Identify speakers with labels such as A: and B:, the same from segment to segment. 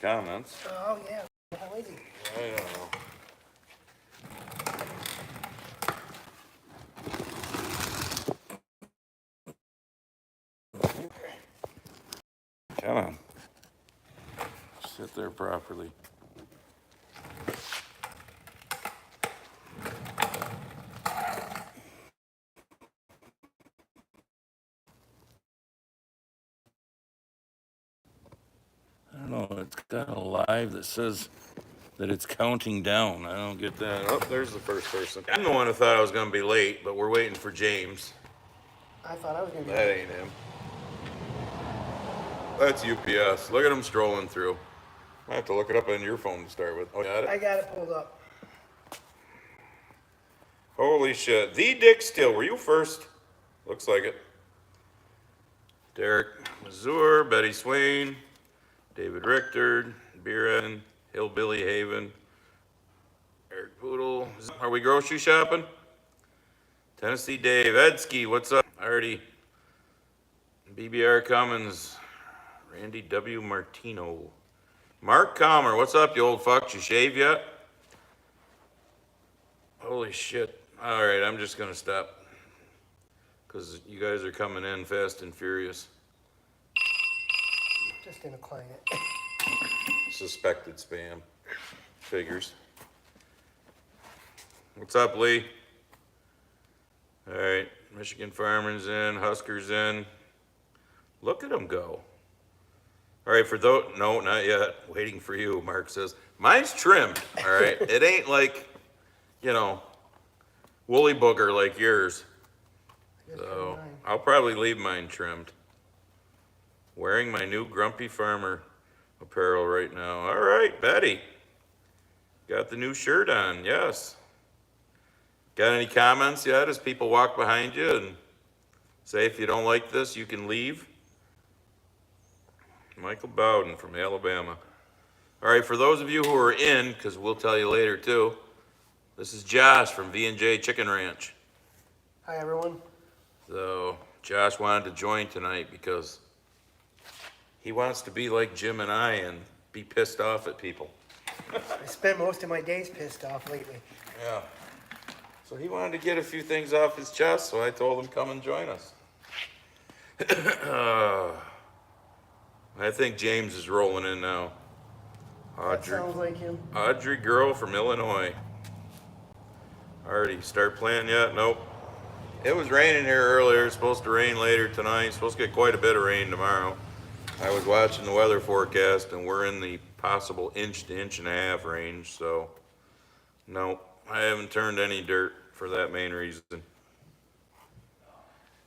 A: Comments?
B: Oh, yeah. How is he?
A: I don't know. Come on. Sit there properly. I don't know, it's got a live that says that it's counting down. I don't get that. Oh, there's the first person. I'm the one who thought I was gonna be late, but we're waiting for James.
B: I thought I was going to be.
A: That ain't him. That's UPS. Look at him strolling through. I have to look it up on your phone to start with. Oh, got
B: I
A: it?
B: got it pulled up.
A: Holy shit. The Dick Steele, were you first? Looks like it. Derek Mazur, Betty Swain, David Richter, Beeran, Hillbilly Haven, Eric Poodle. Are we grocery shopping? Tennessee Dave, Edsky, what's up? Artie, BBR Cummins, Randy W. Martino. Mark Comer, what's up, you old fucks? You shave yet? Holy shit. All right, I'm just gonna stop. Because you guys are coming in fast and furious.
B: Just going to decline it.
A: Suspected spam. Figures. What's up, Lee? All right, Michigan Farmers in, Huskers in. Look at them go. All right, for those, no, not yet. Waiting for you, Mark says. Mine's trimmed, all right? It ain't like, you know, woolly booger like yours. So I'll probably leave mine trimmed. Wearing my new Grumpy Farmer apparel right now. All right, Betty. Got the new shirt on, yes. Got any comments yet as people walk behind you and say if you don't like this, you can leave? Michael Bowden from Alabama. All right, for those of you who are in, because we'll tell you later too, this is Josh from V&J Chicken Ranch.
B: Hi, everyone.
A: So Josh wanted to join tonight because he wants to be like Jim and I and be pissed off at people.
B: I spent most of my days pissed off lately.
A: Yeah. So he wanted to get a few things off his chest, so I told him come and join us. I think James is rolling in now.
B: That sounds like him.
A: Audrey girl from Illinois. Already start playing yet? Nope. It was raining here earlier. It's supposed to rain later tonight. It's supposed to get quite a bit of rain tomorrow. I was watching the weather forecast and we're in the possible inch to inch and a half range, so nope. I haven't turned any dirt for that main reason.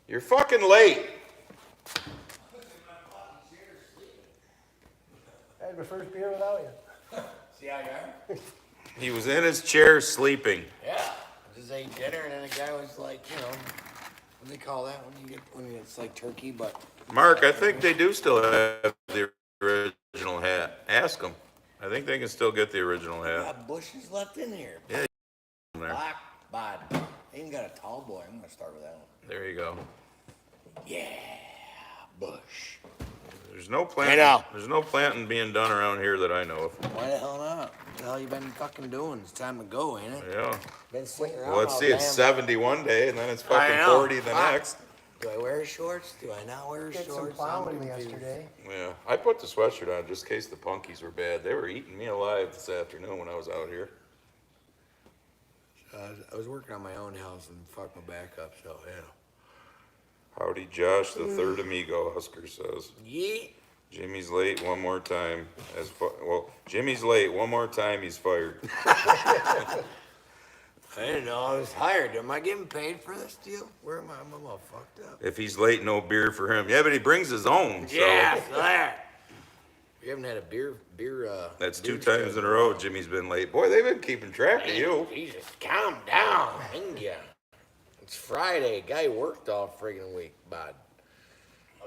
A: You're fucking late.
B: I had my first beer without you.
C: See how you are?
A: He was in his chair sleeping.
C: Yeah. I just ate dinner and then the guy was like, you know, what do they call that when it's like turkey, but.
A: Mark, I think they do still have the original hat. Ask them. I think they can still get the original hat.
C: Got bushes left in here.
A: Yeah. There.
C: Black bod. They even got a tall boy. I'm gonna start with that one.
A: There you go.
C: Yeah, bush.
A: There's no planting.
C: I know.
A: There's no planting being done around here that I know of.
C: Why the hell not? What the hell you been fucking doing? It's time to go, ain't it?
A: Yeah.
C: Been sitting around
A: Well, let's
C: all
A: see. It's
C: damn-
A: 70 one day, and then it's
C: I
A: fucking
C: know.
A: 40 the
C: Fuck.
A: next.
C: Do I wear shorts? Do I not wear
B: Did some
C: shorts?
B: plowing
C: I'm confused.
B: yesterday.
A: Yeah. I put the sweatshirt on just in case the punkies were bad. They were eating me alive this afternoon when I was out here.
C: I was working on my own house and fucked my back up, so yeah.
A: Howdy, Josh, the third amigo, Husker says.
C: Yeah.
A: Jimmy's late one more time. Jimmy's late one more time, he's fired.
C: I didn't know I was hired. Am I getting paid for this deal? Where am I? I'm all fucked up.
A: If he's late, no beer for him. Yeah, but he brings his own. So
C: Yeah, there. We haven't had a beer.
A: that's
C: beer
A: 2 times in a row Jimmy's been late. Boy, they've been keeping track of you.
C: Jesus, calm down, India. It's Friday. Guy worked all friggin' week, bud.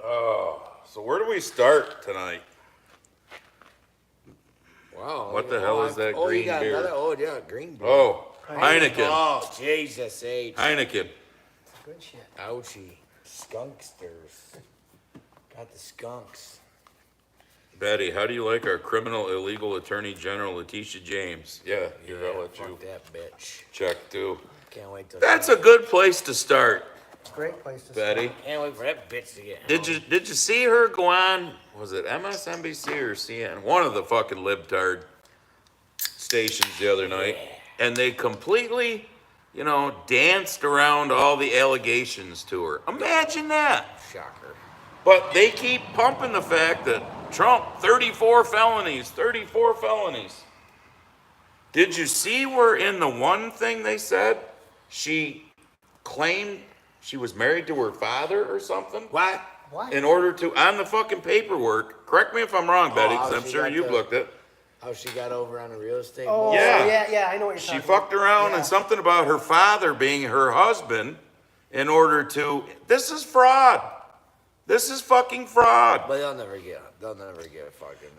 A: Oh, so where do we start tonight?
C: Wow.
A: What the hell is that
C: you
A: green
C: got
A: beer?
C: another, yeah, green beer.
A: Oh, Heineken.
C: Oh, Jesus H.
A: Heineken.
B: Good shit.
C: Ouchie. Skunksters. Got the skunks.
A: Betty, how do you like our criminal illegal attorney general, Letitia James? Yeah, here, I'll let
C: Fuck
A: you
C: that bitch.
A: check too.
C: Can't wait to.
A: That's a good place to start,
B: Great place to
A: Betty.
C: Can't wait for that bitch to get.
A: Did you see her go on? Was it MSNBC or CNN? One of the fucking libtard stations the other night, and they completely, danced around all the allegations to her. Imagine that.
C: Shocker.
A: But they keep pumping the fact that Trump, 34 felonies, 34 felonies. Did you see where in the one thing they said, she claimed she was married to her father or something?
C: What?
B: What?
A: In order to, on the fucking paperwork, correct me if I'm wrong, Betty, because I'm
C: she
A: sure
C: got
A: you've
C: the-
A: looked at it.
C: How she got over on the real estate?
B: Oh,
A: Yeah.
B: yeah, I know what you're
A: She
B: talking
A: fucked
B: about.
A: around
B: Yeah.
A: and something about her father being her husband in order to, this is fraud. This is fucking fraud.
C: But they'll never get fucking.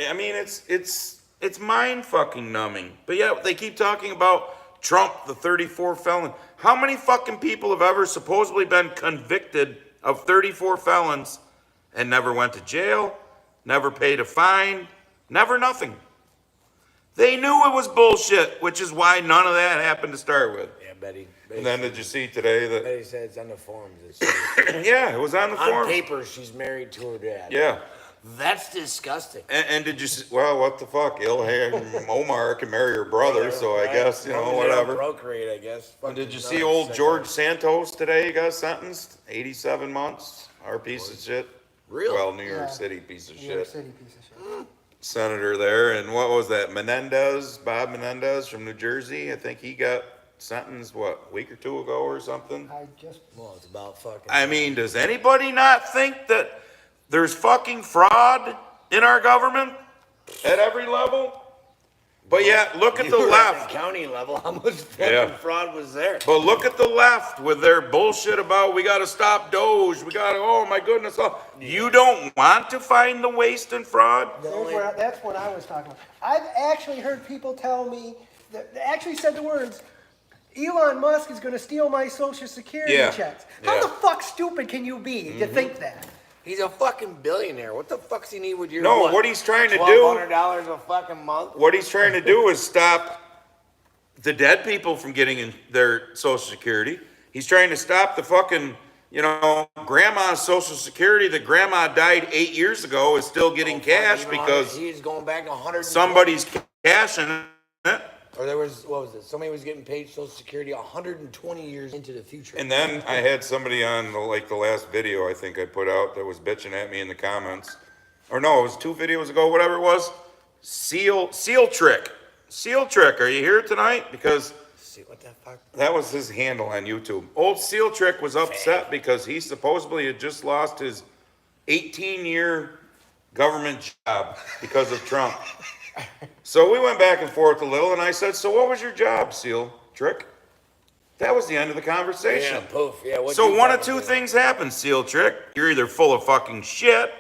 A: I mean, it's mind fucking numbing. But yeah, they keep talking about Trump, the 34 felon. How many fucking people have ever supposedly been convicted of 34 felons and never went to jail, never paid a fine, never nothing? They knew it was bullshit, which is why none of that happened to start with.
C: Yeah, Betty.
A: And then did you see today that,
C: Betty said it's on the forums.
A: yeah, it was on the
C: On
A: form.
C: paper, she's married to her dad.
A: Yeah.
C: That's disgusting.
A: And did you see, well, what the fuck? Ilhan Omar can marry her brother, so I guess, whatever.
C: Procreate, I guess.
A: And did you
C: Fucking
A: see
C: nuts.
A: old George Santos today? He got sentenced 87 months. Our piece of shit.
C: Really?
A: Well, New York
B: Yeah.
A: City piece of
B: New York
A: shit.
B: City piece of shit.
A: Senator there. And what was that? Bob Menendez from New Jersey. I think he got sentenced, what, a week or two ago or something?
B: I just,
C: Well, it's about fucking.
A: I mean, does anybody not think that there's fucking fraud in our government at every level? But yet, look at the
C: You were
A: left.
C: the county level, how much fucking
A: Yeah.
C: fraud was there?
A: But look at the left with their bullshit about we got to stop Doge. We got to, oh my goodness. You don't want to find the waste and fraud?
B: that's what I was talking about. I've actually heard people tell me, that they actually said the words, Elon Musk is going to steal my Social Security
A: Yeah.
B: checks. How
A: Yeah.
B: the fuck stupid can you be to think that?
C: He's a fucking billionaire. What the fuck's he need with your
A: No, what he's trying to do-
C: $1,200 a fucking month?
A: What he's trying to do is stop the dead people from getting in their Social Security. He's trying to stop the fucking, grandma's Social Security that grandma died 8 years ago is still getting cash because
C: he's going back 100.
A: somebody's cashing it.
C: Or there was, what was it? Somebody was getting paid Social Security 120 years into the future.
A: And then I had somebody on the last video I think I put out that was bitching at me in the comments. Or no, it was 2 videos ago, whatever it was. Seal Trick. Seal Trick, are you here tonight? Because
C: See what the fuck?
A: that was his handle on YouTube. Old Seal Trick was upset because he supposedly had just lost his 18-year government job because of Trump. So we went back and forth a little, and I said, so what was your job, Seal Trick? That was the end of the conversation.
C: Yeah, poof. Yeah, what
A: So
C: you
A: one of
C: fucking
A: two
C: do?
A: things happen, Seal Trick. You're either full of fucking shit,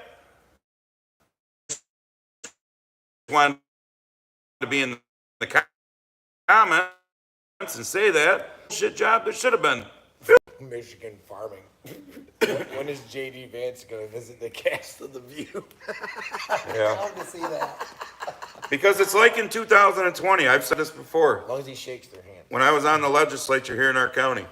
A: want to be in the comments and say that shit job there should have been.
C: Michigan farming. when is JD Vance going to visit the cast of The View?
A: Yeah.
B: Love to see that.
A: Because it's like in 2020, I've said this before,
C: As long as he shakes their hand.
A: when I was on the legislature here in our county,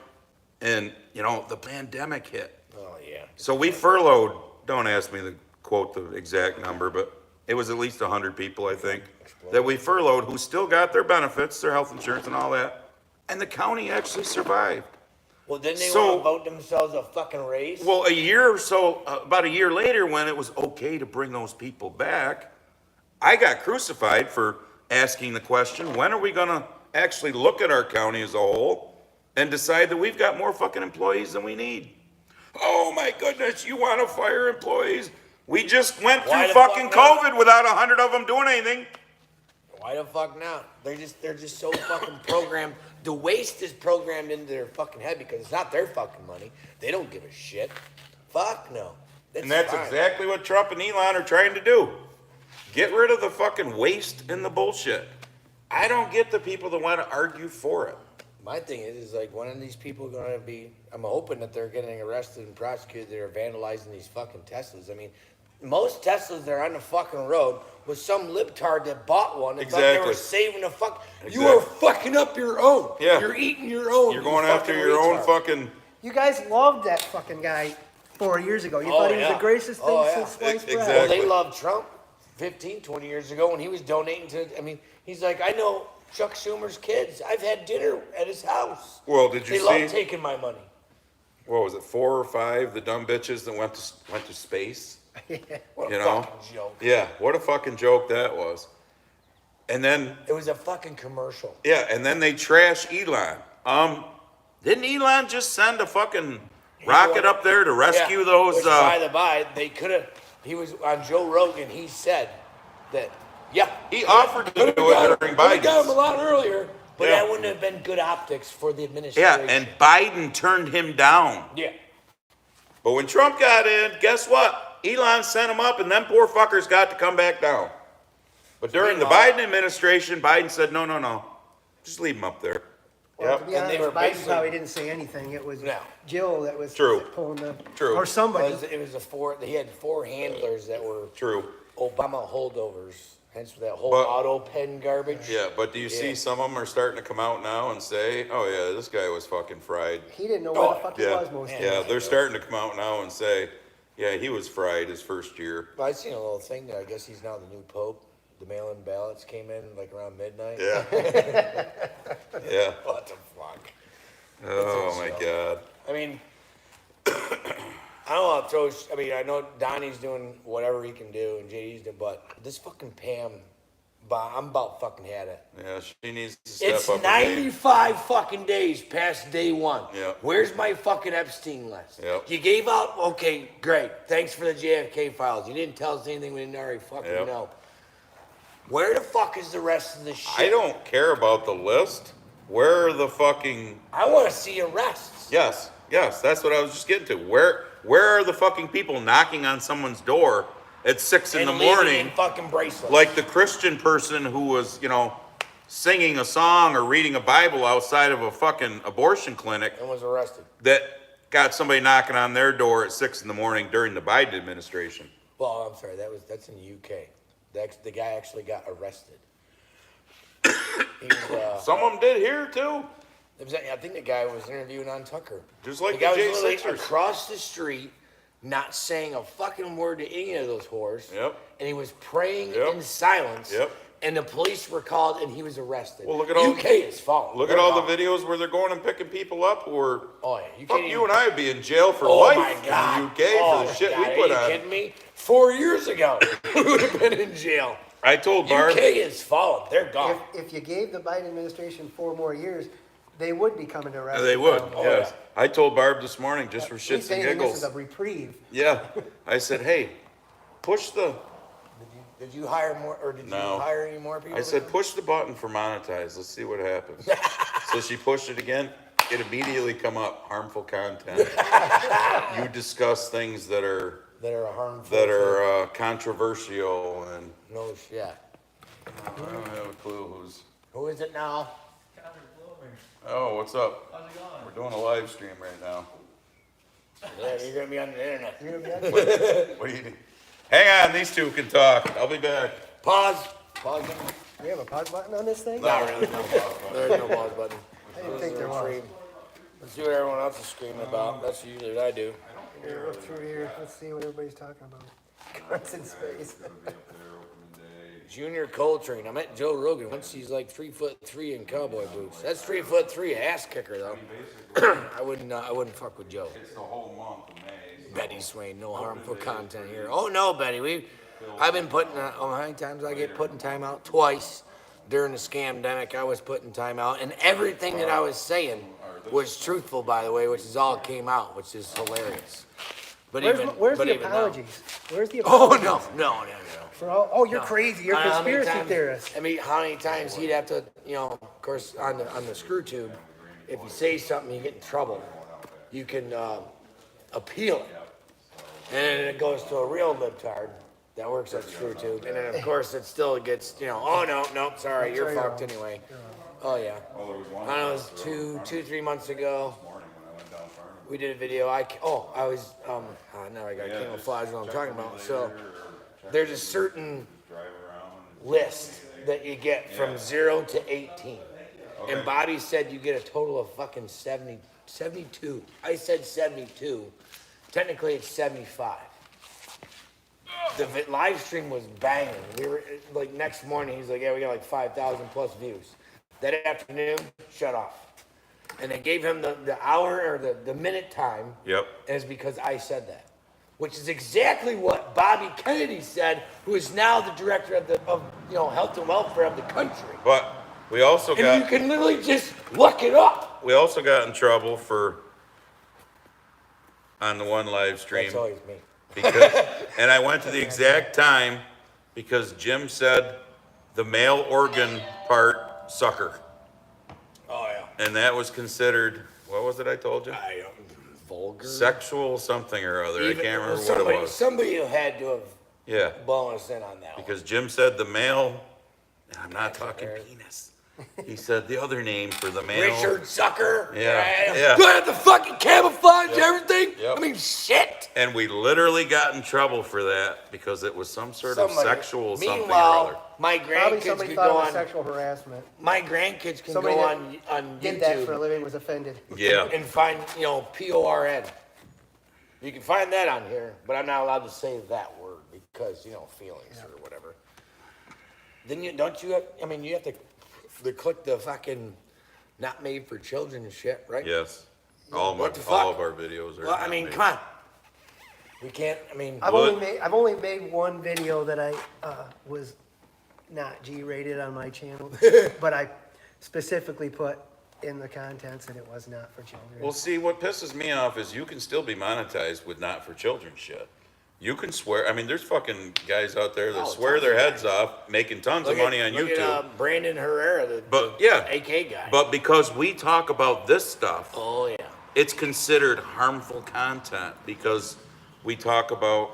A: and, the pandemic hit.
C: Oh, yeah.
A: So we furloughed, don't ask me to quote the exact number, but it was at least 100 people, I think, that we furloughed who still got their benefits, their health insurance and all that. And the county actually survived.
C: Well, didn't they
A: So-
C: want to vote themselves a fucking raise?
A: Well, a year or so, about a year later, when it was okay to bring those people back, I got crucified for asking the question, when are we gonna actually look at our county as a whole and decide that we've got more fucking employees than we need? Oh my goodness, you wanna fire employees? We just went
C: Why
A: through
C: the fuck
A: fucking
C: not?
A: COVID without 100 of them doing anything.
C: Why the fuck not? They're just so fucking programmed. The waste is programmed into their fucking head because it's not their fucking money. They don't give a shit. Fuck no.
A: And that's
C: fine.
A: exactly what Trump and Elon are trying to do. Get rid of the fucking waste and the bullshit. I don't get the people that want to argue for it.
C: My thing is like, when are these people going to be? I'm hoping that they're getting arrested and prosecuted. They're vandalizing these fucking Teslas. I mean, most Teslas that are on the fucking road was some libtard that bought one and thought they
A: Exactly.
C: were saving the fuck.
A: Exactly.
C: You are fucking up your own.
A: Yeah.
C: You're eating your own.
A: You're
C: you
A: going after
C: fucking
A: your own
C: retard.
A: fucking.
B: You guys loved that fucking guy 4 years ago. You
C: Oh,
B: thought he was
C: yeah.
B: the greatest thing
C: Oh, yeah.
B: since sliced bread.
A: Exactly.
C: Well, they loved Trump 15, 20 years ago when he was donating to, I mean, he's like, I know Chuck Schumer's kids. I've had dinner at his house.
A: Well, did you
C: They
A: see?
C: love taking my money.
A: What was it? 4 or 5? The dumb bitches that went to space.
C: What
A: You
C: a
A: know?
C: fucking joke.
A: Yeah. What a fucking joke that was. And then
C: It was a fucking commercial.
A: yeah, and then they trash Elon. Didn't Elon just send a fucking rocket up there to rescue
C: Yeah,
A: those?
C: Which, by the by, they could have. He was on Joe Rogan. He said that, yeah,
A: He offered to do it during
C: Biden. Got him a
A: Biden's.
C: lot earlier, but
A: Yeah.
C: that wouldn't have been good optics for the administration.
A: Yeah, and Biden turned him down.
C: yeah.
A: But when Trump got in, guess what? Elon sent him up, and them poor fuckers got to come back down. But during the
C: Meanwhile-
A: Biden administration, Biden said, no. Just leave him up there.
B: Well, to
A: Yep.
B: be
C: And they
B: honest,
C: were
B: Biden
C: basically-
B: probably didn't say anything. It was
C: No.
B: Jill that was
A: True.
B: pulling the,
A: True.
B: or somebody.
C: It was a four. He had 4 handlers that were
A: True.
C: Obama holdovers. Hence that whole
A: But-
C: auto pen garbage.
A: Yeah, but do you see
C: Yeah.
A: some of them are starting to come out now and say, oh yeah, this guy was fucking fried.
B: He didn't know where
C: Oh,
B: the fuck he
A: Yeah,
B: was most of the
A: yeah,
B: time.
A: they're starting to come out now and say, yeah, he was fried his first year.
C: Well, I seen a little thing that I guess he's now the new pope. The mail-in ballots came in like around midnight.
A: Yeah. Yeah.
C: What the fuck?
A: Oh my God.
C: I mean, I don't want to throw. I mean, I know Donnie's doing whatever he can do, and JD's doing, but this fucking Pam, I'm about fucking had it.
A: Yeah, she needs to step
C: It's
A: up. her game.
C: 95 fucking days past day 1.
A: Yep.
C: Where's my fucking Epstein list?
A: Yep.
C: You gave out. Okay, great. Thanks for the JFK files. You didn't tell us anything we didn't already fucking
A: Yep.
C: know. Where the fuck is the rest of the shit?
A: I don't care about the list. Where are the fucking?
C: I want to see arrests.
A: Yes, that's what I was just getting to. Where are the fucking people knocking on someone's door at 6 in
C: And
A: the
C: leaving
A: morning?
C: in fucking bracelets.
A: Like the Christian person who was, singing a song or reading a Bible outside of a fucking abortion clinic
C: and was arrested.
A: that got somebody knocking on their door at 6 in the morning during the Biden administration.
C: Well, I'm sorry. That's in the UK. The guy actually got arrested. He was,
A: Some of them did here too.
C: I think the guy was interviewing on Tucker.
A: Just like
C: the guy
A: the
C: was literally
A: J6ers.
C: across the street, not saying a fucking word to any of those whores.
A: Yep.
C: And he was praying
A: Yep.
C: in silence.
A: Yep.
C: And the police were called, and he was arrested.
A: Well, look at all-
C: UK is falling.
A: Look at all the videos where they're going and picking people up who are.
C: Oh yeah, you
A: Fuck
C: can't
A: you
C: even.
A: and I would be in jail for
C: Oh
A: life
C: my
A: in
C: god!
A: the UK for the shit we put
C: Are you
A: on.
C: kidding me? 4 years ago, we would have been in jail.
A: I told Barb.
C: UK is falling. They're gone.
B: If you gave the Biden administration 4 more years, they would be coming to arrest.
A: They would,
B: him.
C: Oh,
A: yes. I told Barb this morning just for
B: He's
A: shits and
B: saying this
A: giggles.
B: is a reprieve.
A: Yeah. I said, hey, push the.
C: Did you hire more, or did
A: No.
C: you hire any more people?
A: I said, push the button for monetize. Let's see what happens. So she pushed it again. It immediately come up, harmful content. You discuss things that are
C: harmful.
A: controversial, and
C: No shit.
A: I don't have a clue who's.
C: Who is it now?
A: Oh, what's up?
D: How's it going?
A: We're doing a live stream right now.
C: Yeah, you're gonna be on the internet.
B: You're gonna be on-
A: What do you do? Hang on, these two can talk. I'll be back.
C: Pause. Pause.
B: We have a pause button on this thing?
A: No.
C: There's no pause button.
B: I didn't think there was.
C: Let's see what everyone else is screaming about. That's usually what I do.
B: Here, look through here. Let's see what everybody's talking about. Guns in space.
C: Junior Coltrane. I met Joe Rogan once. He's like 3'3" in cowboy boots. That's 3'3", ass kicker though. I wouldn't fuck with Joe.
A: It's the whole month of May.
C: Betty Swain, no harmful content here. Oh no, Betty, I've been putting. How many times I get put in timeout? Twice during the scamdemic. I was put in timeout, and everything that I was saying was truthful, by the way, which is all came out, which is hilarious. But
B: Where's
C: but
B: the
C: even now-
B: apologies? Where's the
C: Oh
B: apologies?
C: no.
B: For all, you're
C: No.
B: crazy. You're a
C: How many
B: conspiracy
C: times-
B: theorist.
C: I mean, how many times he'd have to, of course, on the screw tube, if you say something, you get in trouble. You can appeal it, and then it goes to a real libtard that works at screw tube, and then of course it still gets, oh no, sorry, you're fucked anyway. Oh yeah. I don't know, it was 3 months ago. We did a video. Now I got camouflage what I'm talking about. So there's a certain list that you get from 0 to 18. And Bobby said you get a total of fucking 72. I said 72. Technically, it's 75. The live stream was banging. We were like next morning. He's like, "Yeah, we got like 5,000 plus views." That afternoon, shut off. And they gave him the hour or the minute time.
A: Yep.
C: And it's because I said that, which is exactly what Bobby Kennedy said, who is now the director of health and welfare of the country.
A: But we also
C: And
A: got.
C: you can literally just look it up.
A: We also got in trouble on the one live stream.
C: That's always me.
A: Because, and I went to the exact time because Jim said the male organ part sucker.
C: Oh yeah.
A: And that was considered, what was it I told you?
C: Vulgar.
A: Sexual something or other. I can't remember what it was.
C: Somebody who had to have
A: Yeah.
C: blown us in on that one.
A: Because Jim said the male, and I'm not talking penis. He said the other name for the male.
C: Richard Sucker.
A: Yeah.
C: Do I have to fucking camouflage everything?
A: Yep.
C: I mean, shit.
A: And we literally got in trouble for that because it was some sort of sexual something or
C: Meanwhile,
A: other.
C: my
B: Probably
C: grandkids
B: somebody
C: could
B: thought
C: go
B: it was
C: on.
B: sexual harassment.
C: My grandkids can
B: Somebody
C: go
B: that
C: on
B: Did that for a
C: YouTube
B: living, was offended.
A: Yeah.
C: and find PORN. You can find that on here, but I'm not allowed to say that word because feelings or whatever. Then you have to click the fucking not made for children and shit, right?
A: Yes.
C: What the
A: All
C: fuck?
A: of our videos are.
C: Well, I
A: not
C: mean,
A: made.
C: come on. We can't. I mean,
B: I've only made one video that I was not G-rated on my channel, but I specifically put in the contents that it was not for children.
A: Well, see, what pisses me off is you can still be monetized with not for children shit. You can swear. I mean, there's fucking guys out there that swear
C: tons
A: their
C: of
A: heads off, making tons of money on
C: look
A: YouTube.
C: At, Brandon Herrera, the AK guy.
A: But because we talk about this stuff,
C: oh yeah.
A: it's considered harmful content because we talk about,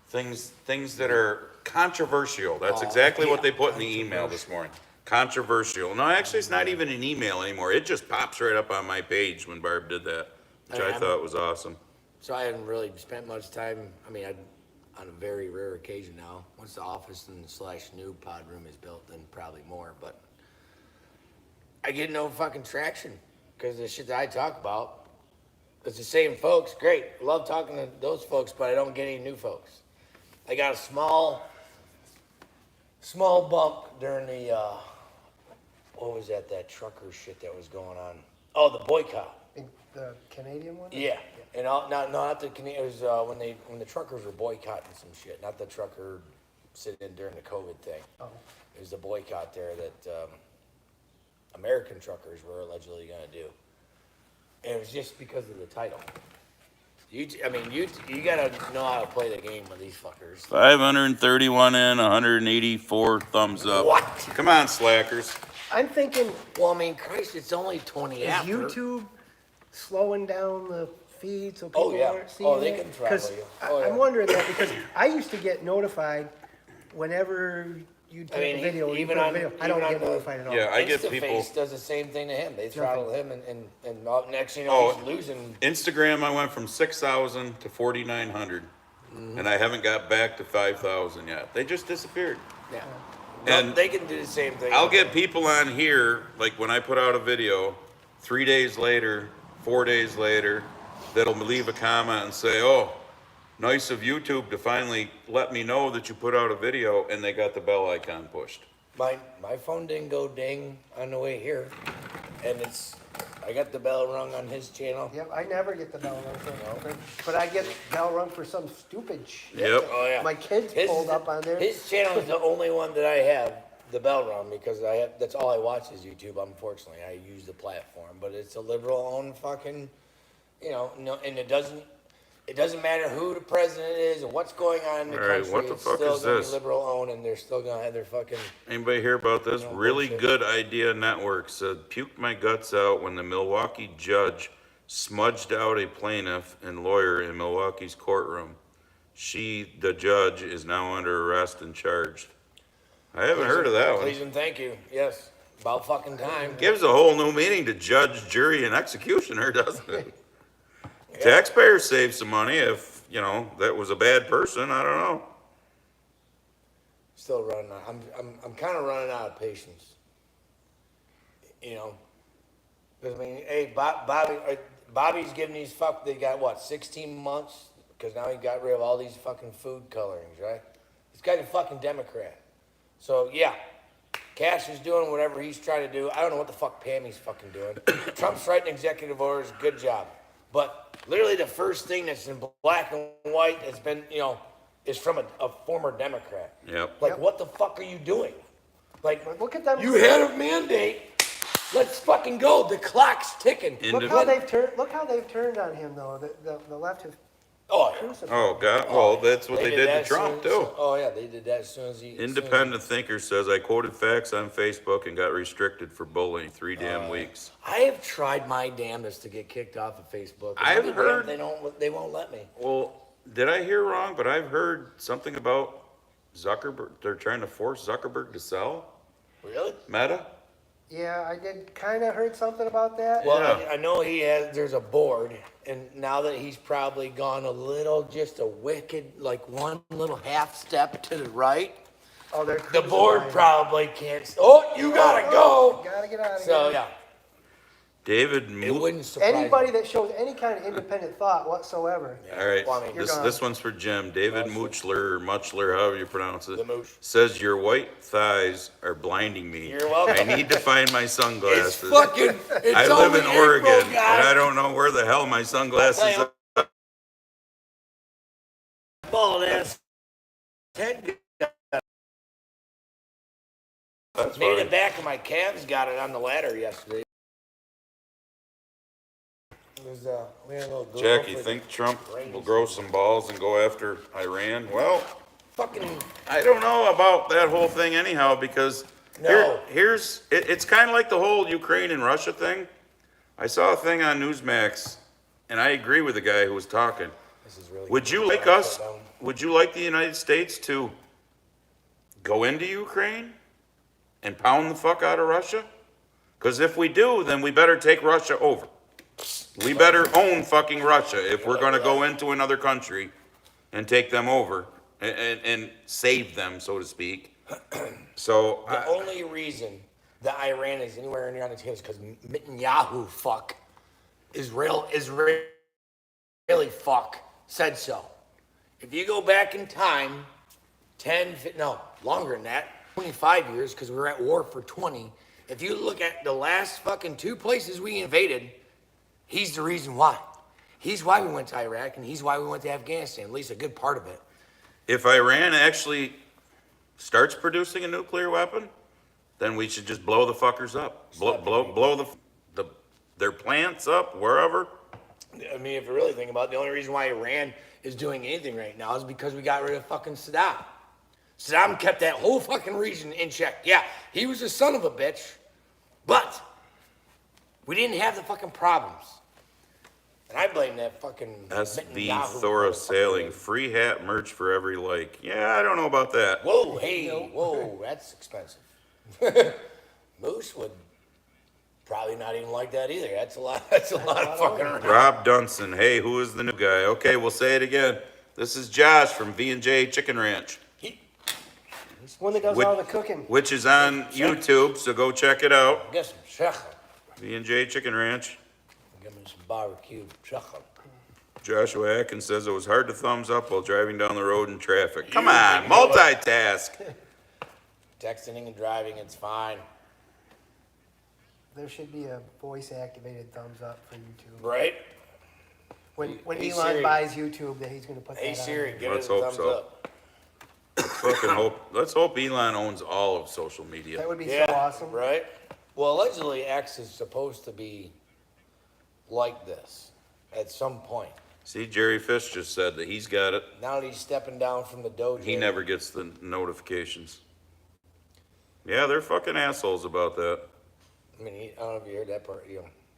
A: things that are controversial. That's exactly what they put in the email this morning. Controversial. No, actually, it's not even an email anymore. It just pops right up on my page when Barb did that, which I thought was awesome.
C: So I hadn't really spent much time. I mean, on a very rare occasion now. Once the office and / new pod room is built, then probably more. But I get no fucking traction because the shit that I talk about, it's the same folks. Great, love talking to those folks, but I don't get any new folks. I got a small bump during the what was that trucker shit that was going on? Oh, the boycott.
B: The Canadian one?
C: Yeah, and not the Canadian. It was when the truckers were boycotting some shit, not the trucker sitting in during the COVID thing.
B: Oh.
C: It was the boycott there that American truckers were allegedly going to do, and it was just because of the title. You gotta know how to play the game with these fuckers.
A: 531 in, 184 thumbs up.
C: What?
A: Come on, slackers.
B: I'm thinking,
C: Well, I mean, Christ, it's only 20
B: is
C: after.
B: YouTube slowing down the feed so people
C: yeah.
B: aren't seeing
C: Oh, they
B: it?
C: can throttle
B: 'Cause
C: you. Oh, yeah.
B: I'm wondering that because I used to get notified whenever you take a video. You
C: even
B: put a
C: on-
B: video. I don't
C: even
B: get
C: on the-
B: notified at all.
A: Yeah, I get
C: Instaface
A: people.
C: does the same thing to him. They throttle him, and next thing you
A: Oh.
C: know, he's losing.
A: Instagram, I went from 6,000 to 4,900, and I haven't got back to 5,000 yet. They just disappeared.
C: Yeah.
A: And
C: They can do the same thing.
A: I'll get people on here, like when I put out a video, 3 days later, 4 days later, that'll leave a comment and say, "Oh, nice of YouTube to finally let me know that you put out a video," and they got the bell icon pushed.
C: My phone didn't go ding on the way here, and I got the bell rung on his channel.
B: Yep, I never get the bell rung for but I get bell rung for some stupid shit.
A: Yep.
C: Oh yeah.
B: My kids
C: His
B: pulled
C: is-
B: up on there.
C: His channel is the only one that I have the bell rung because that's all I watch is YouTube. Unfortunately, I use the platform, but it's a liberal-owned fucking, no, and it doesn't matter who the president is and what's going on in the
A: All right,
C: country.
A: what the
C: it's
A: fuck
C: still
A: is
C: gonna
A: this?
C: be liberal-owned, and they're still gonna have their fucking.
A: Anybody hear about this?
C: No,
A: Really
C: bullshit.
A: Good Idea Network said, "Puked my guts out when the Milwaukee judge smudged out a plaintiff and lawyer in Milwaukee's courtroom. The judge, is now under arrest and charged." I haven't heard of that one.
C: Please and thank you. Yes, about fucking time.
A: Gives a whole new meaning to judge, jury, and executioner, doesn't it? Taxpayers save some money if, that was a bad person. I don't know.
C: Still running out. I'm kind of running out of patience. You know, because I mean, hey, Bobby's giving these They got what, 16 months? Because now he got rid of all these fucking food colorings, right? This guy's a fucking Democrat. So yeah, Cash is doing whatever he's trying to do. I don't know what the fuck Pammy's fucking doing. Trump's writing executive orders. Good job. But literally the first thing that's in black and white has been, is from a former Democrat.
A: Yep.
C: Like, what the fuck are you doing? Like,
B: Look at them.
C: you had a mandate. Let's fucking go. The clock's ticking.
B: Look how they've turned. Look how they've turned on him, though. The left have.
C: Oh, yeah.
A: Oh, God. Well, that's what they did to Trump, too.
C: Oh, yeah, they did that as soon as he...
A: Independent thinker says, I quoted facts on Facebook and got restricted for bullying 3 damn weeks.
C: I have tried my damnedest to get kicked off of Facebook.
A: I've heard...
C: They won't let me.
A: Well, did I hear wrong? But I've heard something about Zuckerberg. They're trying to force Zuckerberg to sell
C: Really?
A: Meta.
B: Yeah, I did kind of heard something about that.
C: Well,
A: Yeah.
C: I know there's a board, and now that he's probably gone just a wicked, like one little half step to the right,
B: Oh, they're
C: the board probably can't. Oh, you gotta go.
B: Gotta get out of here.
C: So, yeah,
A: David
C: it wouldn't surprise
B: Anybody
C: me.
B: that shows any kind of independent thought whatsoever.
A: All right,
C: Well, I mean,
B: You're
A: this
B: gone.
A: this one's for Jim. David Muchler, or Muchler, however you pronounce it,
C: The Mooch.
A: says your white thighs are blinding me.
C: You're welcome.
A: I need to find my
C: It's
A: sunglasses.
C: fucking. It's
A: I live
C: only
A: in
C: April,
A: Oregon, and
C: guys.
A: I don't know where the hell my sunglasses
C: I'll tell
A: are.
C: Bald ass head.
A: That's
C: Maybe the
A: fine.
C: back of my calves got it on the ladder yesterday. We had a little Google
A: Jackie,
C: for
A: think Trump will grow some balls and go after Iran? Well,
C: fucking.
A: I don't know about that whole thing anyhow, because
C: No.
A: it's kind of like the whole Ukraine and Russia thing. I saw a thing on Newsmax, and I agree with the guy who was talking.
C: This is really.
A: Would you like us, would you like the United States to go into Ukraine and pound the fuck out of Russia? Because if we do, then we better take Russia over. We better own fucking Russia if we're going to go into another country and take them over and save them, so to speak. So,
C: The only reason that Iran is anywhere near on the table is because Netanyahu Israeli fuck said so. If you go back in time, longer than that, 25 years, because we were at war for 20. If you look at the last fucking 2 places we invaded, he's the reason why. He's why we went to Iraq, and he's why we went to Afghanistan, at least a good part of it.
A: if Iran actually starts producing a nuclear weapon, then we should just blow the fuckers up. Blow their plants up, wherever.
C: I mean, if you really think about it, the only reason why Iran is doing anything right now is because we got rid of fucking Saddam. Saddam kept that whole fucking region in check. Yeah, he was a son of a bitch, but we didn't have the fucking problems. And I blame that fucking
A: SB
C: Netanyahu
A: Thora
C: motherfucker.
A: Sailing, free hat merch for every like. Yeah, I don't know about that.
C: Whoa, hey, whoa, that's expensive. Moose would probably not even like that either. That's a lot of fucking.
A: Rob Dunson, hey, who is the new guy? Okay, we'll say it again. This is Josh from V&J Chicken Ranch,
B: One that does all the cooking.
A: which is on YouTube, so go check it out.
C: Get some chicken.
A: V&J Chicken Ranch.
C: Give me some barbecue chicken.
A: Joshua Atkins says it was hard to thumbs up while driving down the road in traffic. Come
C: You
A: on,
C: can do it.
A: multitask.
C: Texting and driving, it's fine.
B: There should be a voice-activated thumbs up for YouTube.
C: Right?
B: When
C: Hey,
B: Elon
C: Siri.
B: buys YouTube, that he's going to put
C: Hey
B: that
C: Siri,
B: on.
C: give
A: Let's
C: it a
A: hope
C: thumbs
A: so.
C: up.
A: Let's hope Elon owns all of social media.
B: That would be
C: Yeah,
B: so awesome.
C: right? Well, allegedly X is supposed to be like this at some point.
A: See, Jerry Fish just said that he's got it.
C: Now that he's stepping down from the dojo.
A: He never gets the notifications. Yeah, they're fucking assholes about that.
C: I mean, I don't know if you heard that part.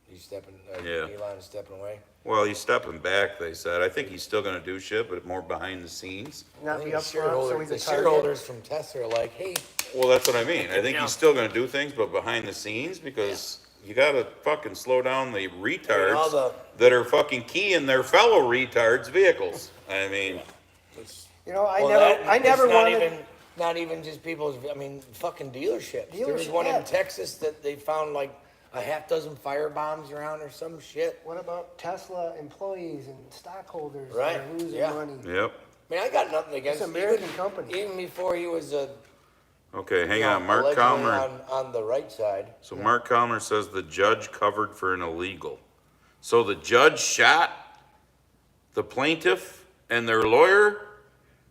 C: He's stepping.
A: Yeah.
C: Elon is stepping away.
A: Well, he's stepping back, they said. I think he's still gonna do shit, but more behind the scenes.
C: I
B: Not
C: think
B: be
C: the
B: up front, so he's
C: the
B: a target.
C: shareholders from Tesla are like, hey,
A: Well, that's what I mean. I think
C: Yeah.
A: he's still gonna do things, but behind the scenes, because you gotta fucking slow down the retards
C: the-
A: that are fucking keying their fellow retards' vehicles. I mean,
C: it's,
B: You know, I
C: well,
B: never
C: it's not
B: wanted.
C: even not even just people's, I mean, fucking dealerships. There was
B: Dealership,
C: one
B: yeah.
C: in Texas that they found like a half dozen fire bombs around or some shit.
B: What about Tesla employees and stockholders
C: Right,
B: that are losing
C: yeah.
B: money?
A: Yep.
C: I mean, I got nothing against
B: It's an American
C: even,
B: company.
C: Even before he was
A: Okay, hang on. Mark
C: allegedly
A: Calmer.
C: on the right side.
A: So Mark Calmer says the judge covered for an illegal. So the judge shot the plaintiff and their lawyer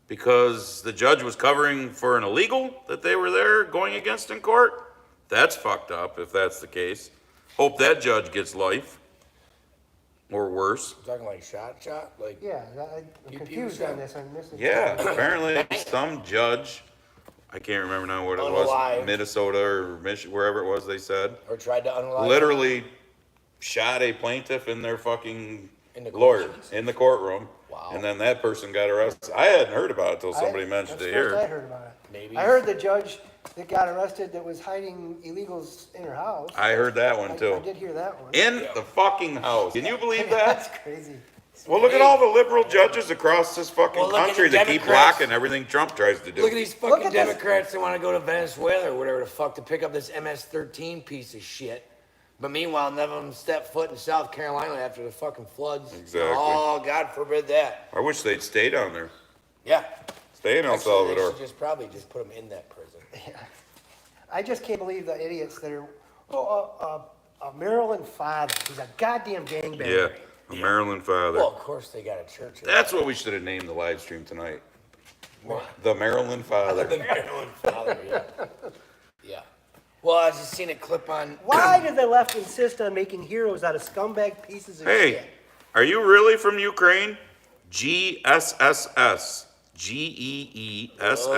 A: because the judge was covering for an illegal that they were there going against in court? That's fucked up if that's the case. Hope that judge gets life or worse.
C: I'm talking like shot, like
B: Yeah, I'm
C: You
B: confused
C: said-
B: on this. I'm missing.
A: Yeah, apparently some judge, I can't remember now what it was,
C: Unalived.
A: Minnesota or Michigan, wherever it was they said,
C: or tried to unalive.
A: literally shot a plaintiff and their fucking
C: In the
A: lawyer
C: courtroom.
A: in the courtroom.
C: Wow.
A: And then that person got arrested. I hadn't heard about it till somebody mentioned
B: that's
A: it
B: the first I
A: here.
B: heard about it.
C: Maybe.
B: I heard the judge that got arrested that was hiding illegals in her house.
A: I heard that one
B: I
A: too.
B: did hear that one.
A: In the fucking house. Can you believe that?
B: That's crazy.
A: Well, look at all the liberal judges across this fucking
C: Well, look at
A: country
C: the
A: that keep
C: Democrats.
A: blocking everything Trump tries to do.
C: Look at these
B: Look
C: fucking
B: at this.
C: Democrats that want to go to Venezuela or whatever the fuck to pick up this MS-13 piece of shit. But meanwhile, none of them step foot in South Carolina after the fucking floods.
A: Exactly.
C: Oh, God forbid that.
A: I wish they'd stay down there.
C: Yeah.
A: Stay in El
C: Actually, they
A: Salvador.
C: should just probably just put them in that prison.
B: I just can't believe the idiots that are. A Maryland father. He's a goddamn gangbanger.
A: Yeah, a Maryland father.
C: Well, of course they got a church.
A: That's what we should have named the live stream tonight. The Maryland Father.
C: The Maryland father, yeah. Yeah. Well, I just seen a clip on.
B: Why did the left insist on making heroes out of scumbag pieces of
A: Hey,
B: shit?
A: are you really from Ukraine? GSSS. GEESSS.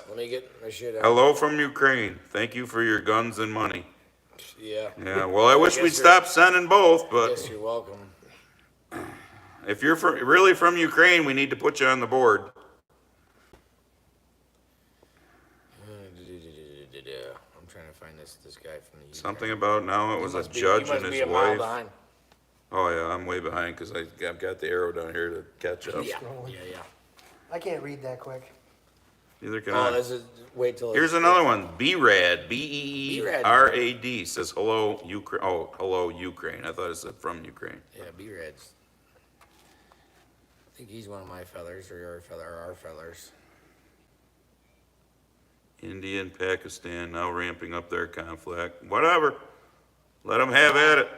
C: Let me get my shit out.
A: Hello from Ukraine. Thank you for your guns and money.
C: Yeah.
A: Yeah, well, I wish
C: guess
A: we'd
C: you're-
A: stop sending both, but
C: Yes, you're welcome.
A: if you're really from Ukraine, we need to put you on the board.
C: I'm trying to find this guy from the.
A: Something about now it was a
C: Must be-
A: judge
C: you
A: and
C: must be
A: his
C: a mile
A: wife.
C: behind.
A: Oh yeah, I'm way behind because I've got the arrow down here to catch up.
C: Yeah,
B: Scrolling.
C: yeah.
B: I can't read that quick.
A: Neither can
C: Oh,
A: I.
C: this is wait till.
A: Here's another one. BRAD, BEERAD says hello Ukraine. Oh, hello Ukraine. I thought it said from Ukraine.
C: Yeah, B-Reds. I think he's one of my fellers or your feller or our fellers.
A: India and Pakistan now ramping up their conflict. Whatever. Let them have at it.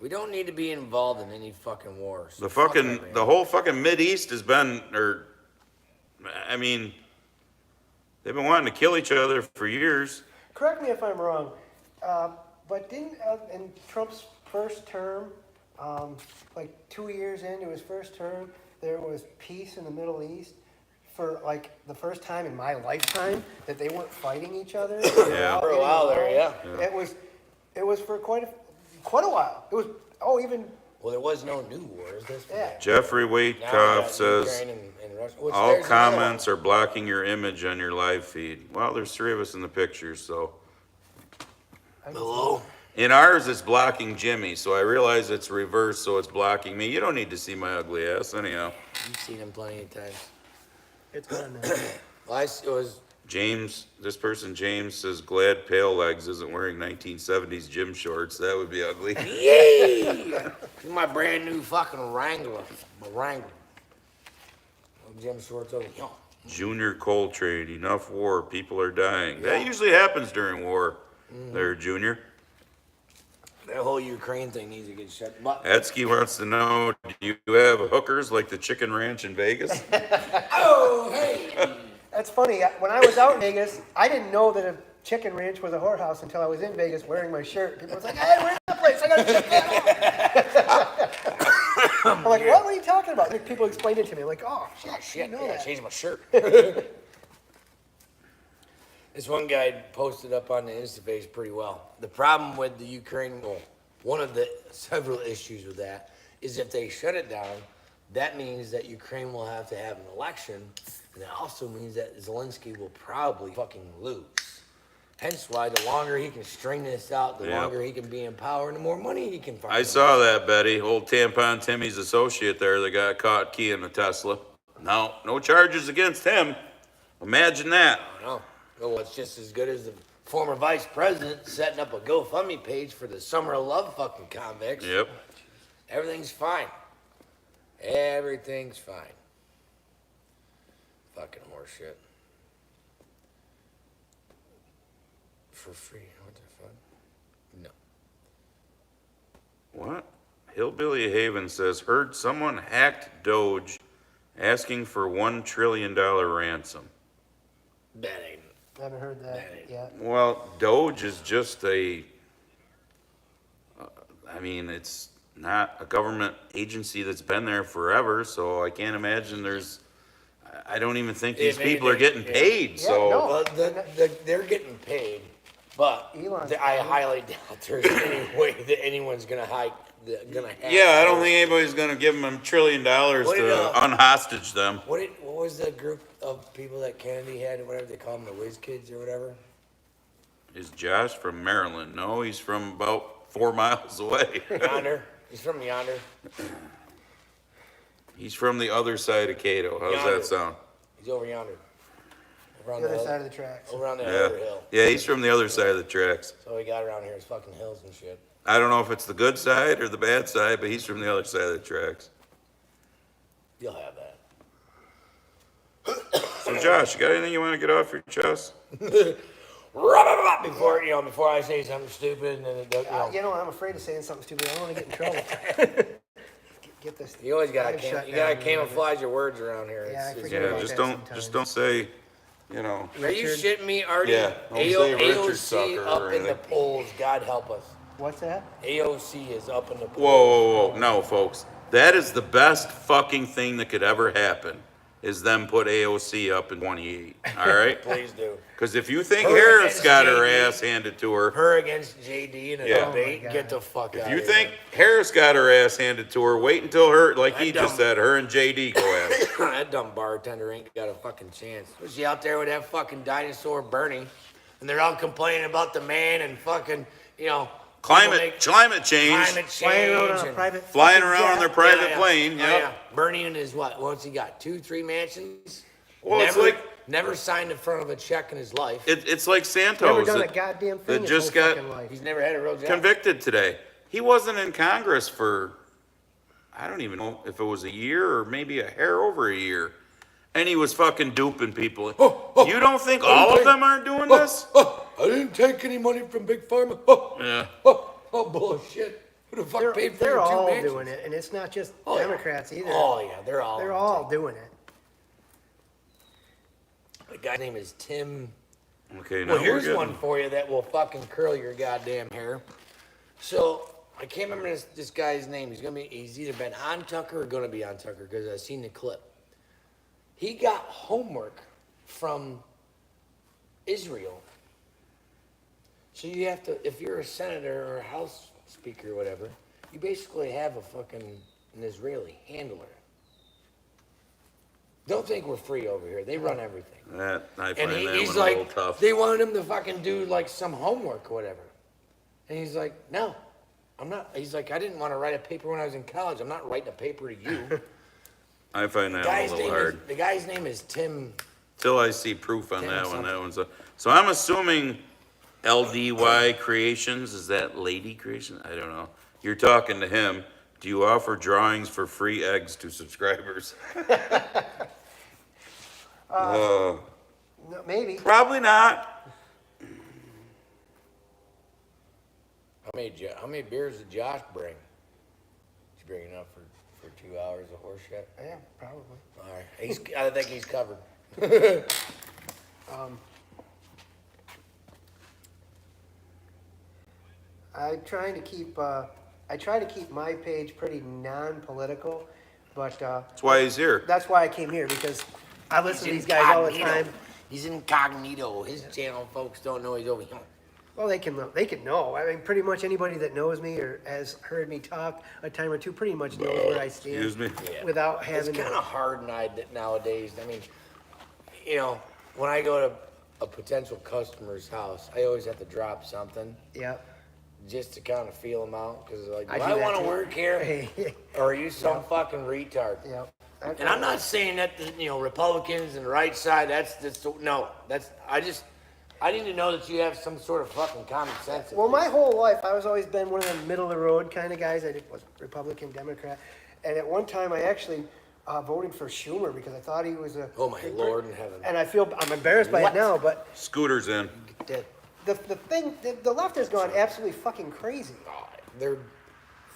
C: We don't need to be involved in any fucking wars.
A: The
C: Fuck
A: fucking,
C: that,
A: the
C: man.
A: whole fucking Mideast has been, I mean, they've been wanting to kill each other for years.
B: Correct me if I'm wrong, but didn't in Trump's first term, like 2 years into his first term, there was peace in the Middle East for like the first time in my lifetime that they weren't fighting each other. They were
A: Yeah.
B: all
C: For a
B: getting
C: while there,
B: along.
C: yeah.
B: It was for quite a while. It was even
C: Well, there was no new wars. That's for
B: Yeah.
C: damn
A: Jeffrey
C: Now we
A: Waitkoff
C: got
A: says,
C: Ukraine and Russia, which
A: all
C: there's another
A: comments are blocking your image on your live feed. Well, there's 3 of us in the picture, so.
C: one. Hello.
A: In ours, it's blocking Jimmy, so I realize it's reversed, so it's blocking me. You don't need to see my ugly ass anyhow.
C: You've seen him plenty of times.
B: it's gone now.
C: Well, it was.
A: James, this person, James, says glad Pale Legs isn't wearing 1970s gym shorts. That would be ugly.
C: Yay! My brand new fucking Wrangler. My Wrangler. Jim Shorts over. Yo.
A: Junior Coltrane, enough war. People are dying. That usually happens during war. There, Junior.
C: That whole Ukraine thing needs to get shut. But
A: Etsky wants to know, do you have hookers like the Chicken Ranch in Vegas?
C: oh hey.
B: That's funny. When I was out in Vegas, I didn't know that a chicken ranch was a whorehouse until I was in Vegas wearing my shirt. People was like, "Hey, where's the place? I gotta check that out." I'm like, "What? What are you talking about?" And people explained it to me. I'm like, "Oh shit,
C: Shit,
B: you know
C: yeah, I
B: that."
C: changed my shirt. This one guy posted up on the Instaface pretty well. The problem with the Ukraine, well, one of the several issues with that is if they shut it down, that means that Ukraine will have to have an election, and that also means that Zelensky will probably fucking lose. Hence why the longer he can string this out, the
A: Yeah.
C: longer he can be in power, and the more money he can fucking
A: I saw that, Betty. Old Tampon Timmy's associate there that got caught keying a Tesla. No charges against him. Imagine that.
C: know. Well, it's just as good as the former vice president setting up a GoFundMe page for the Summer of Love fucking convicts.
A: Yep.
C: Everything's fine. Everything's fine. Fucking horseshit. For free. What the fuck? No.
A: What? Hillbilly Haven says, heard someone hacked Doge asking for $1 trillion ransom.
C: That ain't.
B: I haven't heard that yet.
A: Well, Doge is just I mean, it's not a government agency that's been there forever, so I can't imagine I don't even think these people are getting paid,
B: Yeah,
A: so.
B: no.
C: Well, they're getting paid, but
B: Elon's
C: I highly doubt there's any way that anyone's gonna hack.
A: Yeah, I don't think anybody's gonna give them $1 trillion
C: What did,
A: to unhostage them.
C: What was the group of people that Kennedy had, whatever they call them, the whiz kids or whatever?
A: Is Josh from Maryland? No, he's from about 4 miles away.
C: Yonder. He's from yonder.
A: He's from the other side of Cato. How's
C: Yonder.
A: that sound?
C: He's over yonder. Over on
B: The other
C: hill.
B: side of the tracks.
C: Over on the
A: Yeah.
C: other hill.
A: Yeah, he's from the other side of the tracks.
C: So we got around here is fucking hills and shit.
A: I don't know if it's the good side or the bad side, but he's from the other side of the tracks.
C: You'll have that.
A: So Josh, you got anything you want to get off your chest?
C: Before I say something stupid and then it does,
B: You know, I'm afraid of saying something stupid. I don't want to get in trouble. Get this.
C: you always gotta
B: I've shut
C: you gotta
B: down.
C: camouflage your words around here.
B: Yeah, I
C: It's-
B: forget
A: Yeah,
B: about
A: just
B: that
A: don't
B: sometimes.
A: say, you know.
C: Are you
B: Richard.
C: shitting me, Artie?
A: Yeah, don't say Richard
C: AOC
A: sucker
C: up
A: or
C: in the
A: anything.
C: polls. God help us.
B: What's that?
C: AOC is up in the polls.
A: Whoa. No, folks. That is the best fucking thing that could ever happen, is them put AOC up in 28. All right?
C: Please do.
A: Because if you think
C: Her
A: Harris
C: against
A: got her
C: JD.
A: ass handed to her,
C: Her against JD in a
A: Yeah.
C: debate.
B: Oh my
C: Get
B: God.
C: the fuck out
A: if
C: of
A: you
C: here.
A: think Harris got her ass handed to her, wait until her, like he
C: That
A: just
C: dumb-
A: said, her and JD go at it.
C: that dumb bartender ain't got a fucking chance. Was she out there with that fucking dinosaur Bernie? And they're all complaining about the man and fucking, people
A: Climate
C: make-
A: climate change.
C: climate
B: Flying around on a
C: and-
B: private.
A: Flying
B: fucking
A: around on
B: jet.
A: their private
C: Yeah.
A: plane.
C: Oh,
A: Yep.
C: yeah. Bernie and his what's he got? 2-3 mansions?
A: Well, it's
C: never,
A: like-
C: never signed in front of a check in his life.
A: It's like
B: Never
A: Santos
B: done a
A: that,
B: goddamn thing
A: that
B: his
A: just
B: whole
A: got
B: fucking life.
C: He's never had a real job.
A: convicted today. He wasn't in Congress for, I don't even know if it was a year or maybe a hair over a year. And he was fucking duping people. You don't think all of them aren't doing this?
C: I didn't take any money from Big Pharma.
A: Yeah.
C: Bullshit. Who the fuck paid for
B: They're
C: your two
B: all
C: mansions?
B: doing it, and it's not just
C: Oh, yeah.
B: Democrats either.
C: Oh yeah, they're all.
B: They're all doing it.
C: The guy's name is Tim.
A: Okay, now
C: Well,
A: we're
C: here's
A: getting,
C: one for you that will fucking curl your goddamn hair. So I can't remember this guy's name. He's either been on Tucker or gonna be on Tucker because I've seen the clip. He got homework from Israel. So you have to, if you're a senator or a House Speaker or whatever, you basically have an Israeli handler. Don't think we're free over here. They run everything.
A: that, I find
C: And
A: that
C: he's
A: one a little
C: like,
A: tough.
C: they wanted him to fucking do like some homework or whatever. And he's like, no, I'm not. He's like, I didn't want to write a paper when I was in college. I'm not writing a paper to you.
A: I find that one a little hard.
C: The guy's name is Tim.
A: Till I see proof on
C: Tim
A: that one.
C: something.
A: That one's so I'm assuming LDY Creations, is that Lady Creation? I don't know. You're talking to him. Do you offer drawings for free eggs to subscribers?
B: No, maybe.
A: Probably not.
C: How many beers did Josh bring? He's bringing up for 2 hours of horse shit.
B: Yeah, probably.
C: All right, I think he's covered.
B: I try to keep my page pretty non-political, but
A: That's why he's here.
B: that's why I came here, because I listen to these guys all the time.
C: He's incognito. His channel folks don't know he's over here.
B: Well, they can know. I mean, pretty much anybody that knows me or has heard me talk a time or two pretty much knows where I stand.
A: Excuse me.
B: Without
C: It's
B: having
C: kind
B: to.
C: of hard nowadays. I mean, when I go to a potential customer's house, I always have to drop something
B: Yeah.
C: just to kind of feel them out. Because, like,
B: I
C: do
B: do
C: I
B: that
C: want to
B: too.
C: work here? Or are you some fucking retard?
B: Yeah. Okay.
C: And I'm not saying that Republicans and the right side. I need to know that you have some sort of fucking common sense.
B: Well, my whole life, I was always been one of the middle of the road kind of guys. Was Republican, Democrat, and at one time I actually voted for Schumer because I thought he was a.
C: Oh my Lord in heaven!
B: And I'm embarrassed by it now, but
A: Scooter's in.
B: the left has gone absolutely fucking crazy,
C: They're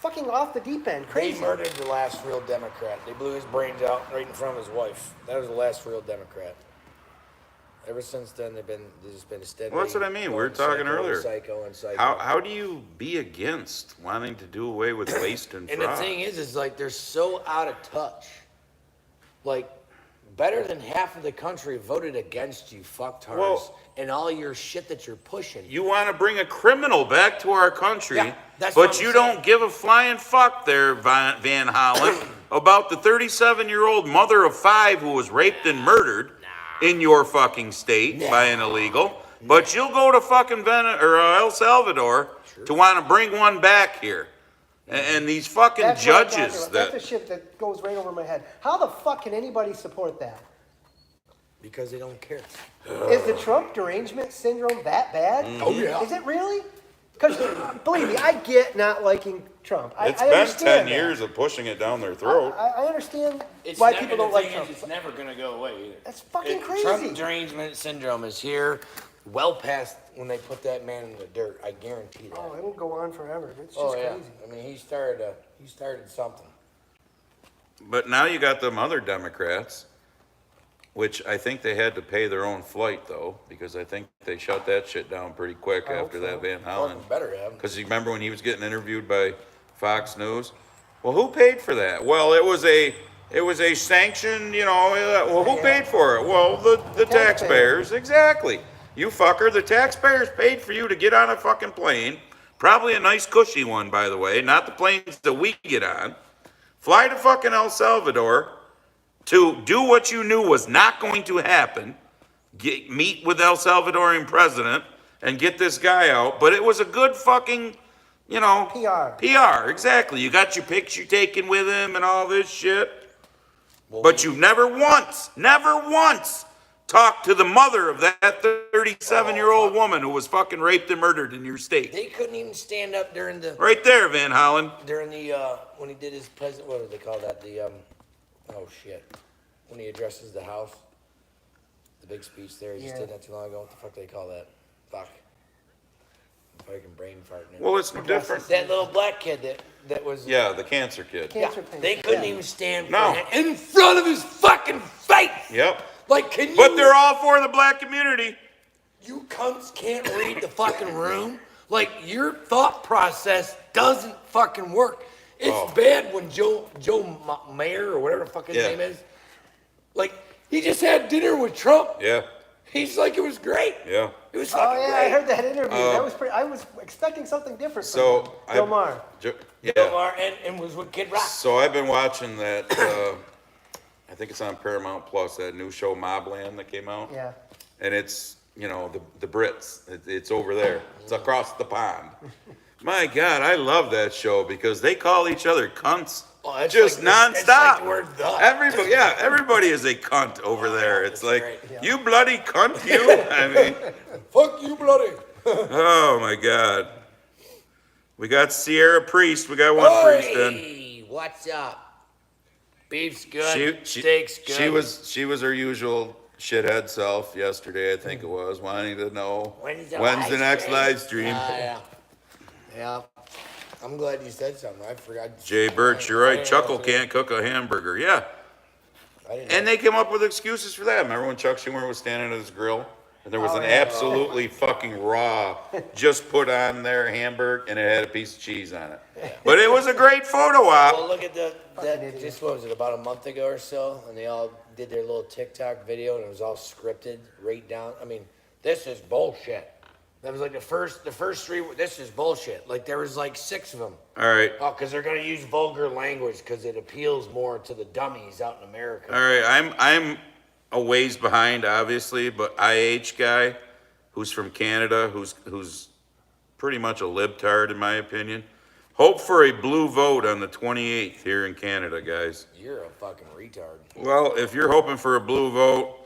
B: fucking off the deep end,
C: They
B: crazy.
C: murdered the last real Democrat. They blew his brains out right in front of his wife. That was the last real Democrat. Ever since then, there's just been a steady.
A: Well, that's what I mean. We were
C: going
A: talking
C: psycho,
A: earlier.
C: Psycho and psycho.
A: How do you be against wanting to do away with waste and
C: And
A: fraud?
C: the thing is like they're so out of touch. Like, better than half of the country voted against you, fucktards,
A: Well,
C: and all your shit that you're pushing.
A: you want to bring a criminal back to our country,
C: Yeah, that's what
A: but
C: I'm
A: you
C: saying.
A: don't give a flying fuck there, Van Hollen, about the 37-year-old mother of 5 who was raped and murdered in your fucking state by an illegal. But you'll go to fucking El Salvador to want to bring one back here. And these fucking
B: That's what I'm talking
A: judges
B: about.
A: that.
B: That's the shit that goes right over my head. How the fuck can anybody support that?
C: Because they don't care.
B: Is the Trump derangement syndrome that bad?
C: Oh, yeah.
B: Is it really? Because believe me, I get not liking Trump. I
A: It's been
B: understand
A: 10
B: that.
A: years of pushing it down their throat.
B: I understand why people don't like Trump.
C: It's never gonna go away either.
B: That's fucking crazy.
C: Trump derangement syndrome is here, well past when they put that man in the dirt. I guarantee that.
B: Oh, it'll go on forever. It's just
C: Oh, yeah.
B: crazy.
C: I mean, he started something.
A: But now you got them other Democrats, which I think they had to pay their own flight, though, because I think they shut that shit down pretty quick
B: I hope
A: after
B: so.
A: that Van Hollen.
C: Fucking better have.
A: Because you remember when he was getting interviewed by Fox News? Well, who paid for that? Well, it was a sanction, well, who paid for it? Well, the taxpayers. Exactly. You fucker, the taxpayers paid for you to get on a fucking plane, probably a nice cushy one, by the way, not the planes that we get on, fly to fucking El Salvador to do what you knew was not going to happen, meet with El Salvadorian president and get this guy out, but it was a good fucking, PR, exactly. You got your picture taken with him and all this shit. But you never once talked to the mother of that 37-year-old woman who was fucking raped and murdered in your state.
C: They couldn't even stand up during the
A: Right there, Van Hollen.
C: when he did his president. What do they call that? When he addresses the House, the big speech there. He just did not too long ago. What the fuck do they call that? Fuck. I'm fucking brain farting.
A: Well, it's no different.
C: That little black kid that was.
A: Yeah, the cancer kid.
B: Cancer patient.
C: They couldn't even stand
A: No.
C: for him in front of his fucking face.
A: Yep.
C: Like, can you?
A: But they're all for the black community.
C: You cunts can't read the fucking room. Like, your thought process doesn't fucking work. It's bad when Joe Mayer or whatever the fuck his name is. Like, he just had dinner with Trump.
A: Yeah.
C: He's like, it was great.
A: Yeah.
C: It was
B: Oh
C: fucking
B: yeah,
C: great.
B: I heard that interview. That was pretty. I was expecting something different.
A: So
B: from Bill Maher.
A: Yeah.
C: Bill Maher and was with Kid Rock.
A: So I've been watching that. I think it's on Paramount Plus. That new show Mobland that came out.
B: Yeah.
A: And it's the Brits. It's over there. It's across the pond. My God, I love that show because they call each other cunts.
C: Oh, that's
A: just
C: like
A: nonstop.
C: it's like the word the.
A: Everybody is a cunt over there. It's like,
C: great.
A: you bloody cunt, you. I mean,
C: Fuck you, bloody.
A: oh my God. We got Sierra Priest. We got one priest in.
C: Hey, what's up? Beef's good. Steak's good.
A: She was her usual shithead self yesterday, I think it was, wanting to know when's the next live stream.
C: Yeah. I'm glad you said something. I forgot.
A: Jay Birch, you're right. Chuckle can't cook a hamburger. Yeah. And they came up with excuses for that. Remember when Chuck Schumer was standing at his grill? And there was an absolutely fucking raw, just put on there hamburger, and it had a piece of cheese on it. But it was a great photo op.
C: Well, look at just what was it, about a month ago or so? And they all did their little TikTok video, and it was all scripted, right down. I mean, this is bullshit. That was like the first 3. This is bullshit. Like there was like 6 of them.
A: All right.
C: Oh, because they're gonna use vulgar language because it appeals more to the dummies out in America.
A: All right, I'm a ways behind, obviously, but IH guy, who's from Canada, who's pretty much a libtard in my opinion. Hope for a blue vote on the 28th here in Canada, guys.
C: You're a fucking retard.
A: Well, if you're hoping for a blue vote,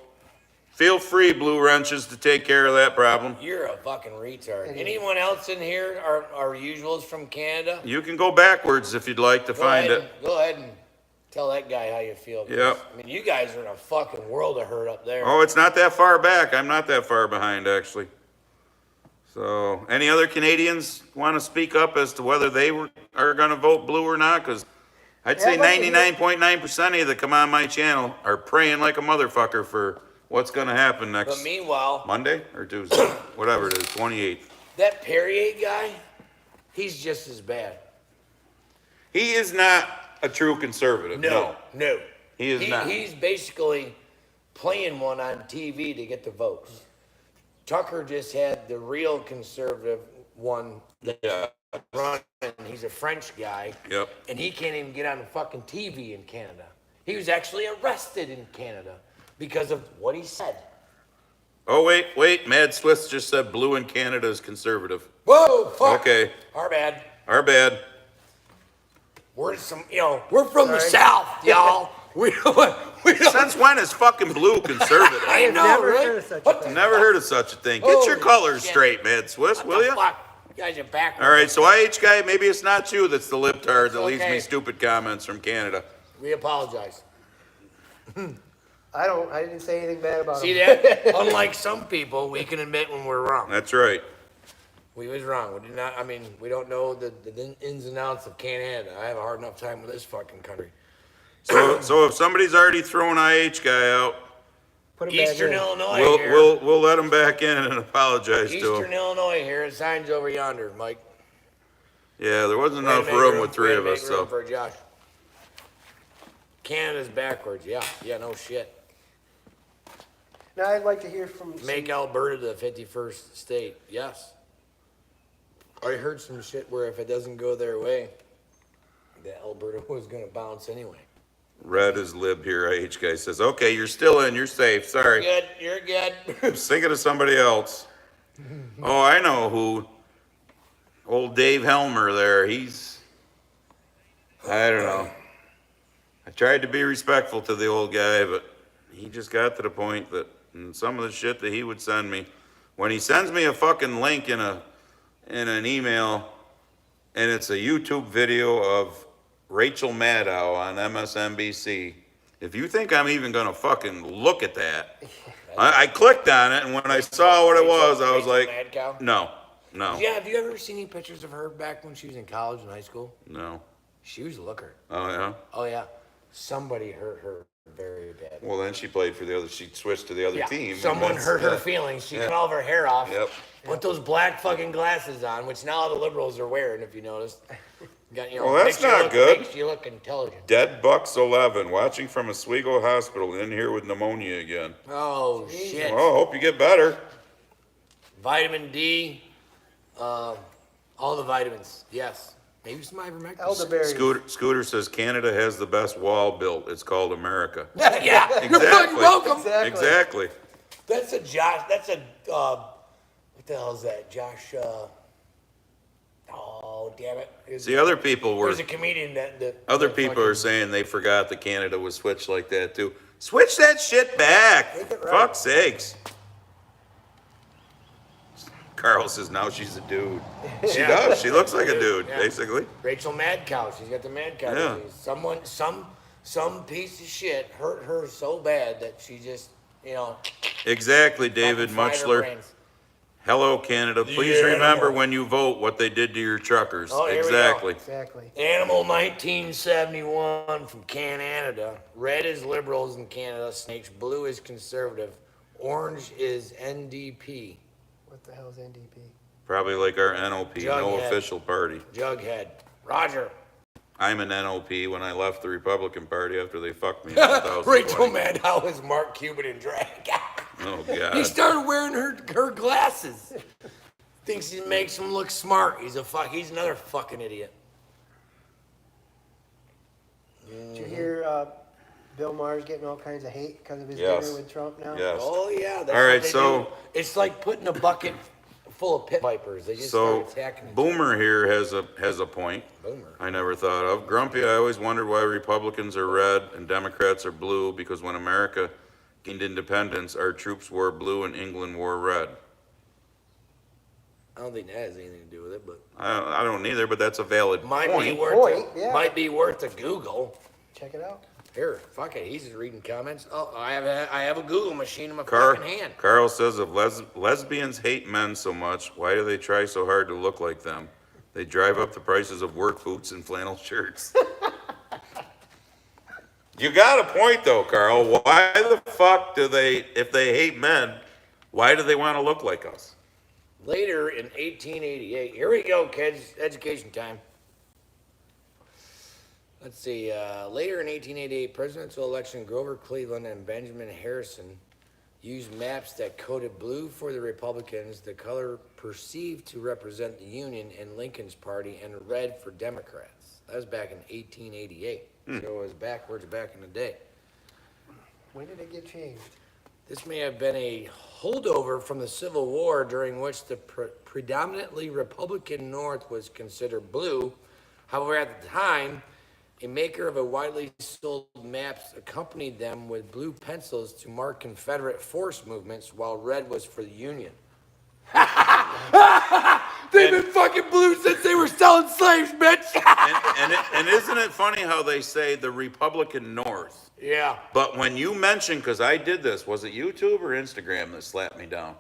A: feel free, Blue Wrenches, to take care of that problem.
C: You're a fucking retard. Anyone else in here are usuals from Canada?
A: You can go backwards if you'd like to find it.
C: Go ahead and tell that guy how you feel. 'Cause,
A: Yep.
C: I mean, you guys are in a fucking world of hurt up there.
A: Oh, it's not that far back. I'm not that far behind, actually. So, any other Canadians want to speak up as to whether they are going to vote blue or not? Because I'd say
B: I'd like to hear-
A: 99.9% of you that come on my channel are praying like a motherfucker for what's going to happen
C: But
A: next
C: meanwhile,
A: Monday or Tuesday, whatever it is, 28th.
C: that Perrier guy, he's just as bad.
A: He is not a true conservative. No. He is not.
C: He's basically playing one on TV to get the votes. Tucker just had the real conservative one
A: Yeah.
C: run. He's a French guy.
A: Yep.
C: And he can't even get on the fucking TV in Canada. He was actually arrested in Canada because of what he said.
A: Oh, wait. Mad Swiss just said blue in Canada is conservative.
C: Whoa, fuck.
A: Okay.
C: Our bad.
A: Our bad.
C: We're we're from the South, y'all. we don't.
A: Since when is fucking blue conservative?
C: I know,
B: never
C: right?
B: heard of such a
C: What
B: thing.
C: the
A: Never heard of such a thing. Get your
C: Holy
A: colors
C: shit.
A: straight, Mad Swiss, will
C: the
A: you?
C: fuck? You guys are backwards.
A: All right, so IH guy, maybe it's not you that's the libtard that leaves
C: okay.
A: me stupid comments from Canada.
C: We apologize.
B: I didn't say anything bad about
C: See
B: him.
C: that? Unlike some people, we can admit when we're wrong.
A: That's right.
C: We was wrong. We did not. I mean, we don't know the ins and outs of Canada. I have a hard enough time with this fucking country.
A: So if somebody's already thrown IH guy out,
B: Put him back
C: Eastern
B: in.
C: Illinois
A: we'll
C: here.
A: we'll let him back in and apologize to
C: Eastern
A: him.
C: Illinois here. The sign's over yonder, Mike.
A: Yeah, there wasn't
C: Way to
A: enough
C: make
A: room with three
C: way to
A: of
C: make
A: us,
C: room
A: so
C: for Josh. Canada's backwards. Yeah, no shit.
B: Now I'd like to hear from.
C: Make Alberta the 51st state. Yes. I heard some shit where if it doesn't go their way, that Alberta was gonna bounce anyway.
A: Red is lib here. IH guy says, okay, you're still in, you're safe. Sorry.
C: Good, you're good.
A: I was thinking of somebody else. Oh, I know who. Old Dave Helmer there. I don't know. I tried to be respectful to the old guy, but he just got to the point that some of the shit that he would send me, when he sends me a fucking link in an email, and it's a YouTube video of Rachel Maddow on MSNBC. If you think I'm even gonna fucking look at that, I clicked on it, and when I saw what it was, I was
C: Rachel
A: like,
C: Mad Cow?
A: no.
C: Yeah, have you ever seen any pictures of her back when she was in college and high school?
A: No.
C: She was a looker.
A: Oh, yeah?
C: Oh yeah. Somebody hurt her very bad.
A: Well, then she played for the other, she switched to the other
C: Yeah,
A: team.
C: someone
A: and
C: hurt her
A: that's-
C: feelings. She
A: Yeah.
C: cut all of her hair off.
A: Yep.
C: Put those black fucking glasses on, which now the liberals are wearing, if you noticed. Got,
A: Well, that's
C: makes you
A: not
C: look-
A: good.
C: Makes you look intelligent.
A: Dead Bucks 11, watching from Oswego Hospital, in here with pneumonia again.
C: Oh shit.
A: Oh, hope you get better.
C: Vitamin D, all the vitamins. Yes. Maybe some ivermectin.
B: Elderberry.
A: Scooter says Canada has the best wall built. It's called America.
C: Yeah, you're
A: Exactly.
C: fucking welcome.
B: Exactly.
A: Exactly.
C: That's a Josh. That's a what the hell is that? Josh. Oh damn it.
A: See, other people were.
C: There's a comedian that
A: Other
C: that
A: people
C: fucking-
A: are saying they forgot that Canada was switched like that too. Switch that shit back.
B: Make it right.
A: Fuck's sakes. Carl says now she's a dude. She
C: Yeah.
A: does. She looks like a dude,
C: Yeah.
A: basically.
C: Rachel Mad Cow. She's got the mad cow
A: Yeah.
C: disease. Some piece of shit hurt her so bad that she just,
A: Exactly, David
C: fucking fried her
A: Muchler.
C: brains.
A: Hello, Canada. Please
C: Yeah.
A: remember when you vote what they did to your truckers.
C: Oh, here we go.
A: Exactly.
B: Exactly.
C: Animal 1971 from Canada. Red is liberals in Canada. Snakes. Blue is conservative. Orange is NDP.
B: What the hell is NDP?
A: Probably like our NOP, no
C: Jughead.
A: official party.
C: Jughead. Roger.
A: I'm an NOP when I left the Republican Party after they fucked me in 2020.
C: Rachel Maddow is Mark Cuban in drag.
A: Oh,
C: He
A: God.
C: started wearing her glasses. Thinks he makes him look smart. He's another fucking idiot.
B: Did you hear Bill Maher's getting all kinds of hate because of his
A: Yes.
B: dinner with Trump now?
A: Yes.
C: Oh yeah. That's
A: All right,
C: what they
A: so-
C: do. It's like putting a bucket full of pit vipers. They just start
A: So
C: attacking.
A: Boomer here has a point.
C: Boomer.
A: I never thought of. Grumpy, I always wondered why Republicans are red and Democrats are blue, because when America gained independence, our troops wore blue and England wore red.
C: I don't think that has anything to do with it, but
A: I don't either, but that's a valid
C: might
A: point.
C: might be worth a Google.
B: Check it out.
C: Here, fuck it. He's just reading comments. Oh, I have a Google machine in my fucking hand.
A: Carl says if lesbians hate men so much, why do they try so hard to look like them? They drive up the prices of work boots and flannel shirts. You got a point though, Carl. Why the fuck do they, if they hate men, why do they want to look like us?
C: Later in 1888, here we go, kids. Education time. Let's see. Later in 1888, presidential election, Grover Cleveland and Benjamin Harrison used maps that coded blue for the Republicans, the color perceived to represent the Union and Lincoln's party, and red for Democrats. That was back in 1888. So it was backwards back in the day.
B: When did it get changed?
C: This may have been a holdover from the Civil War, during which the predominantly Republican North was considered blue. However, at the time, a maker of a widely sold maps accompanied them with blue pencils to mark Confederate force movements, while red was for the Union. They've been fucking blue since they were selling slaves, bitch.
A: And isn't it funny how they say the Republican North?
C: Yeah.
A: But when you mention, because I did this, was it YouTube or Instagram that slapped me down?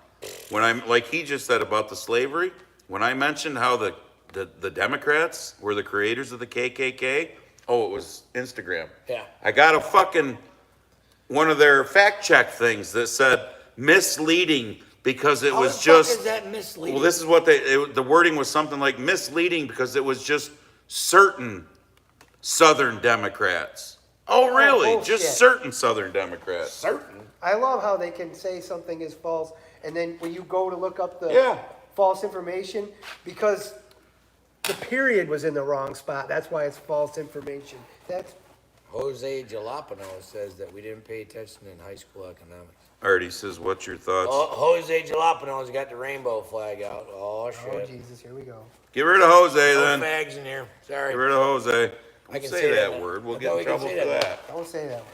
A: When I'm, like he just said about the slavery, when I mentioned how the Democrats were the creators of the KKK, oh, it was Instagram.
C: Yeah.
A: I got a fucking, one of their fact check things that said misleading because it
C: How
A: was
C: the
A: just.
C: fuck is that misleading?
A: Well, this is what the wording was something like misleading because it was just certain Southern Democrats. Oh, really?
B: bullshit.
A: Just certain Southern Democrats.
C: Certain.
B: I love how they can say something is false, and then when you go to look up the
A: Yeah.
B: false information, because the period was in the wrong spot, that's why it's false information. That's
C: Jose Jalapeno says that we didn't pay attention in high school economics.
A: Artie says, what's your thoughts?
C: Oh, Jose Jalapeno's got the rainbow flag out. Oh, shit.
B: oh Jesus, here we go.
A: Get rid of Jose
C: No
A: then.
C: fags in here. Sorry.
A: Get rid of Jose.
C: I
A: Don't
C: can
A: say
C: say
A: that
C: that.
A: word. We'll
C: I
A: get
C: thought
A: in
C: we could
A: trouble
C: say
A: for
C: that.
A: that.
B: Don't say that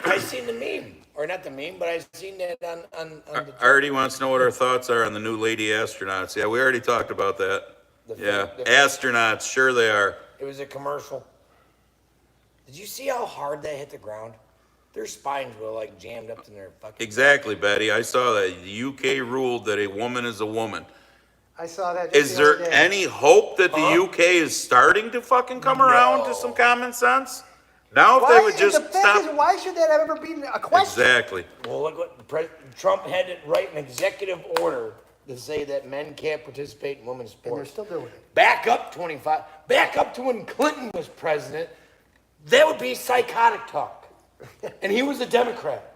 B: word.
C: I seen the meme, or not the meme, but I seen that on the.
A: Artie wants to know what our thoughts are on the new lady astronauts. Yeah, we already talked about that. Yeah, astronauts, sure they are.
C: It was a commercial. Did you see how hard that hit the ground? Their spines were like jammed up in their fucking.
A: Exactly, Betty. I saw that. The UK ruled that a woman is a woman.
B: I saw that. Just
A: Is
B: the other
A: there
B: day.
A: any hope that the UK is starting to fucking come around to some common sense? Now, if
B: Why,
A: they would just
B: the fact
A: stop.
B: is, why should that have ever been a question?
A: Exactly.
C: Well, look what Trump had to write an executive order to say that men can't participate in women's
B: And they're
C: sports.
B: still doing it.
C: Back up 25. Back up to when Clinton was president. That would be psychotic talk. And he was a Democrat.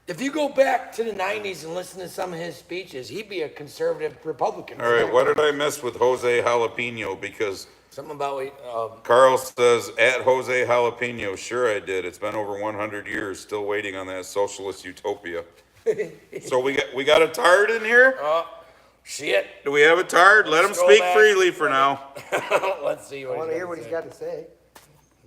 C: If you go back to the 90s and listen to some of his speeches, he'd be a conservative Republican.
A: All right, what did I miss with Jose Jalapeno? Because
C: Something about
A: Carl says, at Jose Jalapeno, sure I did. It's been over 100 years, still waiting on that socialist utopia. So we got a tard in here?
C: shit.
A: Do we have a tard? Let him
C: Scroll
A: speak
C: back.
A: freely for now.
C: Let's see
B: I
C: what
B: want to hear what
C: he's
B: he's got to say.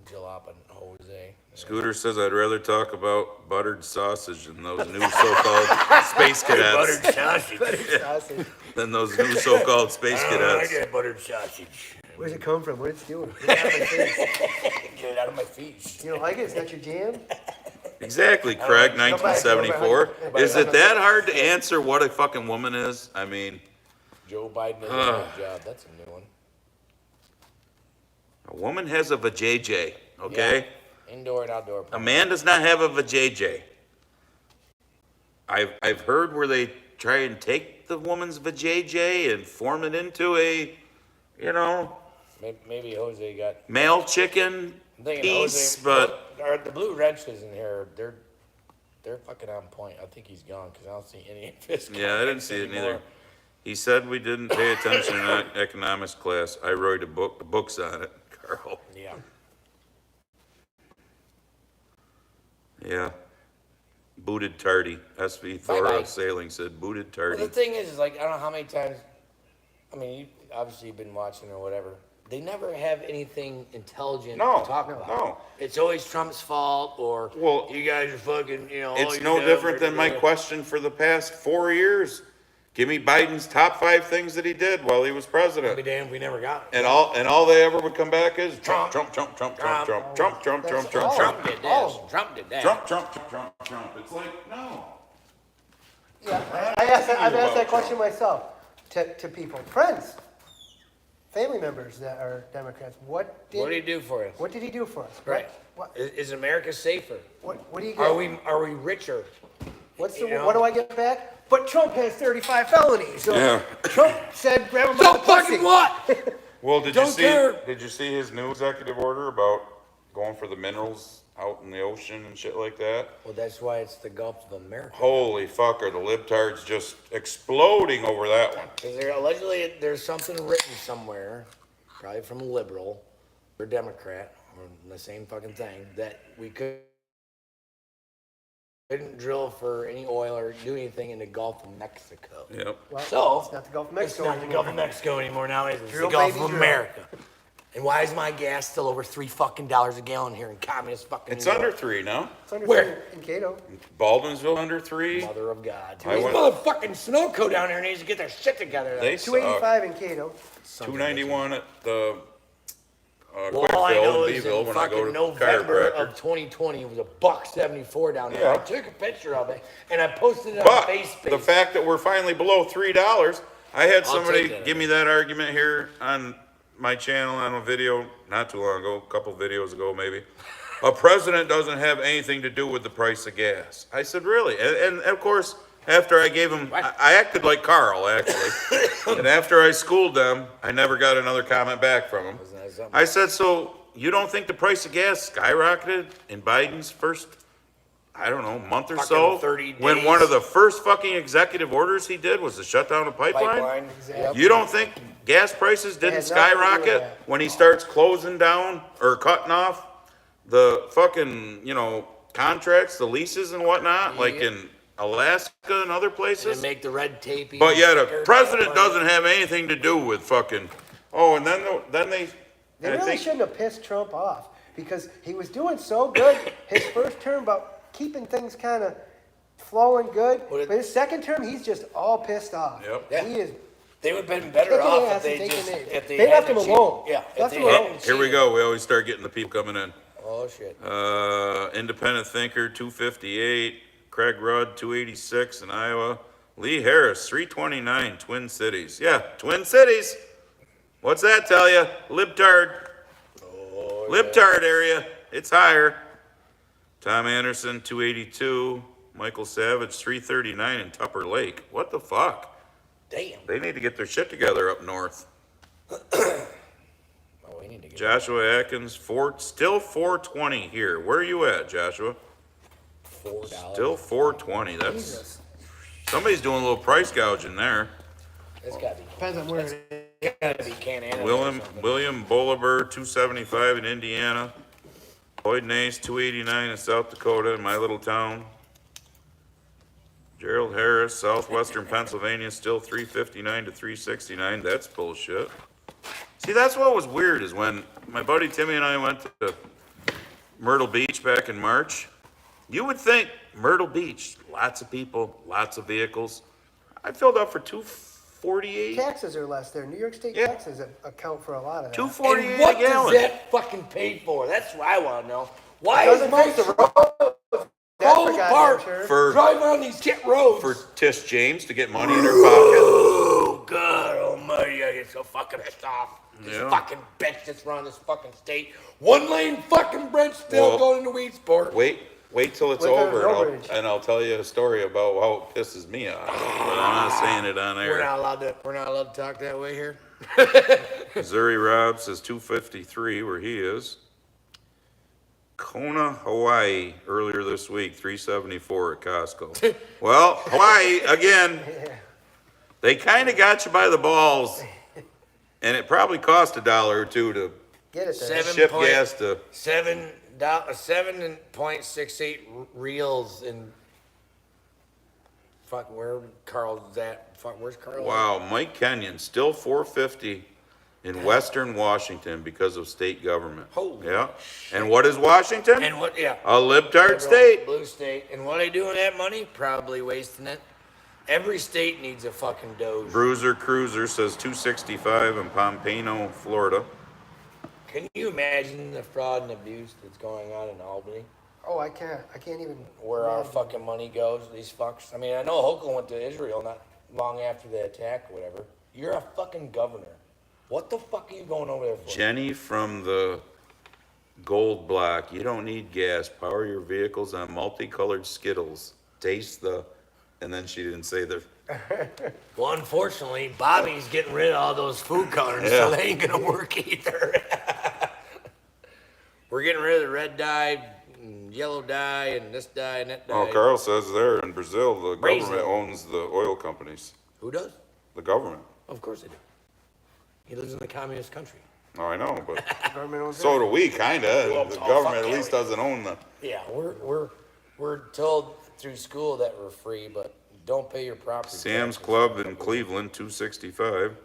C: Jalapeno Jose.
A: Scooter says, I'd rather talk about buttered sausage than those new so-called space cadets.
C: Buttered sausage.
B: Sausage.
A: Than those new so-called space
C: I
A: cadets.
C: get buttered sausage.
B: Where's it come from? What it's doing? Get it out of my face.
C: Get it out of my feet.
B: You don't like it? It's not your jam?
A: Exactly, Craig,
B: Nobody-
A: 1974.
B: nobody-
A: Is it that hard to answer what a fucking woman is? I mean,
C: Joe Biden has a good job. That's a new one.
A: a woman has a vajayjay, okay?
C: Yeah. Indoor and outdoor.
A: A man does not have a vajayjay. I've heard where they try and take the woman's vajayjay and form it into a, you know,
C: Maybe Jose got.
A: male chicken
C: I'm thinking
A: piece,
C: Jose,
A: but
C: or the blue wrenches in here, they're fucking on point. I think he's gone because I don't see any of his.
A: yeah, I didn't see it neither. He said we didn't pay attention in economics class. I wrote books on it, Carl.
C: Yeah.
A: Yeah. Booted tardy. SV
C: Bye-bye.
A: Thora Sailing said booted
C: Well,
A: tardy.
C: the thing is like, I don't know how many times, I mean, you obviously you've been watching or whatever. They never have anything intelligent
A: No,
C: to talk about.
A: no.
C: It's always Trump's fault or
A: Well,
C: you guys are fucking, all
A: It's
C: you're
A: no
C: doing
A: different
C: is-
A: than my question for the past 4 years. Give me Biden's top 5 things that he did while he was
C: I'll be
A: president.
C: damned, we never got it.
A: And all they ever would come back is
C: Trump.
A: Trump, Trump, Trump, Trump,
C: Trump.
A: Trump, Trump, Trump, Trump,
B: That's
A: Trump,
B: all.
A: Trump,
C: Trump did
B: Oh.
C: this. Trump did that.
A: Trump, Trump, Trump, Trump, Trump. It's like, no.
B: Yeah, I've asked that question myself to people, friends, family members that are Democrats. What
C: What did he do for us?
B: What did he do for us?
C: Right.
B: What,
C: Is America safer?
B: what do you get?
C: Are we richer?
B: What's the,
C: you know?
B: what do I get back? But Trump has 35 felonies. So
A: Yeah.
B: Trump said, grab him by
C: So
B: the pussy.
C: fucking what?
A: Well, did
C: Don't care.
A: you see his new executive order about going for the minerals out in the ocean and shit like that?
C: Well, that's why it's the Gulf of America.
A: Holy fuck, are the libtards just exploding over that one?
C: Because allegedly there's something written somewhere, probably from a liberal or Democrat, or the same fucking thing, that we couldn't drill for any oil or do anything in the Gulf of Mexico.
A: Yep.
B: Well,
C: So
B: it's not the Gulf of
C: it's
B: Mexico
C: not the
B: anymore.
C: Gulf of Mexico anymore now. It's the
B: Drill,
C: Gulf
B: baby,
C: of
B: drill.
C: America. And why is my gas still over $3 a gallon here in communist fucking
A: It's
C: New York?
A: under 3 now.
B: It's under
C: Where?
B: in Cato.
A: Baldwinsville under 3.
C: Mother of God.
A: I
C: These
A: went-
C: motherfucking Sunoco down here needs to get their shit together.
A: They suck.
B: 285 in Cato.
A: 291 at the
C: Well, all I
A: Quickfill
C: know
A: in
C: is
A: Beeville
C: in
A: when I go
C: fucking
A: to
C: November
A: chiropractor.
C: of 2020, it was $1.74 down there.
A: Yeah.
C: I took a picture of it and I posted it on
A: But
C: Facebook.
A: the fact that we're finally below $3, I had
C: I'll
A: somebody
C: take that.
A: give me that argument here on my channel on a video not too long ago, a couple videos ago maybe. A president doesn't have anything to do with the price of gas. I said, really? And of course, after I gave him, I acted like Carl actually. And after I schooled them, I never got another comment back from him.
C: Isn't that something?
A: I said, so you don't think the price of gas skyrocketed in Biden's first, I don't know, month or
C: Fucking
A: so?
C: 30
A: When
C: days.
A: one of the first fucking executive orders he did was to shut down a pipeline?
C: Pipeline.
B: Exactly.
A: You don't think gas prices didn't
B: had nothing to do with
A: skyrocket
B: that.
A: when he starts closing down or cutting off the fucking, contracts, the leases and whatnot, like
C: Yeah.
A: in Alaska and other
C: And
A: places?
C: make the red tape.
A: But yet a
C: even
A: president
C: thicker.
A: doesn't have anything to do with fucking, oh, and then they.
B: They
A: I
B: really
A: think-
B: shouldn't have pissed Trump off because he was doing so good his first term about keeping things kind of flowing good.
C: Well, it-
B: But his second term, he's just all pissed off.
A: Yep.
C: Yeah.
B: He is.
C: They would have been better
B: Kicking
C: off if
B: ass
C: they
B: and taking
C: just
B: names.
C: if they,
B: They left
C: hadn't
B: him alone.
C: cheated. Yeah, if
B: Left
C: they
B: him alone.
C: hadn't
A: Here we
C: cheated.
A: go. We always start getting the people coming in.
C: Oh shit.
A: Independent Thinker, 258. Craig Rudd, 286 in Iowa. Lee Harris, 329, Twin Cities. Yeah, Twin Cities. What's that tell you? Libtard. Libtard area. It's higher. Tom Anderson, 282. Michael Savage, 339 in Tupper Lake. What the fuck?
C: Damn.
A: They need to get their shit together up north.
C: Oh, we need to get
A: Joshua Atkins, still 420 here. Where are you at, Joshua?
C: $4.
A: Still 420. That's
B: Jesus.
A: somebody's doing a little price gouging there.
C: It's gotta be.
B: Depends on where it is.
C: Gotta be Canada.
A: William Bolivar, 275 in Indiana. Boyd Nace, 289 in South Dakota, in my little town. Gerald Harris, southwestern Pennsylvania, still 359 to 369. That's bullshit. See, that's what was weird is when my buddy Timmy and I went to Myrtle Beach back in March. You would think Myrtle Beach, lots of people, lots of vehicles. I filled up for 248.
B: Taxes are less there. New York State
A: Yeah.
B: taxes account for a lot of that.
A: 248
C: And what
A: a gallon.
C: does that fucking pay for? That's what I want to know. Why
B: Doesn't
C: is my
B: fix the road. That's
C: whole
B: for goddamn
C: part
B: sure.
A: For
C: driving on these shit roads?
A: for Tish James to get money in her pocket.
C: Oh, God almighty, I get so fucking pissed off. This
A: Yeah.
C: fucking bitch that's running this fucking state. One lane fucking bridge still
A: Well,
C: going into Weedsport.
A: Wait till it's
B: With her
A: over,
B: road
A: and I'll tell you a story about how it pisses me off. But I'm not saying it on
C: We're
A: air.
C: not allowed to talk that way here.
A: Missouri Rob says 253 where he is. Kona, Hawaii, earlier this week, 374 at Costco. Well, Hawaii, again, they kind of got you by the balls, and it probably cost $1 or $2 to
B: Get it there.
A: ship gas to.
C: $7.68 reals in Fuck, where Carl's at? Fuck, where's Carl?
A: Wow, Mike Kenyon, still 450 in Western Washington because of state government.
C: Holy
A: Yeah. And what is Washington?
C: And what? Yeah.
A: A libtard
C: Liberal
A: state.
C: Blue state. And what are they doing with that money? Probably wasting it. Every state needs a fucking Doge.
A: Bruiser Cruiser says 265 in Pompano, Florida.
C: Can you imagine the fraud and abuse that's going on in Albany?
B: Oh, I can't even.
C: Where our
B: imagine.
C: fucking money goes, these fucks. I mean, I know Hochul went to Israel not long after the attack or whatever. You're a fucking governor. What the fuck are you going over there for?
A: Jenny from the Gold Block. You don't need gas. Power your vehicles on multicolored Skittles. Taste the... And then she didn't say the...
C: Well, unfortunately, Bobby's getting rid of all those food colors,
A: Yeah.
C: so they ain't gonna work either. We're getting rid of the red dye, and yellow dye, and this dye, and that dye.
A: Oh, Carl says there in Brazil, the
C: Brazil.
A: government owns the oil companies.
C: Who does?
A: The government.
C: Of course they do. He lives in a communist country.
A: Oh, I know, but
B: Government owns
A: so do we, kinda.
C: Well,
A: The
C: oh,
A: government
C: fuck
A: at
C: yeah,
A: least
C: we-
A: doesn't own the...
C: Yeah, we're told through school that we're free, but don't pay your property.
A: Sam's
C: taxes.
A: Club in Cleveland, 265.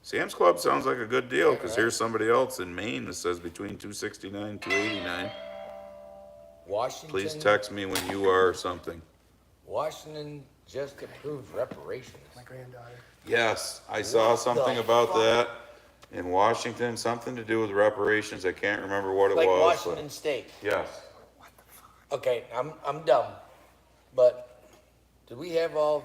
A: Sam's Club sounds like a good deal, because here's somebody else in Maine that says between 269 and 289.
C: Washington.
A: Please text me when you are something.
C: Washington just approved reparations.
B: My granddaughter.
A: Yes, I saw
C: What
A: something
C: the
A: about
C: fuck?
A: that in Washington, something to do with reparations. I can't remember what it
C: Like
A: was.
C: Washington State.
A: Yes.
C: Okay, I'm dumb, but did we have all?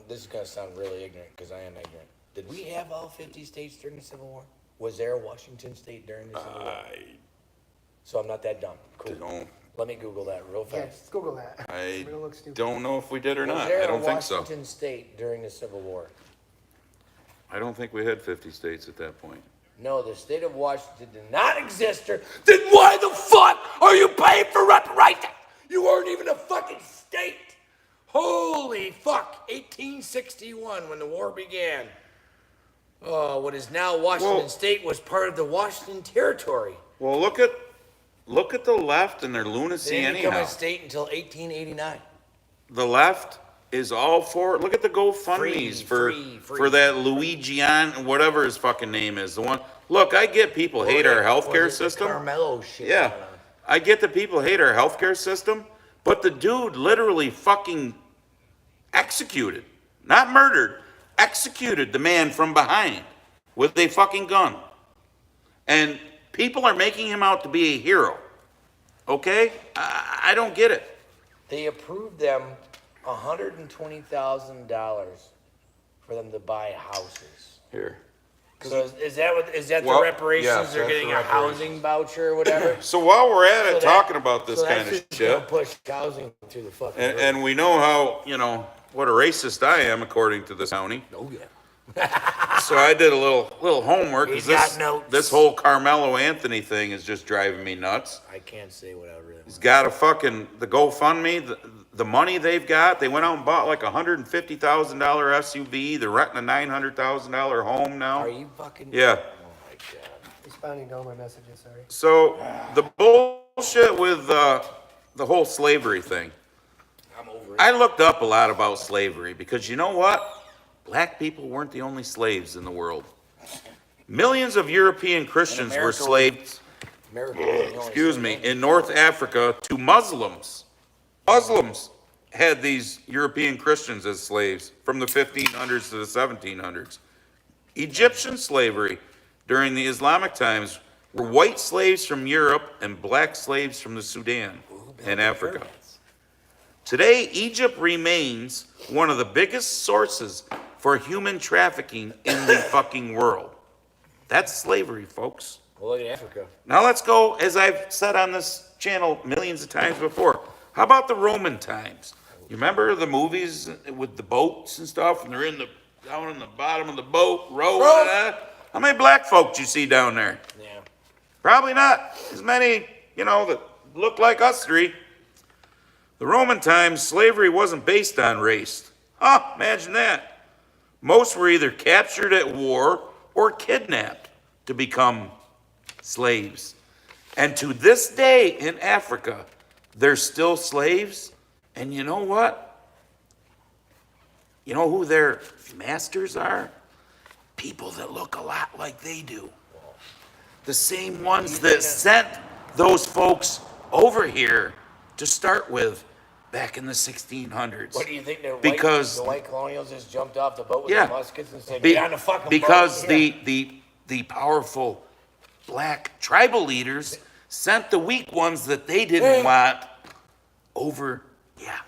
C: This is gonna sound really ignorant because I am ignorant. Did we have all 50 states during the Civil War? Was there a Washington State during the Civil War?
A: I
C: So I'm not that dumb. Cool.
A: don't,
C: Let me Google that real
B: Yeah,
C: fast.
B: Google that.
A: I
B: It'll look stupid.
A: don't know if we did or
C: Was
A: not.
C: there
A: I don't
C: a
A: think so.
C: Washington State during the Civil War?
A: I don't think we had 50 states at that point.
C: No, the state of Washington did not exist. Then why the fuck are you paying for reparations? You weren't even a fucking state. Holy fuck. 1861 when the war began. Oh, what is now Washington
A: Well-
C: State was part of the Washington Territory.
A: Well, look at the left and their
C: They
A: lunacy
C: didn't become
A: anyhow.
C: a state until 1889.
A: The left is all for, look at the GoFundMe's
C: Free.
A: for that Luigian, whatever his fucking name is, the one. Look, I get people hate our healthcare
C: Was it the
A: system.
C: Carmelo shit.
A: Yeah,
C: going on?
A: I get that people hate our healthcare system, but the dude literally fucking executed, not murdered, executed the man from behind with a fucking gun. And people are making him out to be a hero. Okay? I don't get it.
C: They approved them $120,000 for them to buy houses.
A: Here.
C: So is that
A: Well,
C: the reparations?
A: yes,
C: They're
A: that's
C: getting
A: the
C: a housing voucher or whatever.
A: So while we're at it,
C: So that-
A: talking about this
C: so
A: kind
C: that's
A: of
C: just gonna
A: shit,
C: push housing through the fucking roof.
A: and we know how, what a racist I am according to this county.
C: Oh yeah.
A: So I did a little homework. 'Cause
C: He's got notes.
A: This whole Carmelo Anthony thing is just driving me nuts.
C: I can't say what I really want.
A: He's got a fucking, the GoFundMe, the money they've got, they went out and bought like a $150,000 SUV. They're renting a $900,000 home now.
C: Are you fucking?
A: Yeah.
C: Oh my god.
B: Responding to all my messages, sorry.
A: So the bullshit with the whole slavery thing.
C: I'm over it.
A: I looked up a lot about slavery because you know what? Black people weren't the only slaves in the world. Millions of European Christians were
C: America was-
A: slaves,
C: America was the only
A: excuse me,
C: state.
A: in North Africa to Muslims. Muslims had these European Christians as slaves from the 1500s to the 1700s. Egyptian slavery during the Islamic times were white slaves from Europe and black slaves from the Sudan and Africa.
C: Pyramids.
A: Today, Egypt remains one of the biggest sources for human trafficking in the fucking world. That's slavery, folks.
C: Well, look at Africa.
A: Now let's go, as I've said on this channel millions of times before. How about the Roman times? You remember the movies with the boats and stuff, and they're down in the bottom of the boat, rowing? How many black folks you see down there?
C: Yeah.
A: Probably not as many, that look like us three. The Roman times, slavery wasn't based on race. Imagine that. Most were either captured at war or kidnapped to become slaves. And to this day in Africa, they're still slaves And you know what? You know who their masters are? People that look a lot like they do. The same ones that sent those folks over here to start with back in the 1600s.
C: What do you think?
A: Because
C: the white colonials just jumped off the boat with
A: yeah,
C: their muskets and said,
A: be-
C: "Get on the fucking
A: because
C: boat."
A: the powerful black tribal leaders sent the weak ones that they didn't want over. Yeah,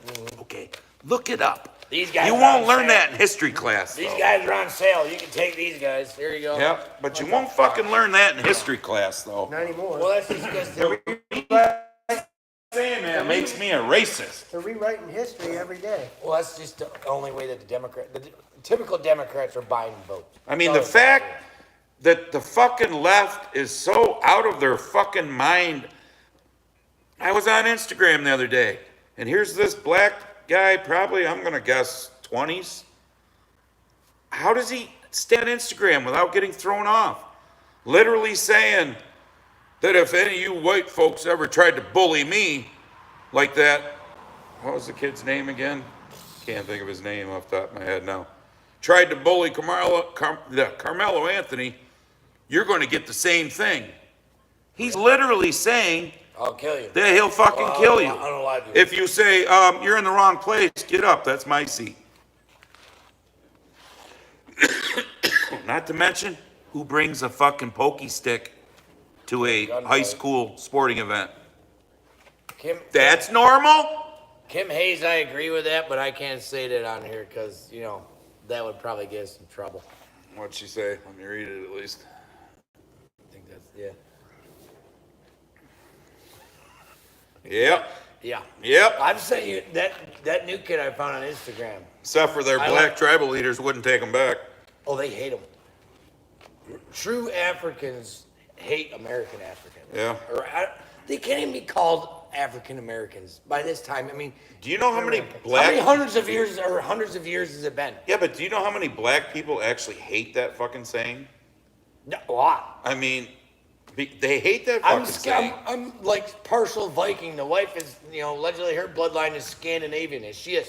A: okay. Look it up.
C: These guys
A: You
C: are
A: won't
C: on
A: learn
C: sale.
A: that in history class.
C: These
A: though.
C: guys are on sale. You can take these guys. Here you go.
A: Yep, but you won't fucking learn that in history class, though.
B: Not anymore.
C: Well, that's just because
A: Saying that makes me a racist.
B: They're rewriting history every day.
C: well, that's just the only way that the typical Democrats are buying votes.
A: I mean,
C: That's
A: the
C: all it's
A: fact that the fucking left is so out of their fucking mind. I was on Instagram the other day, and here's this black guy, probably, I'm gonna guess 20s. How does he stay on Instagram without getting thrown off? Literally saying that if any of you white folks ever tried to bully me like that, what was the kid's name again? Can't think of his name off the top of my head now. Tried to bully Carmelo Anthony, you're going to get the same thing. He's literally saying
C: I'll kill you.
A: that he'll fucking kill you.
C: I don't lie to you.
A: If you say, you're in the wrong place, get up, that's my seat. Not to mention, who brings a fucking pokey stick to a high school sporting event? That's normal?
C: Kim Hayes, I agree with that, but I can't say that on here because, that would probably get us in trouble.
A: What'd she say? Let me read it at least.
C: I think that's, yeah.
A: Yep,
C: Yeah.
A: yep.
C: I'm saying you that new kid I found on Instagram.
A: Except for their
C: I
A: black
C: like-
A: tribal leaders wouldn't take them back.
C: Oh, they hate him. True Africans hate American Africans.
A: Yeah.
C: They can't even be called African Americans by this time. I mean,
A: Do you know how many
C: how many
A: black...
C: hundreds of years has it been?
A: Yeah, but do you know how many black people actually hate that fucking saying?
C: No, a lot.
A: I mean, they hate that fucking saying.
C: I'm like partial Viking. The wife is, allegedly her bloodline is Scandinavian. Is she a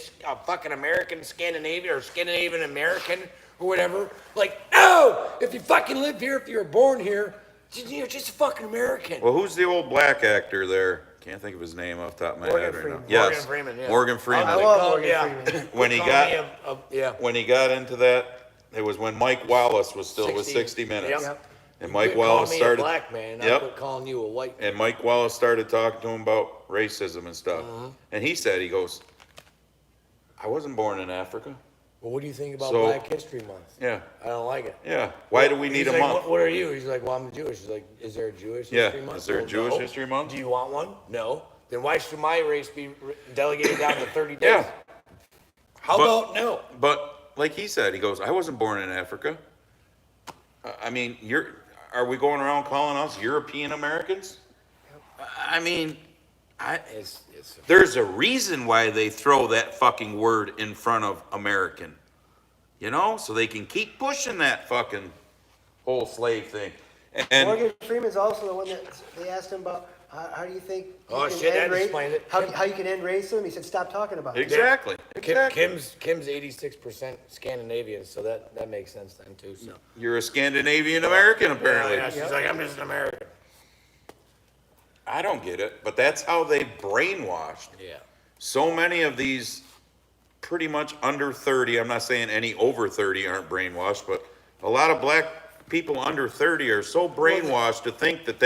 C: fucking American Scandinavian or Scandinavian American or whatever? Like, no! If you fucking live here, if you were born here, you're just a fucking American.
A: Well, who's the old black actor there? Can't think of his name off the top of my head right now.
B: Freeman.
A: Yes,
C: Morgan Freeman, yeah.
A: Morgan Freeman.
B: I love Morgan
C: Yeah.
B: Freeman.
A: When he
C: Call
A: got
C: me
A: when he got into that, it was when Mike Wallace was still with
C: 60
A: 60 Minutes,
C: Yep.
A: and Mike
C: Quit calling
A: Wallace
C: me
A: started.
C: a black man.
A: Yep.
C: I quit calling you a white.
A: And Mike Wallace started talking to him about racism and stuff. And he said, he goes, "I wasn't born in Africa."
C: Well, what do you think about
A: So-
C: Black History Month?
A: Yeah,
C: I don't like it.
A: yeah. Why do we need
C: He's
A: a
C: like,
A: month?
C: What are you? He's like, well, I'm Jewish. He's like, is there a Jewish
A: Yeah,
C: History Month?
A: is there a
C: Well,
A: Jewish
C: no.
A: History Month?
C: Do you want one? No. Then why should my race be delegated down to 30 days?
A: Yeah.
C: How
A: But-
C: about no?
A: But like he said, he goes, "I wasn't born in Africa." I mean, are we going around calling us European Americans? I mean,
C: It's
A: there's a reason why they throw that fucking word in front of American, so they can keep pushing that fucking whole slave thing. And
B: Morgan Freeman's also the one that they asked him about how do you think you
C: Oh,
B: can
C: shit, that
B: end
C: explained it.
B: how you can end racism? He said, stop talking about it.
A: exactly, exactly.
C: Kim's 86% Scandinavian, so that makes sense then too. So
A: You're a Scandinavian American, apparently.
C: yeah, she's like, I'm just an American.
A: I don't get it, but that's how they brainwashed
C: Yeah.
A: so many of these pretty much under 30. I'm not saying any over 30 aren't brainwashed, but a lot of black people under 30 are so brainwashed to think that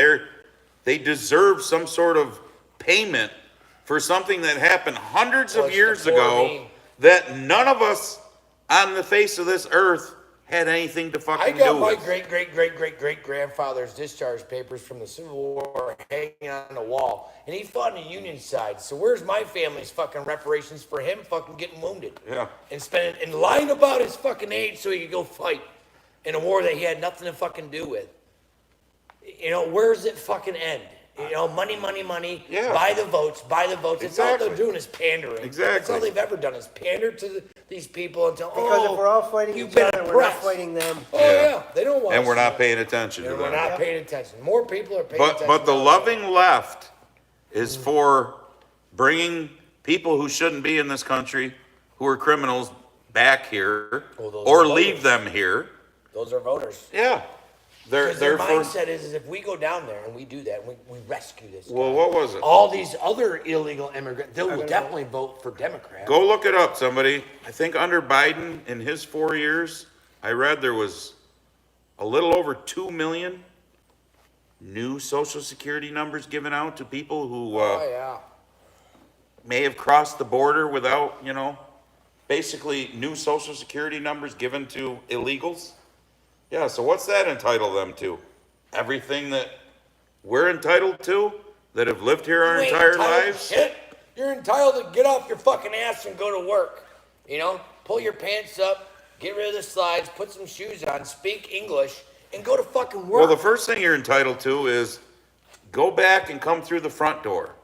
A: they deserve some sort of payment for something that happened hundreds
C: Well,
A: of
C: it's
A: years
C: the poor
A: ago
C: me.
A: that none of us on the face of this earth had anything to
C: I
A: fucking
C: got
A: do
C: my
A: with.
C: great grandfather's discharge papers from the Civil War hanging on the wall, and he fought on the Union side. So where's my family's fucking reparations for him fucking getting wounded?
A: Yeah.
C: And lying about his fucking age so he could go fight in a war that he had nothing to fucking do with. Where's it fucking end? Money.
A: Yeah.
C: Buy the votes. That's all
A: Exactly.
C: they're doing is pandering.
A: Exactly.
C: That's all they've ever done is pander to these people until
B: Because if we're all fighting
C: you've
B: each
C: been
B: other, we're not
C: oppressed.
B: fighting them.
C: Oh
A: Yeah.
C: yeah, they don't want.
A: And we're
C: us
A: not
C: to.
A: paying attention to
C: And we're
A: them.
C: not paying attention. More people are paying attention.
A: But the
C: now.
A: loving left is for bringing people who shouldn't be in this country, who are criminals, back here,
C: Well, those
A: or
C: are
A: leave
C: voters.
A: them here.
C: Those are voters.
A: Yeah.
C: Because their
A: for,
C: mindset is if we go down there and we do that, we rescue this guy,
A: well, what was it?
C: all these other illegal immigrants, they will definitely vote for Democrats.
A: Go look it up, somebody. I think under Biden, in his 4 years, I read there was a little over 2 million new Social Security numbers given out to people who
C: Oh, yeah.
A: may have crossed the border without, basically new Social Security numbers given to illegals. Yeah, so what's that entitle them to? Everything that we're entitled to, that have lived here our
C: You ain't
A: entire
C: entitled to
A: lives?
C: shit. You're entitled to get off your fucking ass and go to work. Pull your pants up, get rid of the slides, put some shoes on, speak English, and go to fucking work.
A: Well, the first thing you're entitled to is go back and come through the front door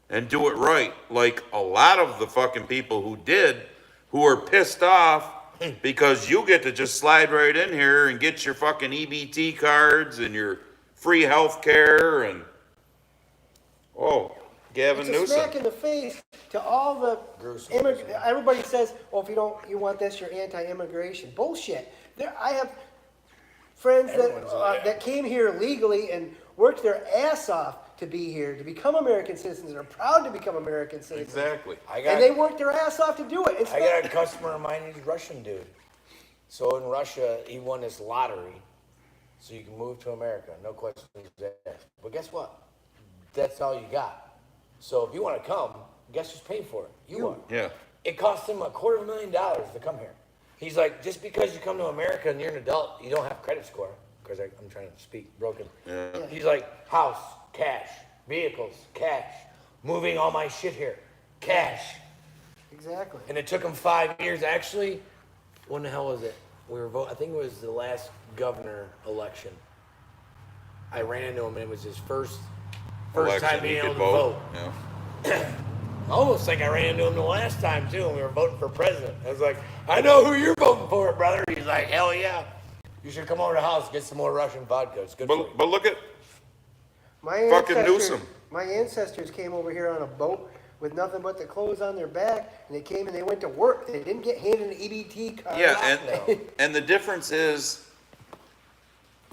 A: and do it right. Like a lot of the fucking people who did, who are pissed off because you get to just slide right in here and get your fucking EBT cards and your free health care and, Gavin
B: It's a
A: Newsom.
B: smack in the face to all the immigrants. Everybody says, well, if you want this, you're anti-immigration. Bullshit. I have friends that came here legally and worked their ass off to be here, to become American citizens, and are proud to become American citizens.
A: Exactly.
B: And they worked their ass off to do it. It's
C: I
B: not-
C: got a customer of mine, he's a Russian dude. So in Russia, he won this lottery, so you can move to America, no questions asked. But guess what? That's all you got. So if you want to come, guess who's paying for it? You are.
A: Yeah.
C: It cost him $250,000 to come here. He's like, just because you come to America and you're an adult, you don't have credit score. Because I'm trying to speak broken.
A: Yeah.
C: He's like, house, cash, vehicles, cash, moving all my shit here, cash.
B: Exactly.
C: And it took him 5 years. Actually, when the hell was it? We were voting. I think it was the last governor election. I ran into him, and it was his first
A: Election,
C: time being
A: you
C: able
A: could
C: to vote.
A: Yeah.
C: Almost like I ran into him the last time too, when we were voting for president. I was like, I know who you're voting for, brother. He's like, hell yeah. You should come over to the house, get some more Russian vodka. It's good for you.
A: But look at
B: My
A: Fucking
B: ancestors-
A: Newsom.
B: My ancestors came over here on a boat with nothing but the clothes on their back, and they came and they went to work. They didn't get handed an EBT card.
A: Yeah, and the difference is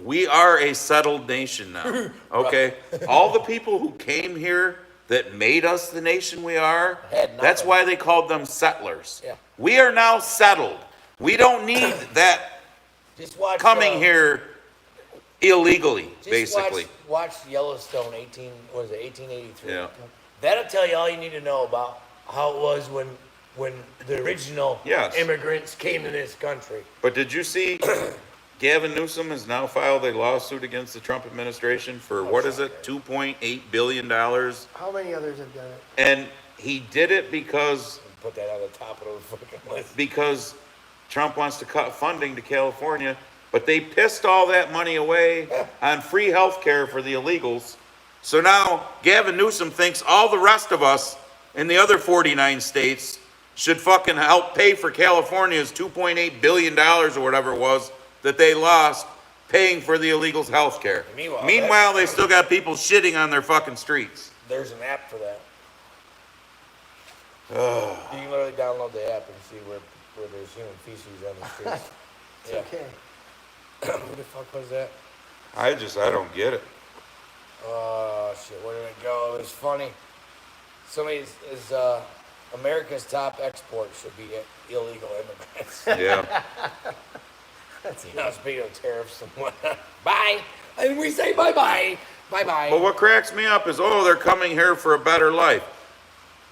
A: we are a settled nation now. Okay? All the people who came here that made us the nation we are,
C: Had nothing.
A: that's why they called them settlers.
C: Yeah.
A: We are now settled. We don't need that
C: Just watch
A: coming here illegally,
C: just
A: basically.
C: Watch Yellowstone 1883.
A: Yeah.
C: That'll tell you all you need to know about how it was when the original
A: Yes.
C: immigrants came to this country.
A: But did you see Gavin Newsom has now filed a lawsuit against the Trump administration for, what is it, $2.8 billion?
B: How many others have done it?
A: And he did it because
C: Put that on the top of the fucking list.
A: Trump wants to cut funding to California, but they pissed all that money away on free health care for the illegals. So now Gavin Newsom thinks all the rest of us in the other 49 states should fucking help pay for California's $2.8 billion or whatever it was that they lost paying for the illegals' health care.
C: Meanwhile,
A: They still got people shitting on their fucking streets.
C: There's an app for that. You can literally download the app and see where there's human feces on the streets.
B: It's
C: Yeah.
B: okay.
C: Who the fuck was that?
A: I don't get it.
C: Oh shit, where did it go? It was funny. Somebody is America's top export should be illegal immigrants.
A: Yeah.
C: Speaking of tariffs and whatnot. Bye. And we say bye-bye. Bye-bye.
A: But what cracks me up is, they're coming here for a better life.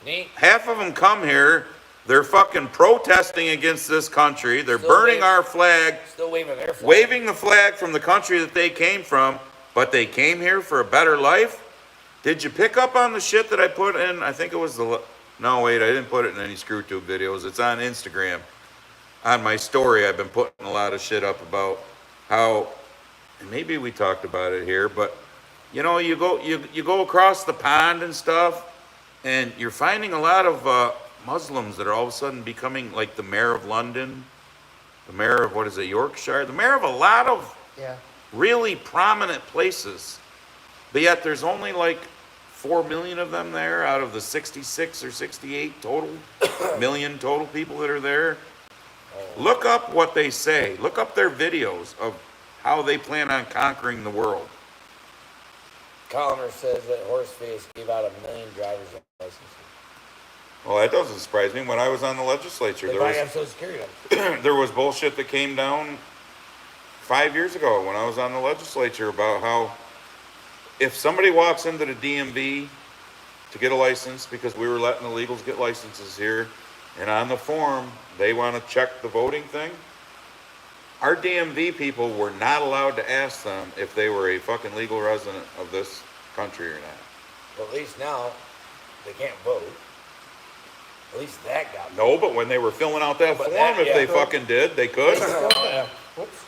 C: Neat.
A: Half of them come here, they're fucking protesting against this country, they're
C: Still
A: burning
C: waving.
A: our flag,
C: Still waving their flag.
A: waving the flag from the country that they came from, but they came here for a better life? Did you pick up on the shit that I put in? I think it was no, wait, I didn't put it in any screw tube videos. It's on Instagram. On my story, I've been putting a lot of shit up about how, and maybe we talked about it here, but you go across the pond and stuff, and you're finding a lot of Muslims that are all of a sudden becoming like the mayor of London, the mayor of, Yorkshire, the mayor of a lot of
B: Yeah.
A: really prominent places. But yet there's only like 4 million of them there out of the 66 or 68 total million total people that are there. Look up what they say. Look up their videos of how they plan on conquering the world.
C: Connor says that Horseface gave out 1 million driver's licenses.
A: Well, that doesn't surprise me. When I was on the legislature,
C: They probably have Social Security numbers.
A: there was bullshit that came down 5 years ago when I was on the legislature about how if somebody walks into the DMV to get a license, because we were letting illegals get licenses here, and on the form they want to check the voting thing, our DMV people were not allowed to ask them if they were a fucking legal resident of this country or not.
C: But at least now, they can't vote. At least that got
A: No, but when they were filling out that
C: But
A: form,
C: that-
A: if
C: yeah.
A: they fucking did, they could.
B: Whoops.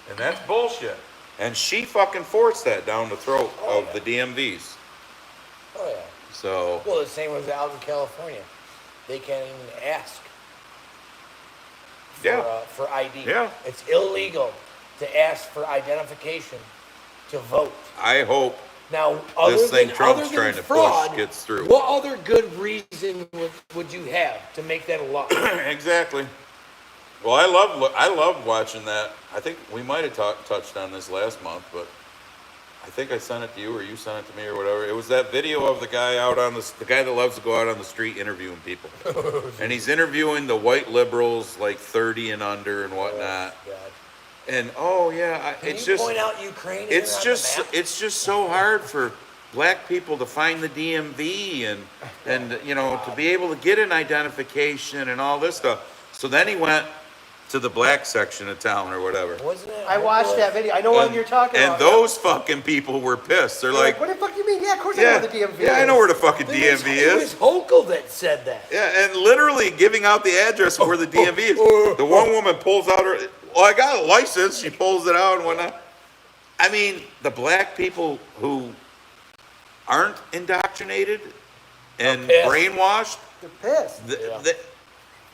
A: And that's bullshit. And she fucking forced that down the throat
C: Oh,
A: of the DMVs.
C: Oh, yeah.
A: So,
C: Well, the same was out in California. They can't even ask for,
A: Yeah.
C: For ID.
A: Yeah.
C: It's illegal to ask for identification to vote.
A: I hope
C: Now, other
A: this thing
C: than,
A: Trump's
C: other than
A: trying to
C: fraud,
A: push gets through.
C: What other good reason would you have to make that a law?
A: Exactly. Well, I love watching that. I think we might have touched on this last month, but I think I sent it to you or you sent it to me or whatever. It was that video of the guy out on the guy that loves to go out on the street interviewing people. And he's interviewing the white liberals, like 30 and under and whatnot.
C: God.
A: And oh yeah,
C: Can
A: it's
C: you
A: just
C: point out Ukraine?
A: it's
C: here on
A: just
C: the map?
A: it's just so hard for black people to find the DMV and you know to be able to get an identification and all this stuff. So then he went to the black section of town or whatever.
C: Wasn't it?
B: I watched that video. I know what you're talking
A: And
B: about.
A: those fucking people were pissed. They're like,
B: what the fuck you mean? Yeah, of course I
A: yeah,
B: know the DMV.
A: yeah, I know where the fucking
C: It was-
A: DMV
C: It was
A: is.
C: Hochul that said that.
A: Yeah, and literally giving out the address of where the DMV is. The one woman pulls out her, well, I got a license. She pulls it out and whatnot. I mean, the black people who aren't indoctrinated and
C: pissed.
A: brainwashed,
B: They're pissed.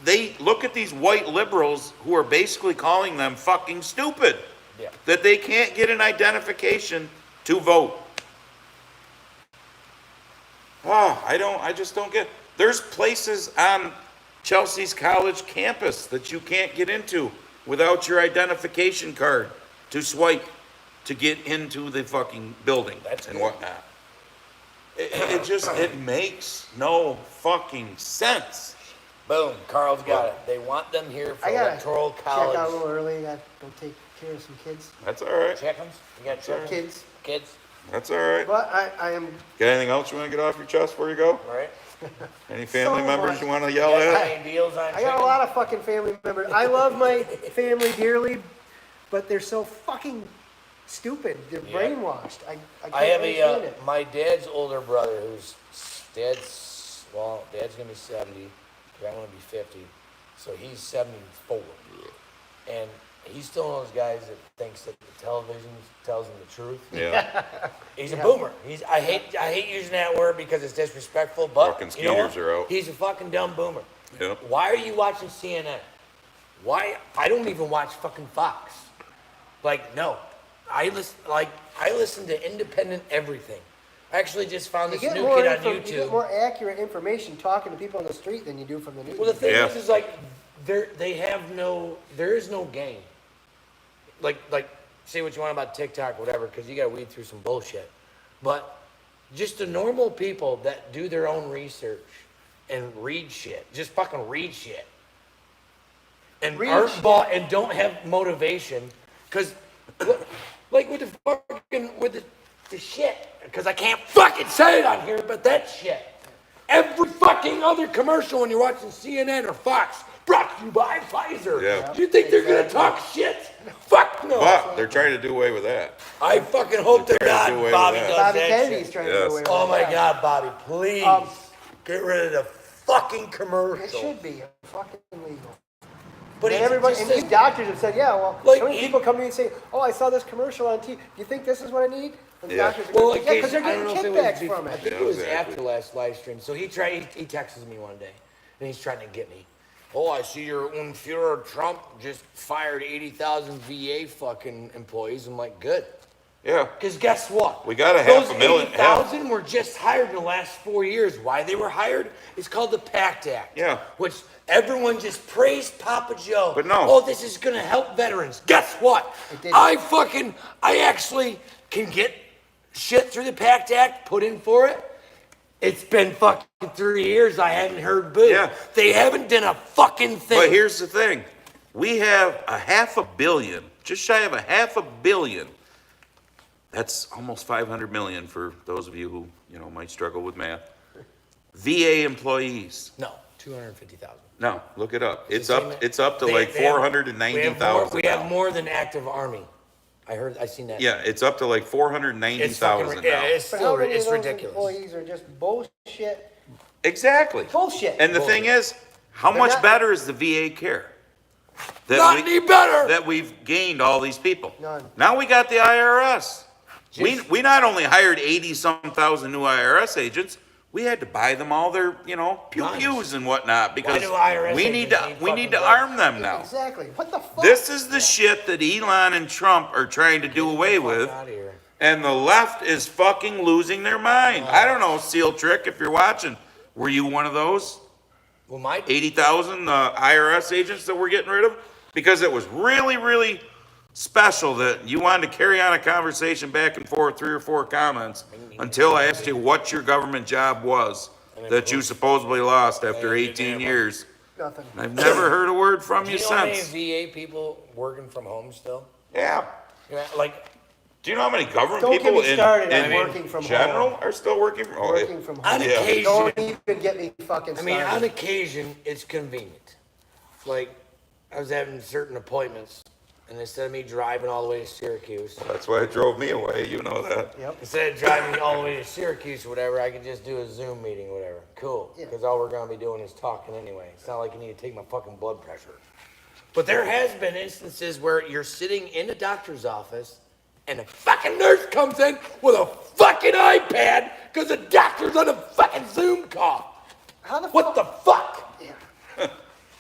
A: they look at these white liberals who are basically calling them fucking stupid.
C: Yeah.
A: That they can't get an identification to vote. Oh, I just don't get. There's places on Chelsea's college campus that you can't get into without your identification card to swipe to get into the fucking building
C: That's
A: and
C: good.
A: whatnot. It makes no fucking sense.
C: Boom. Carl's got it. They want them here for
B: I gotta
C: electoral
B: check out a
C: college.
B: little early. I gotta go take care of some kids.
A: That's all right.
C: Check them. You got check 'em?
B: Kids.
C: Kids.
A: That's all right.
B: But I am
A: Got anything else you want to get off your chest before you go?
C: All right.
A: Any family
B: So
A: members
B: much.
A: you want to
C: You
A: yell
C: got
A: at?
C: any deals on
B: I
C: chicken?
B: got a lot of fucking family members. I love my family dearly, but they're so fucking stupid. They're
C: Yeah.
B: brainwashed. I
C: I
B: can't
C: have
B: understand it.
C: my dad's older brother who's dad's gonna be 70, I'm gonna be 50, so he's 74, and he's still one of those guys that thinks that the television tells him the truth.
A: Yeah.
C: He's a boomer. I hate using that word because it's disrespectful, but
A: Fucking
C: you know what?
A: skeeters are out.
C: He's a fucking dumb boomer.
A: Yeah.
C: Why are you watching CNN? Why? I don't even watch fucking Fox. Like, no. I listen to independent everything. I actually just found
B: You
C: this
B: get,
C: new
B: more
C: kid on
B: you get
C: YouTube.
B: more accurate information talking to people on the street than you do from the news.
C: Well, the thing
A: Yeah.
C: is like, there is no game. Like, say what you want about TikTok, whatever, because you got to weed through some bullshit. But just the normal people that do their own research and read shit, just fucking read shit, and
B: Read
C: aren't
B: shit.
C: bought and don't have motivation, because like with the shit, because I can't fucking say it on here, but that shit. Every fucking other commercial when you're watching CNN or Fox, brought to you by Pfizer.
A: Yeah.
C: Do you think they're gonna talk shit? Fuck no.
A: But they're trying to do away with that.
C: I fucking hope to
A: They're trying to do away
C: God
A: with
C: Bobby
A: that.
C: does
B: Bobby
C: that
B: Kennedy's
C: shit.
B: trying
A: Yes.
B: to go away with
C: Oh my
B: that.
C: God, Bobby, please get rid of the fucking commercial.
B: It should be fucking legal.
C: But
B: And
C: it's
B: everybody,
C: just
B: and
C: this-
B: these doctors have said, yeah, well,
C: Like,
B: how many people come to me and say, oh, I saw this commercial on TV. Do you think this is what I need? And the
A: Yeah.
B: doctors are
C: Well,
B: going, yeah, because they're
C: I don't
B: getting
C: know if it was
B: kickbacks from
C: I
B: it.
C: think
A: Yeah,
C: it was
A: exactly.
C: after last live stream. So he texted me one day, and he's trying to get me. Oh, I see your own Führer Trump just fired 80,000 VA fucking employees. I'm like, good.
A: Yeah.
C: Because guess what?
A: We got a
C: Those
A: 500,000.
C: 80,000 were just hired in the last 4 years. Why they were hired? It's called the PACT Act.
A: Yeah.
C: Which everyone just praised Papa Joe.
A: But no.
C: Oh, this is going to help veterans. Guess what?
B: It didn't.
C: I actually can get shit through the PACT Act, put in for it. It's been fucking 3 years. I haven't heard boo.
A: Yeah.
C: They haven't done a fucking thing.
A: But here's the thing. We have a $500 million, just shy of a $500 million. That's almost 500 million for those of you who, might struggle with math. VA employees.
C: No, 250,000.
A: No, look it up. It's
C: the
A: up.
C: same-
A: It's up to
C: They-
A: like
C: they have-
A: 490,000.
C: We have more than active Army. I seen that.
A: Yeah, it's up to like
C: It's
A: 490,000
C: fucking,
A: now.
C: yeah, it's
B: But
C: still,
B: how many
C: it's
B: of those
C: ridiculous.
B: employees are just bullshit?
A: Exactly.
B: Bullshit.
A: And the thing is, how
B: They're
A: much
B: not-
A: better is the VA care?
C: Not any better.
A: That we've gained all these people.
B: None.
A: Now we got the IRS.
C: Just-
A: We not only hired 80-some thousand new IRS agents, we had to buy them all their, pew-pews and whatnot because
C: do IRS
A: we need
C: agents
A: to
C: need
A: we need to
C: fucking
A: arm them now.
B: Exactly. What the fuck?
A: This is the shit that Elon and Trump are trying to do away with,
C: Out of here.
A: and the left is fucking losing their mind. I don't know, Seal Trick, if you're watching, were you one of those
C: Well, my
A: 80,000 IRS agents that we're getting rid of? Because it was really, really special that you wanted to carry on a conversation back and forth, 3 or 4 comments, until I asked you what your government job was that you supposedly lost after 18 years.
B: Nothing.
A: I've never heard a word from
C: do
A: you
C: you know how many
A: since.
C: VA people working from home still?
A: Yeah.
C: Yeah, like,
A: Do you know how many government
B: Don't get
A: people
B: me started on
A: in
B: working from
A: general
B: home.
A: are still working from home?
B: Working from
C: on
B: home.
A: Yeah.
C: occasion,
B: Don't even get me fucking
C: I
B: started.
C: mean, on occasion, it's convenient. Like, I was having certain appointments, and instead of me driving all the way to Syracuse,
A: That's why it drove me away, you know that.
B: Yep.
C: instead of driving all the way to Syracuse or whatever, I could just do a Zoom meeting or whatever. Cool.
B: Yeah.
C: Because all we're going to be doing is talking anyway. It's not like you need to take my fucking blood pressure. But there has been instances where you're sitting in a doctor's office and a fucking nurse comes in with a fucking iPad because the doctor's on a fucking Zoom call.
B: How the
C: What the fuck?
B: Yeah.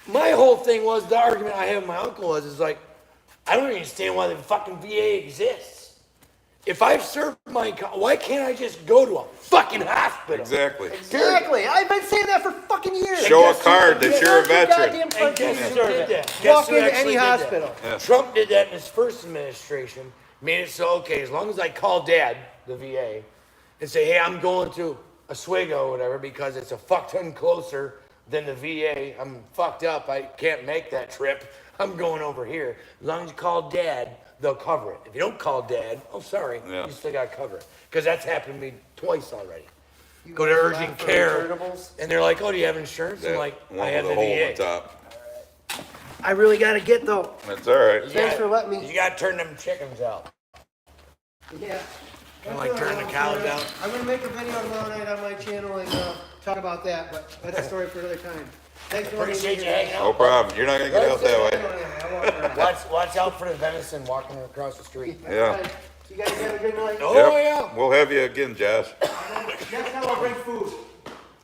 C: My whole thing was, the argument I had with my uncle is like, I don't understand why the fucking VA exists. If I've served my, why can't I just go to a fucking hospital?
A: Exactly.
B: Exactly. I've been saying that for fucking years.
A: Show a
C: guess
A: card
C: who-
A: that you're a
B: Goddamn
A: veteran.
B: fucking
C: And guess who
B: serve
C: did
B: it.
C: that? Guess
B: Walk
C: who
B: into
C: actually
B: any
C: did that?
B: hospital.
C: Trump did that in his first administration, made it so, okay, as long as I call dad, the VA, and say, hey, I'm going to Oswego or whatever because it's a fuck ton closer than the VA. I'm fucked up. I can't make that trip. I'm going over here. As long as you call dad, they'll cover it. If you don't call dad, oh, sorry,
A: Yeah.
C: you still got to cover it. Because that's happened to me twice already.
B: You
C: Go to
B: guys
C: urgent
B: laugh for
C: care,
B: returnables?
C: and they're like, oh, do you have insurance? I'm
A: That
C: like,
A: one
C: I have
A: with
C: the
A: a hole in
C: VA.
A: the top.
B: I really gotta get though.
A: That's all right.
B: Thanks for letting me.
C: You got to turn them chickens out.
B: Yeah.
C: Kinda like turn the cows out.
B: I'm gonna make a video tomorrow night on my channel and talk about that, but that's a story for another time. Thanks for letting me
C: Appreciate you
B: do that.
C: hanging
A: No
C: out.
A: problem. You're not gonna get out that way.
B: I walk around.
C: Watch out for the venison walking across the street.
A: Yeah.
B: You guys have a good night.
C: Oh,
A: Yep.
C: yeah.
A: We'll have you again, Josh.
B: Next time I'll bring food.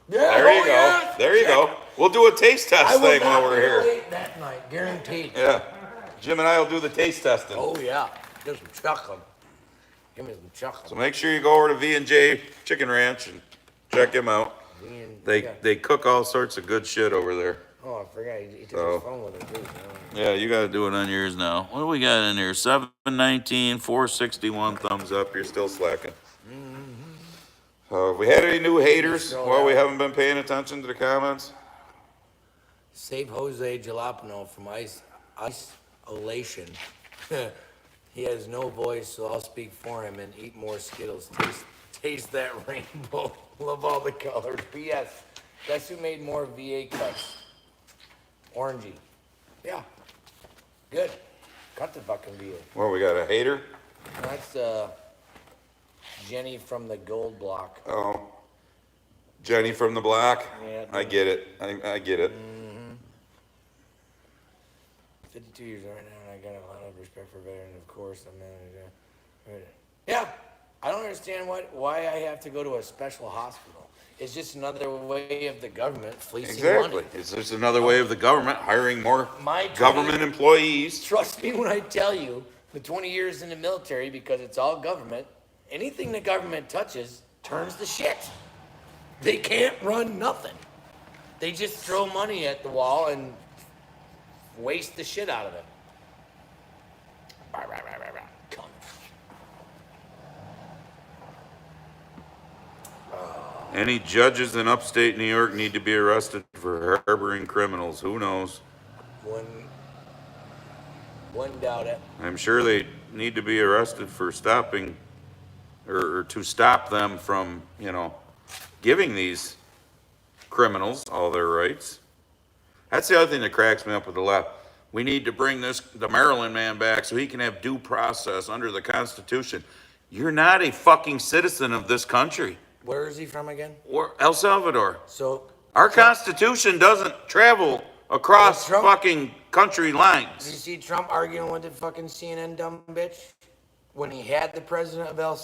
C: Yeah,
A: There you
C: oh,
A: go.
C: yeah.
A: There you go. We'll do a taste
C: I
A: test
C: will
A: thing while
C: not
A: we're
C: be
A: here.
C: late that night, guaranteed.
A: Yeah. Jim and I will do the taste testing.
C: Oh, yeah. Get some chocolate. Give me some chocolate.
A: So make sure you go over to V&J Chicken Ranch and check him out. They cook all sorts of good shit over there.
C: Oh, I forgot. He took
A: So-
C: his phone with him, too.
A: Yeah, you gotta do it on yours now. What do we got in here? 719, 461 thumbs up. You're still slacking. Have we had any new haters while we haven't been paying attention to the comments?
C: Save Jose Jalapeno from isolation. He has no voice, so I'll speak for him and eat more Skittles. Taste that rainbow. Love all the colors. P.S. Guess who made more VA cuts? Orangey. Yeah. Good. Cut the fucking VA.
A: Well, we got a hater.
C: That's Jenny from the Gold Block.
A: Oh, Jenny from the block.
C: Yeah.
A: I get it. I get it.
C: 52 years right now, and I got a lot of respect for veterans, of course. Yeah, I don't understand why I have to go to a special hospital. It's just another way of the government fleecing
A: Exactly.
C: money.
A: It's just another way of the government hiring more
C: My
A: government employees.
C: Trust me when I tell you, the 20 years in the military, because it's all government, anything the government touches turns to shit. They can't run nothing. They just throw money at the wall and waste the shit out of it. Come.
A: Any judges in upstate New York need to be arrested for harboring criminals. Who knows?
C: Wouldn't doubt it.
A: I'm sure they need to be arrested for stopping, or to stop them from, giving these criminals all their rights. That's the other thing that cracks me up with the left. We need to bring the Maryland man back so he can have due process under the Constitution. You're not a fucking citizen of this country.
C: Where is he from again?
A: Or El Salvador.
C: So
A: Our Constitution doesn't travel across
C: Trump-
A: fucking country
C: did you
A: lines.
C: see Trump arguing with the fucking CNN dumb bitch when he had the president of El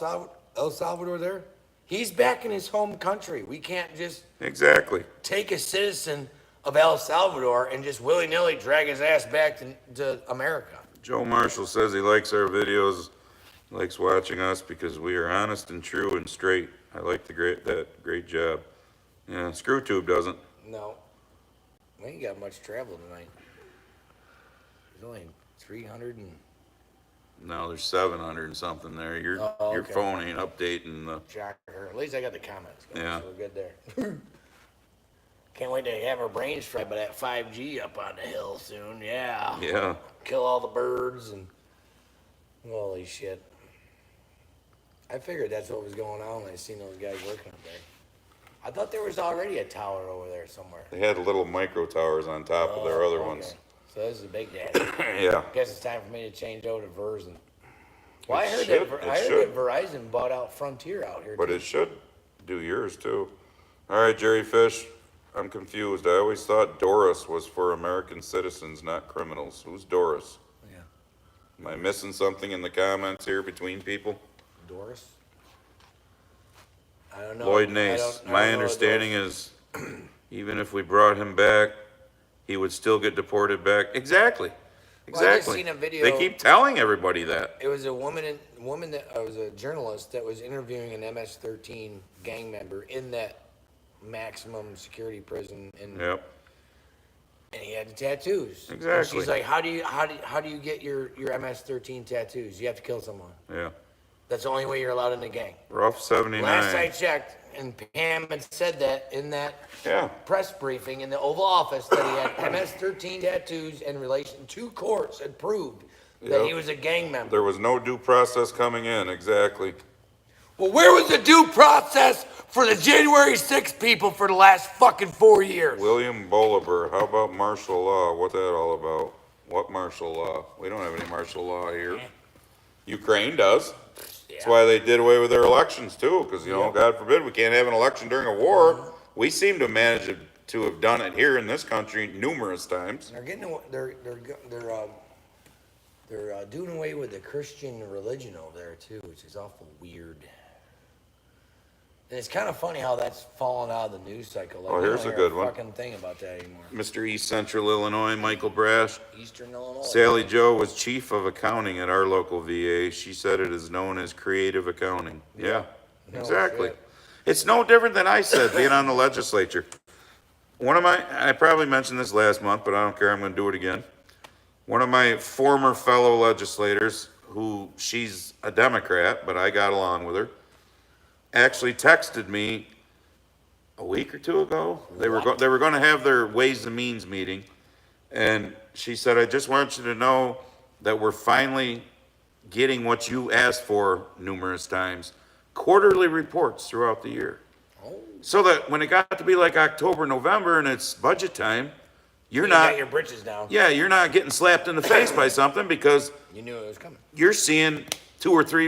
C: Salvador there? He's back in his home country. We can't just
A: Exactly.
C: take a citizen of El Salvador and just willy-nilly drag his ass back to America.
A: Joe Marshall says he likes our videos, likes watching us because we are honest and true and straight. I like that great job. Yeah, ScrewTube doesn't.
C: No. We ain't got much travel tonight. There's only 300 and...
A: No, there's 700 and something there. Your
C: okay.
A: phone ain't updating the.
C: Shocker. At least I got the comments going,
A: Yeah.
C: so we're good there. Can't wait to have our brains fried by that 5G up on the hill soon. Yeah.
A: Yeah.
C: Kill all the birds and... Holy shit. I figured that's what was going on when I seen those guys working up there. I thought there was already a tower over there somewhere.
A: They had little micro towers on top of their other
C: Okay.
A: ones.
C: So this is a big daddy.
A: Yeah.
C: Guess it's time for me to change over to Verizon. Well, I heard
A: should.
C: that
A: It
C: I heard
A: should.
C: that Verizon bought out Frontier out here.
A: But
C: too.
A: it should do yours too. All right, Jerry Fish. I'm confused. I always thought Doris was for American citizens, not criminals. Who's Doris?
C: Yeah.
A: Am I missing something in the comments here between people?
C: Doris. I don't know.
A: Lloyd
C: I
A: Nace.
C: don't
A: My
C: know
A: understanding
C: Doris.
A: is, even if we brought him back, he would still get deported back. Exactly.
C: Well, I just
A: Exactly.
C: seen a video-
A: They keep telling everybody that.
C: It was a woman that was a journalist that was interviewing an MS-13 gang member in that maximum security prison, and
A: Yep.
C: he had the tattoos. And
A: Exactly.
C: she's like, how do you get your MS-13 tattoos? You have to kill someone.
A: Yeah.
C: That's the only way you're allowed in the gang.
A: Rough 79.
C: Last I checked, and Pam had said that in that
A: Yeah.
C: press briefing in the Oval Office, that he had MS-13 tattoos, and relation to courts had proved that
A: Yep.
C: he was a gang member.
A: There was no due process coming in. Exactly.
C: Well, where was the due process for the January 6th people for the last fucking 4 years?
A: William Bolivar. How about martial law? What's that all about? What martial law? We don't have any martial law here. Ukraine does. That's why they did away with their elections too, because God forbid we can't have an election during a war. We seem to manage to have done it here in this country numerous times.
C: They're getting they're doing away with the Christian religion over there too, which is awful weird. And it's kind of funny how that's fallen out of the news cycle. Like,
A: Oh,
C: we
A: here's
C: don't
A: a
C: hear
A: good one.
C: Fucking thing about that anymore.
A: Mr. East Central Illinois, Michael Brash.
C: Eastern Illinois.
A: Sally Joe was chief of accounting at our local VA. She said it is known as creative accounting. Yeah,
C: No
A: exactly.
C: shit.
A: It's no different than I said being on the legislature. I probably mentioned this last month, but I don't care. I'm going to do it again. One of my former fellow legislators, she's a Democrat, but I got along with her, actually texted me a week or two ago. They were going to have their Ways and Means meeting, and she said, "I just want you to know that we're finally getting what you asked for numerous times, quarterly reports throughout the year. So that when it got to be like October, November, and it's budget time, you're
C: You
A: not,
C: got your britches down.
A: yeah, you're not getting slapped in the face by something because
C: You knew it was coming.
A: you're seeing two or three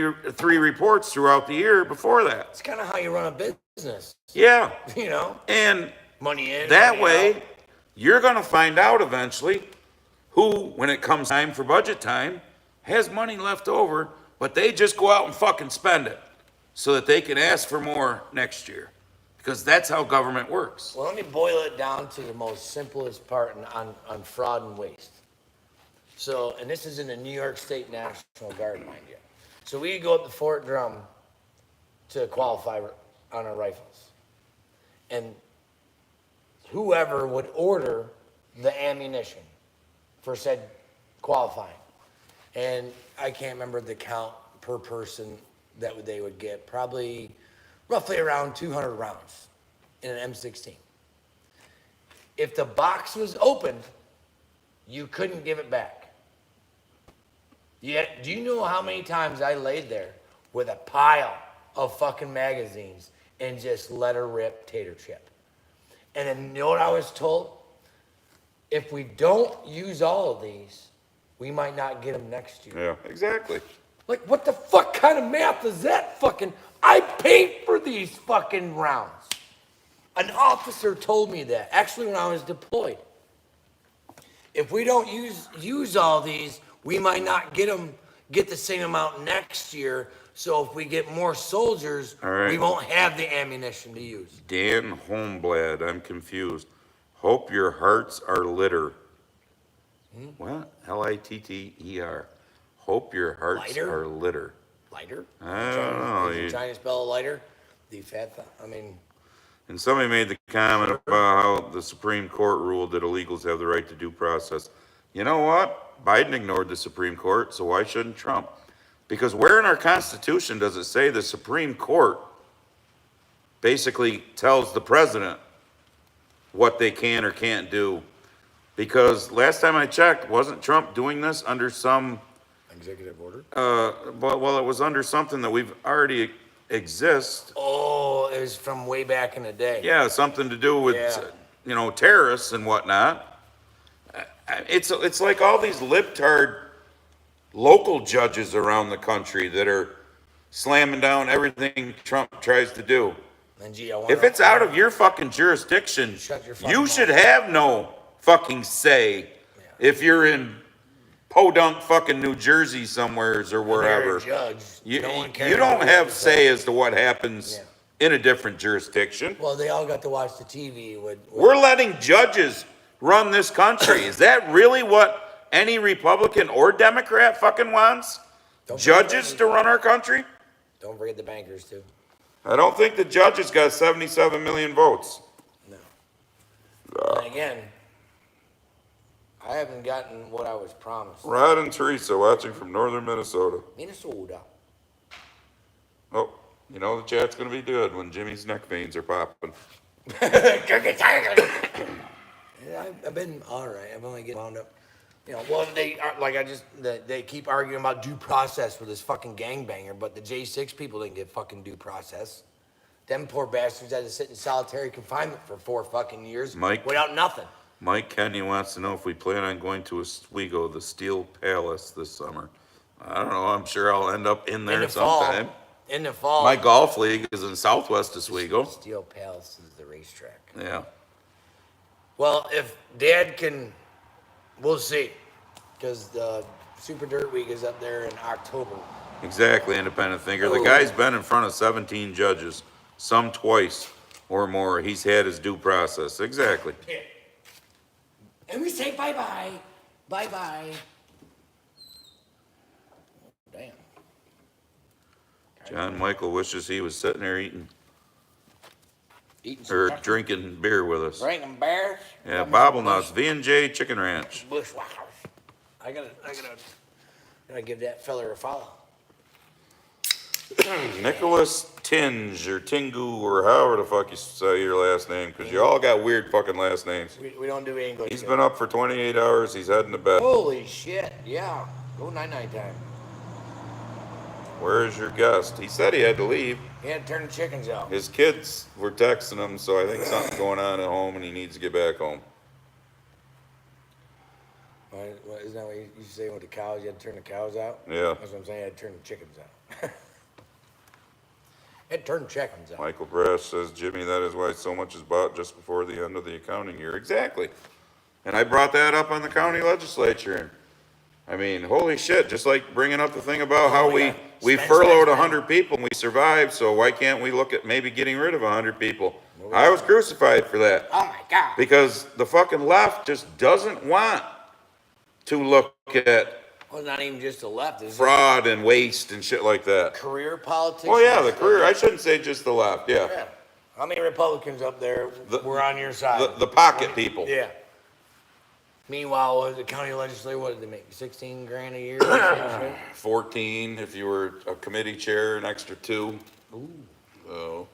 A: reports throughout the year before that.
C: It's kind of how you run a business,
A: Yeah,
C: you know?
A: and
C: Money in.
A: that
C: money
A: way,
C: out.
A: you're gonna find out eventually who, when it comes time for budget time, has money left over, but they just go out and fucking spend it so that they can ask for more next year. Because that's how government works.
C: Well, let me boil it down to the most simplest part on fraud and waste. So, and this is in the New York State National Guard, mind you. So we go up to Fort Drum to qualify on our rifles. And whoever would order the ammunition for said qualifying. And I can't remember the count per person that they would get. Probably roughly around 200 rounds in an M16. If the box was opened, you couldn't give it back. Yet, do you know how many times I laid there with a pile of fucking magazines and just let her rip tater chip? And then you know what I was told? If we don't use all of these, we might not get them next year.
A: Yeah, exactly.
C: Like, what the fuck kind of math is that fucking? I paid for these fucking rounds. An officer told me that, actually when I was deployed. If we don't use all these, we might not get the same amount next year. So if we get more soldiers,
A: All right.
C: we won't have the ammunition to use.
A: Dan Holmblad, I'm confused. Hope your hearts are litter. What? Litter. Hope your hearts
C: Lighter?
A: are litter.
C: Lighter?
A: I don't know.
C: Is he trying to spell lighter?
A: And somebody made the comment about how the Supreme Court ruled that illegals have the right to due process. You know what? Biden ignored the Supreme Court, so why shouldn't Trump? Because where in our Constitution does it say the Supreme Court basically tells the president what they can or can't do? Because last time I checked, wasn't Trump doing this under some
C: Executive order?
A: well, it was under something that we've already exist.
C: Oh, it was from way back in the day.
A: Yeah, something to do with,
C: Yeah.
A: terrorists and whatnot. It's like all these libtard local judges around the country that are slamming down everything Trump tries to do.
C: And gee, I wonder
A: If it's out of your fucking jurisdiction,
C: Shut your fucking
A: you
C: mouth.
A: should have no fucking say if you're in podunk fucking New Jersey somewheres or
C: They're a
A: wherever.
C: judge.
A: You,
C: No one
A: you
C: cares
A: don't
C: what
A: have
C: you
A: say as to what happens in a different jurisdiction.
C: Well, they all got to watch the TV with
A: We're letting judges run this country. Is that really what any Republican or Democrat fucking wants?
C: Don't
A: Judges
C: forget-
A: to run our country?
C: Don't forget the bankers too.
A: I don't think the judges got 77 million votes.
C: No. And again, I haven't gotten what I was promised.
A: Rod and Teresa watching from northern Minnesota.
C: Minnesota.
A: Oh, the chat's gonna be good when Jimmy's neck veins are popping.
C: Yeah, I've been all right. I've only getting wound up. Well, they keep arguing about due process for this fucking gangbanger, but the J6 people didn't get fucking due process. Them poor bastards had to sit in solitary confinement for 4 fucking years
A: Mike?
C: without nothing.
A: Mike Kenny wants to know if we plan on going to Oswego, the Steel Palace, this summer. I don't know. I'm sure I'll end up in there
C: In the fall.
A: sometime.
C: In the fall.
A: My golf league is in Southwest Oswego.
C: Steel Palace is the racetrack.
A: Yeah.
C: Well, if Dad can, we'll see. Because the Super Dirt Week is up there in October.
A: Exactly, independent thinker. The guy's been in front of 17 judges, some twice or more. He's had his due process. Exactly.
C: Yeah. And we say bye-bye. Bye-bye. Damn.
A: John Michael wishes he was sitting there eating
C: Eating some
A: or
C: chicken.
A: drinking beer with us.
C: Drinking bears.
A: Yeah, Bobble Nuts, V&J Chicken Ranch.
C: Bushwhackers. I gotta give that fella a follow.
A: Nicholas Tinge or Tingu or however the fuck you say your last name, because you all got weird fucking last names.
C: We don't do English.
A: He's been up for 28 hours. He's heading to bed.
C: Holy shit, yeah. Go night-night time.
A: Where is your guest? He said he had to leave.
C: He had to turn the chickens out.
A: His kids were texting him, so I think something's going on at home and he needs to get back home.
C: Isn't that what you used to say with the cows? You had to turn the cows out?
A: Yeah.
C: That's what I'm saying. You had to turn the chickens out. Had to turn the chickens out.
A: Michael Brash says, Jimmy, that is why so much is bought just before the end of the accounting year. Exactly. And I brought that up on the county legislature. I mean, holy shit, just like bringing up the thing about how we furloughed 100 people and we survived, so why can't we look at maybe getting rid of 100 people? I was crucified for that.
C: Oh my God.
A: Because the fucking left just doesn't want to look at
C: Well, not even just the left. It's
A: fraud and waste and shit like that.
C: career politics.
A: Well, yeah, the career. I shouldn't say just the left. Yeah,
C: Yeah. How many Republicans up there were on your side?
A: the pocket people.
C: Yeah. Meanwhile, the county legislature, what did they make? 16 grand a year? Or some shit?
A: 14 if you were a committee chair, an extra 2.
C: Ooh.
A: So,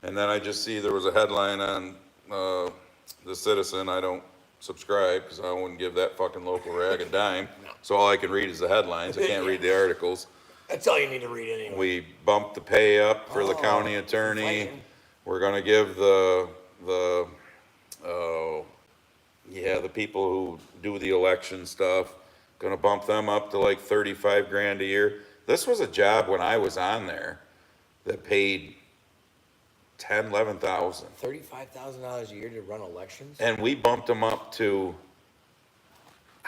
A: and then I just see there was a headline on the Citizen. I don't subscribe because I wouldn't give that fucking local rag a dime. So all I can read is the headlines. I can't read the articles.
C: That's all you need to read anyway.
A: We bumped the pay up for the county attorney.
C: fighting.
A: We're gonna give the people who do the election stuff, gonna bump them up to like 35 grand a year. This was a job when I was on there that paid 10, 11,000.
C: $35,000 a year to run elections?
A: And we bumped them up to,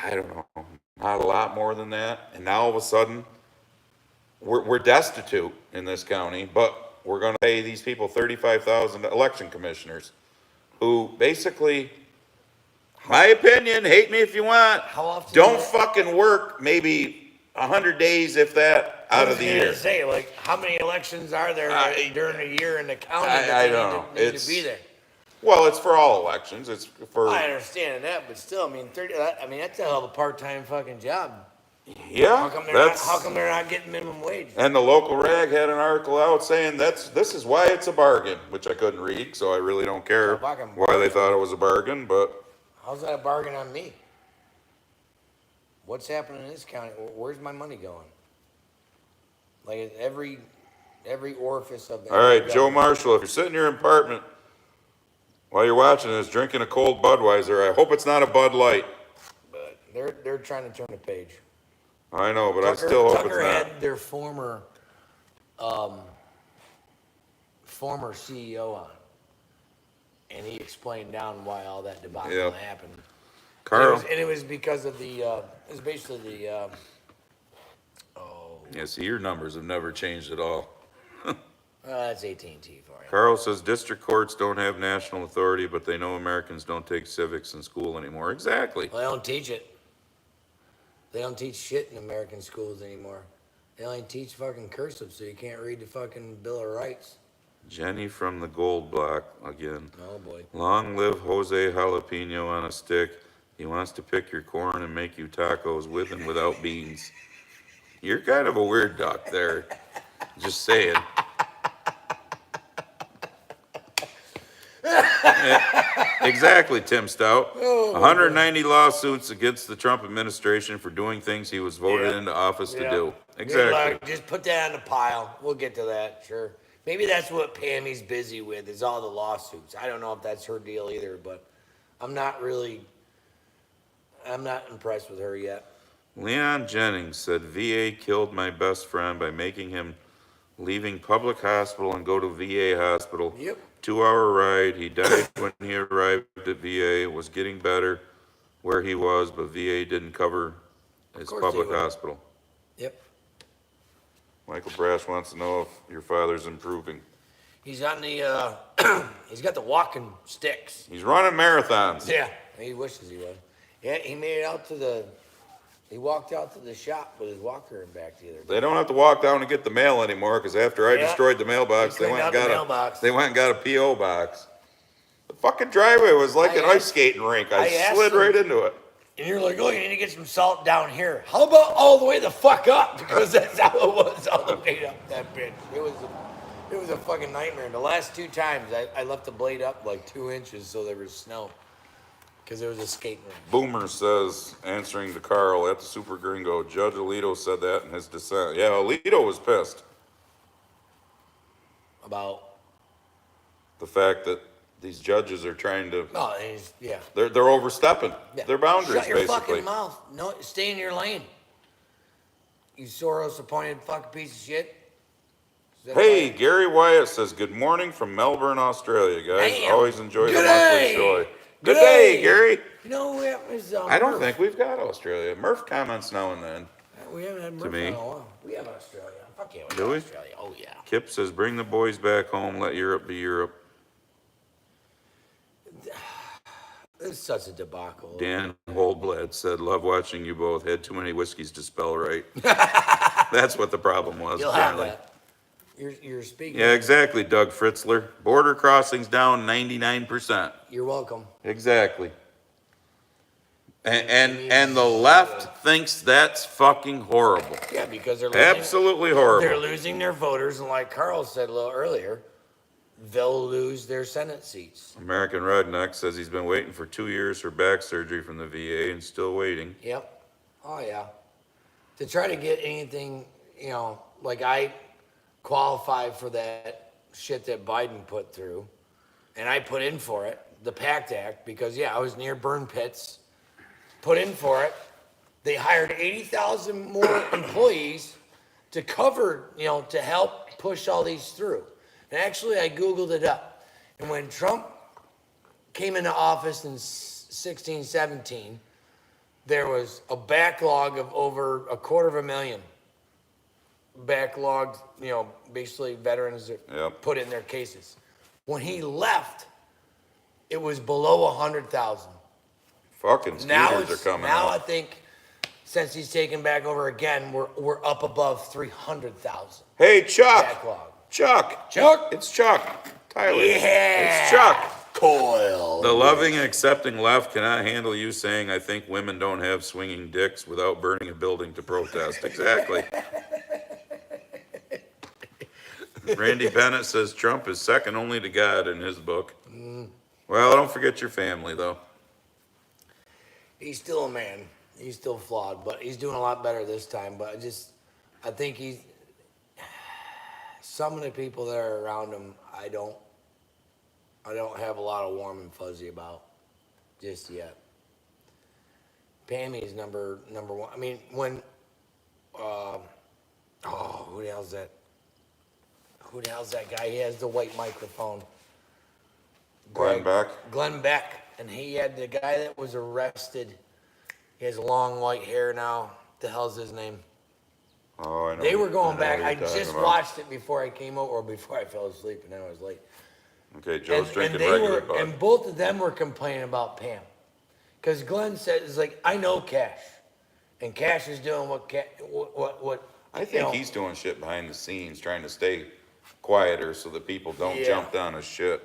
A: I don't know, not a lot more than that. And now all of a sudden, we're destitute in this county, but we're gonna pay these people 35,000 election commissioners who basically, my opinion, hate me if you want,
C: How often
A: don't
C: do they-
A: fucking work maybe 100 days, if that, out of the
C: I
A: year.
C: was gonna say, like, how many elections are there during a year in the county
A: I
C: that they
A: don't know.
C: need to be there?
A: Well, it's for all elections. It's for,
C: I understand that, but still, I mean, that's a hell of a part-time fucking job.
A: yeah,
C: How come
A: that's,
C: they're not getting minimum wage?
A: and the local rag had an article out saying this is why it's a bargain, which I couldn't read, so I really don't care
C: Fucking
A: why they thought it was a bargain, but
C: How's that a bargain on me? What's happening in this county? Where's my money going? Like it's every orifice of the.
A: all right, Joe Marshall, if you're sitting in your apartment while you're watching this, drinking a cold Budweiser, I hope it's not a Bud Light.
C: But they're trying to turn the page.
A: I know, but I still hope it's
C: Tucker
A: not.
C: had their former CEO on, and he explained down why all that debacle
A: Yeah.
C: happened.
A: Carl,
C: And it was because of the. It was basically the.
A: yeah, see, your numbers have never changed at all.
C: That's AT&T for you.
A: Carl says district courts don't have national authority, but they know Americans don't take civics in school anymore. Exactly.
C: Well, they don't teach it. They don't teach shit in American schools anymore. They only teach fucking cursive, so you can't read the fucking Bill of Rights.
A: Jenny from the Gold Block again.
C: Oh boy.
A: Long live Jose Jalapeno on a stick. He wants to pick your corn and make you tacos with and without beans. You're kind of a weird duck there. Just saying. Exactly, Tim Stout. 190 lawsuits against the Trump administration for doing things he was voted into office to do.
C: Good
A: Exactly.
C: luck. Just put that on the pile. We'll get to that, sure. Maybe that's what Pammy's busy with, is all the lawsuits. I don't know if that's her deal either, but I'm not impressed with her yet.
A: Leon Jennings said VA killed my best friend by making him leaving public hospital and go to VA hospital.
C: Yep.
A: 2-hour ride. He died when he arrived at VA, was getting better where he was, but VA didn't cover his
C: course
A: public
C: they would.
A: hospital.
C: Yep.
A: Michael Brash wants to know if your father's improving.
C: He's on the, he's got the walking sticks.
A: He's running marathons.
C: Yeah. He wishes he was. Yeah, he made it out to he walked out to the shop with his walker and back the other day.
A: They don't have to walk down and get the mail anymore, because after I
C: Yeah.
A: destroyed the mailbox,
C: He
A: they went and
C: cleaned
A: got
C: out the mailbox.
A: they went and got a P.O. box. The fucking driveway was like
C: I
A: an ice
C: asked-
A: skating rink.
C: I
A: I
C: asked
A: slid
C: him-
A: right into it.
C: And you're like, oh, you need to get some salt down here. How about all the way the fuck up? Because that's how it was all the way up that bitch. It was a fucking nightmare. And the last 2 times, I left the blade up like 2 inches so there was snow. Because there was a skating rink.
A: Boomer says, answering to Carl at the Super Gringo, Judge Alito said that in his dissent. Yeah, Alito was pissed.
C: About,
A: The fact that these judges are trying to,
C: no, yeah.
A: they're overstepping
C: Yeah.
A: their boundaries,
C: Shut your
A: basically.
C: fucking mouth. No, stay in your lane. You Soros-appointed fucking piece of shit. Is that
A: Hey,
C: right?
A: Gary Wyatt says, good morning from Melbourne, Australia, guys.
C: Damn.
A: Always enjoy the
C: Good
A: monthly
C: day.
A: show.
C: Good
A: Good day,
C: day.
A: Gary.
C: You know, it was,
A: I don't
C: Murph.
A: think we've got Australia. Murph comments now and then.
C: We haven't had Murph
A: me.
C: in a while. We have Australia. Fuck yeah, we
A: Do
C: have
A: we?
C: Australia. Oh, yeah.
A: Kip says, bring the boys back home, let Europe be Europe.
C: was such a debacle.
A: Dan Holdblad said, love watching you both. Had too many whiskeys to spell right. That's what the problem was,
C: You'll have
A: apparently.
C: that. You're speaking.
A: Yeah, exactly, Doug Fritzler. Border crossings down 99%.
C: You're welcome.
A: Exactly. And the left thinks that's fucking horrible.
C: Yeah, because they're losing,
A: Absolutely horrible.
C: they're losing their voters, and like Carl said a little earlier, they'll lose their Senate seats.
A: American Redneck says he's been waiting for 2 years for back surgery from the VA and still waiting.
C: Yep. Oh yeah. To try to get anything, like I qualified for that shit that Biden put through, and I put in for it, the PACT Act, because I was near burn pits. Put in for it. They hired 80,000 more employees to cover, to help push all these through. And actually, I Googled it up. And when Trump came into office in 16, 17, there was a backlog of over 250,000 backlogged, basically veterans that
A: Yep.
C: put in their cases. When he left, it was below 100,000.
A: Fucking
C: Now
A: skeeters are coming
C: I
A: out.
C: think since he's taken back over again, we're up above 300,000
A: Hey, Chuck.
C: backlog.
A: Chuck. It's Chuck. Tyler.
C: Yeah.
A: It's Chuck.
C: Coil.
A: The loving and accepting left cannot handle you saying, I think women don't have swinging dicks without burning a building to protest. Exactly. Randy Bennett says Trump is second only to God in his book. Well, don't forget your family, though.
C: He's still a man. He's still flawed, but he's doing a lot better this time. But I think some of the people that are around him, I don't have a lot of warm and fuzzy about just yet. Pammy's number one. I mean, when, who the hell's that? Who the hell's that guy? He has the white microphone.
A: Glenn Beck.
C: Glenn Beck. And he had the guy that was arrested. He has long white hair now. The hell's his name?
A: Oh, I know.
C: They were going
A: know
C: back.
A: who
C: I
A: you're talking
C: just
A: about.
C: watched it before I came over, or before I fell asleep, and then I was late.
A: Okay, Joe's drinking
C: they
A: regular
C: were,
A: Bud.
C: and both of them were complaining about Pam, because Glenn said, "It's like I know Cash, and Cash is doing what
A: I think he's doing shit behind the scenes, trying to stay quieter so that people don't
C: Yeah.
A: jump down his shit.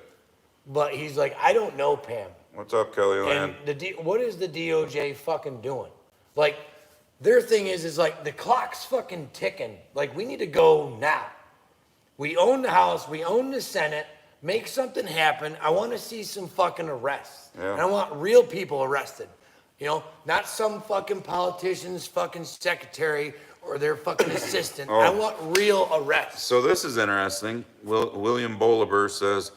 C: But he's like, I don't know Pam,
A: What's up, Kelly Land?
C: and what is the DOJ fucking doing? Like, their thing is like the clock's fucking ticking. Like, we need to go now. We own the House, we own the Senate. Make something happen. I want to see some fucking arrests.
A: Yeah.
C: And I want real people arrested. Not some fucking politician's fucking secretary or their fucking assistant. I want real arrests.
A: So this is interesting. William Bolivar says,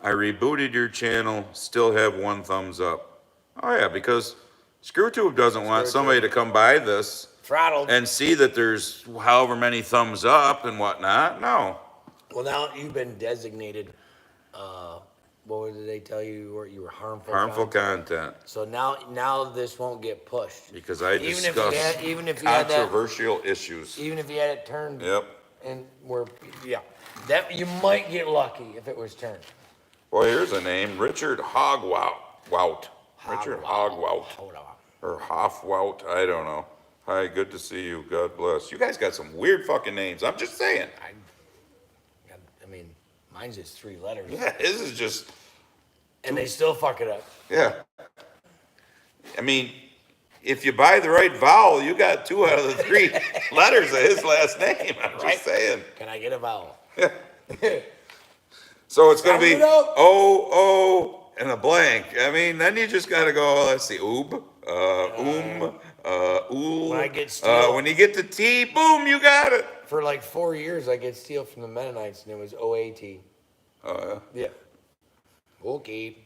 A: I rebooted your channel, still have 1 thumbs up. Oh yeah, because ScrewTube doesn't want somebody to come by this
C: Throttled.
A: and see that there's however many thumbs up and whatnot. No.
C: Well, now you've been designated, what did they tell you? You were harmful.
A: Harmful
C: content.
A: content.
C: So now this won't get pushed.
A: Because I
C: Even if you
A: discuss
C: had- even if you had that-
A: controversial issues.
C: Even if you had it turned.
A: Yep.
C: And that you might get lucky if it was turned.
A: Well, here's a name, Richard Hogwout. Richard Hogwout. Or Hoffwout, I don't know. Hi, good to see you. God bless. You guys got some weird fucking names. I'm just saying.
C: I mean, mine's just 3 letters.
A: Yeah, this is just,
C: And they still fuck it up.
A: yeah. I mean, if you buy the right vowel, you got 2 out of the 3 letters of his last name. I'm
C: Right.
A: just saying.
C: Can I get a vowel?
A: So it's going to be
C: Sound it out.
A: O, and a blank. I mean, then you just got to go, let's see, ool.
C: When I get steel.
A: When you get to T, boom, you got it.
C: For like 4 years, I get steel from the Mennonites, and it was OAT. Yeah. Okay.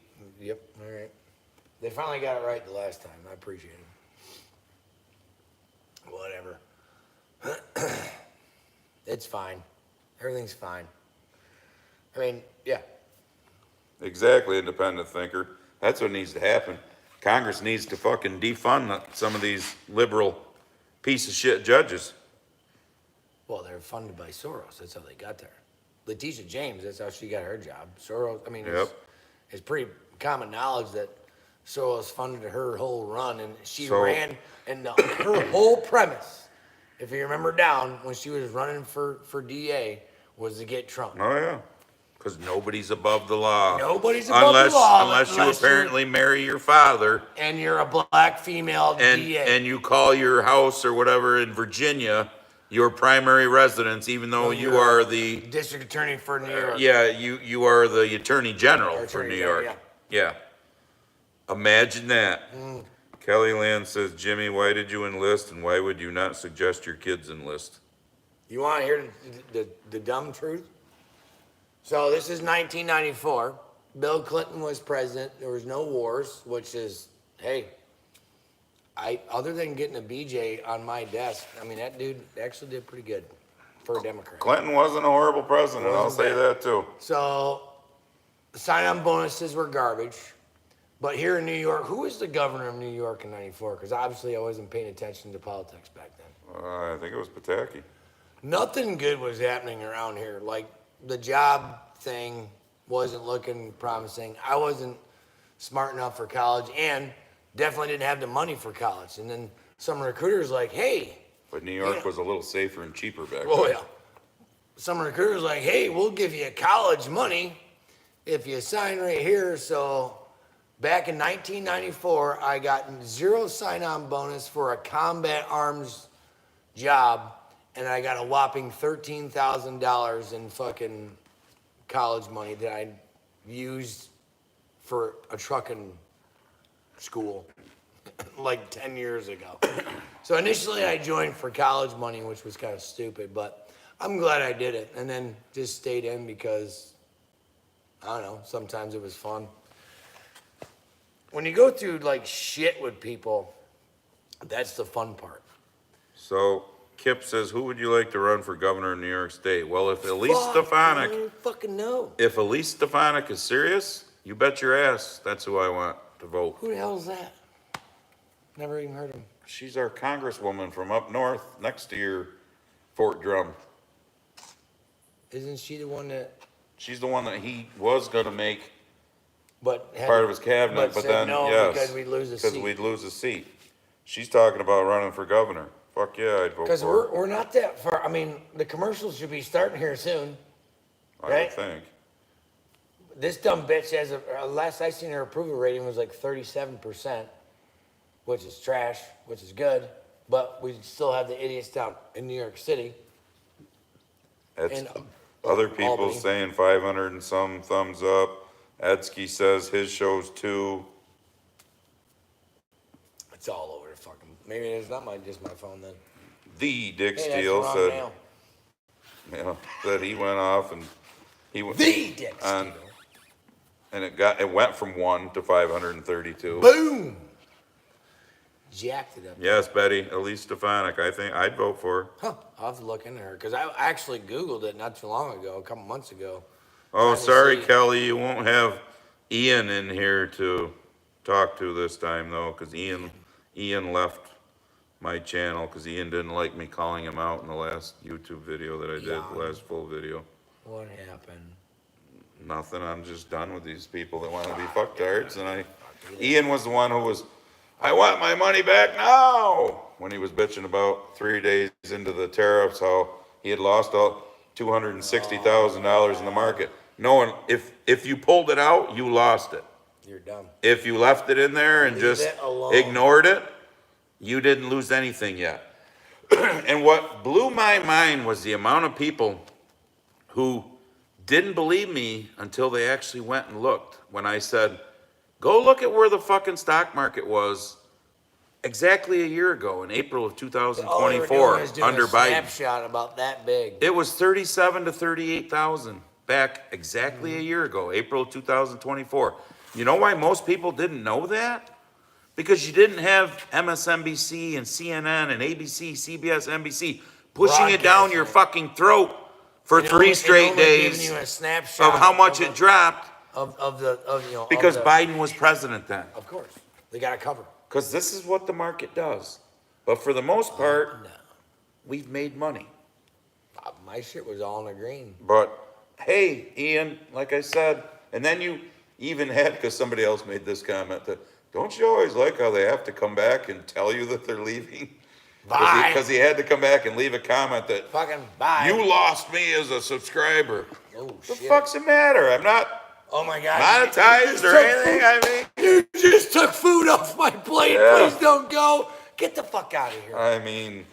C: Yep. All right. They finally got it right the last time. I appreciate it. Whatever. It's fine. Everything's fine. I mean, yeah.
A: Exactly, independent thinker. That's what needs to happen. Congress needs to fucking defund some of these liberal piece of shit judges.
C: Well, they're funded by Soros. That's how they got there. Letitia James, that's how she got her job. Soros, I mean,
A: Yep.
C: it's pretty common knowledge that Soros funded her whole run, and she
A: So-
C: ran, and her whole premise, if you remember down, when she was running for DA, was to get Trump.
A: Oh, yeah. Because nobody's above the law.
C: Nobody's above the law
A: Unless you
C: unless you're-
A: apparently marry your father
C: And you're a black female DA.
A: and you call your house or whatever in Virginia your primary residence, even though you
C: You're
A: are
C: a
A: the,
C: district attorney for New York.
A: yeah, you are the attorney general for
C: Attorney
A: New
C: general,
A: York. Yeah. Imagine that. Kelly Land says, Jimmy, why did you enlist and why would you not suggest your kids enlist?
C: You want to hear the dumb truth? So this is 1994. Bill Clinton was president. There was no wars, which is, hey, other than getting a BJ on my desk, I mean, that dude actually did pretty good for a Democrat.
A: Clinton wasn't a horrible president, I'll
C: Wasn't
A: say
C: bad.
A: that too.
C: So sign-on bonuses were garbage. But here in New York, who was the governor of New York in 94? Because obviously I wasn't paying attention to politics back then.
A: I think it was Pataki.
C: Nothing good was happening around here. Like the job thing wasn't looking promising. I wasn't smart enough for college and definitely didn't have the money for college. And then some recruiters like, hey,
A: But New York
C: Yeah.
A: was a little safer and cheaper back then.
C: oh yeah. Some recruiters like, hey, we'll give you college money if you sign right here. So back in 1994, I got 0 sign-on bonus for a combat arms job, and I got a whopping $13,000 in fucking college money that I used for a trucking school like 10 years ago. So initially I joined for college money, which was kind of stupid, but I'm glad I did it, and then just stayed in because, I don't know, sometimes it was fun. When you go through like shit with people, that's the fun part.
A: So Kip says, who would you like to run for governor of New York State? Well, if Elise
C: Fuck, I
A: Stefanik,
C: don't fucking know.
A: if Elise Stefanik is serious, you bet your ass that's who I want to vote.
C: Who the hell is that? Never even heard of him.
A: She's our congresswoman from up north next to your Fort Drum.
C: Isn't she the one that?
A: She's the one that he was gonna make
C: But had,
A: part of his cabinet, but
C: said
A: then,
C: no
A: yes.
C: because we'd lose a
A: Because
C: seat.
A: we'd lose a seat. She's talking about running for governor. Fuck yeah, I'd vote
C: Because
A: for her.
C: we're not that far. I mean, the commercials should be starting here soon.
A: I would
C: right?
A: think.
C: This dumb bitch has last I seen her approval rating was like 37%, which is trash, which is good. But we still have the idiots down in New York City.
A: That's
C: And
A: other people
C: Albany.
A: saying 500 and some thumbs up. Edsky says his shows too.
C: It's all over the fucking. Maybe it's not just my phone then.
A: The Dick
C: Hey, that's the
A: Steele
C: wrong
A: said,
C: mail.
A: that he went off and he went,
C: The Dick
A: on-
C: Steele.
A: and it went from 1 to 532.
C: Boom. Jacked it up.
A: Yes, Betty, Elise Stefanik, I think I'd vote for her.
C: Huh. I'll have to look into her because I actually Googled it not too long ago, a couple months ago.
A: Oh,
C: Trying to
A: sorry,
C: see-
A: Kelly, you won't have Ian in here to talk to this time though, because Ian left my channel because Ian didn't like me calling him out in the last YouTube video that I did,
C: Yeah.
A: the last full video.
C: What happened?
A: Nothing, I'm just done with these people that want to be fucktards, and Ian was the one who was, I want my money back now, when he was bitching about 3 days into the tariffs, how he had lost all $260,000 in the market. No one, if you pulled it out, you lost it.
C: You're dumb.
A: If you left it in there and
C: Leave
A: just
C: it alone.
A: ignored it, you didn't lose anything yet. And what blew my mind was the amount of people who didn't believe me until they actually went and looked. When I said, go look at where the fucking stock market was exactly a year ago in April of
C: All they were
A: 2024
C: doing is doing
A: under
C: a
A: Biden.
C: snapshot about that big.
A: It was 37 to 38,000 back exactly a year ago, April of 2024. You know why most people didn't know that? Because you didn't have MSNBC and CNN and ABC, CBS, NBC pushing it down your fucking throat for
C: And
A: 3
C: only-
A: straight
C: and only giving
A: days
C: you a snapshot
A: of how much
C: of
A: it dropped because
C: of
A: Biden was president then.
C: Of course, they got to cover.
A: Because this is what the market does. But for the most part,
C: No,
A: we've made money.
C: my shit was all in the green.
A: But hey, Ian, like I said, and then you even had, because somebody else made this comment, that Don't you always like how they have to come back and tell you that they're leaving?
C: Bye.
A: Because he had to come back and leave a comment that
C: Fucking bye.
A: you lost me as a subscriber.
C: Oh,
A: What the
C: shit.
A: fuck's the matter? I'm not
C: Oh my God.
A: monetized or anything. I mean,
C: You just took food off my plate.
A: Yeah.
C: Please don't go. Get the fuck out of here.
A: I mean,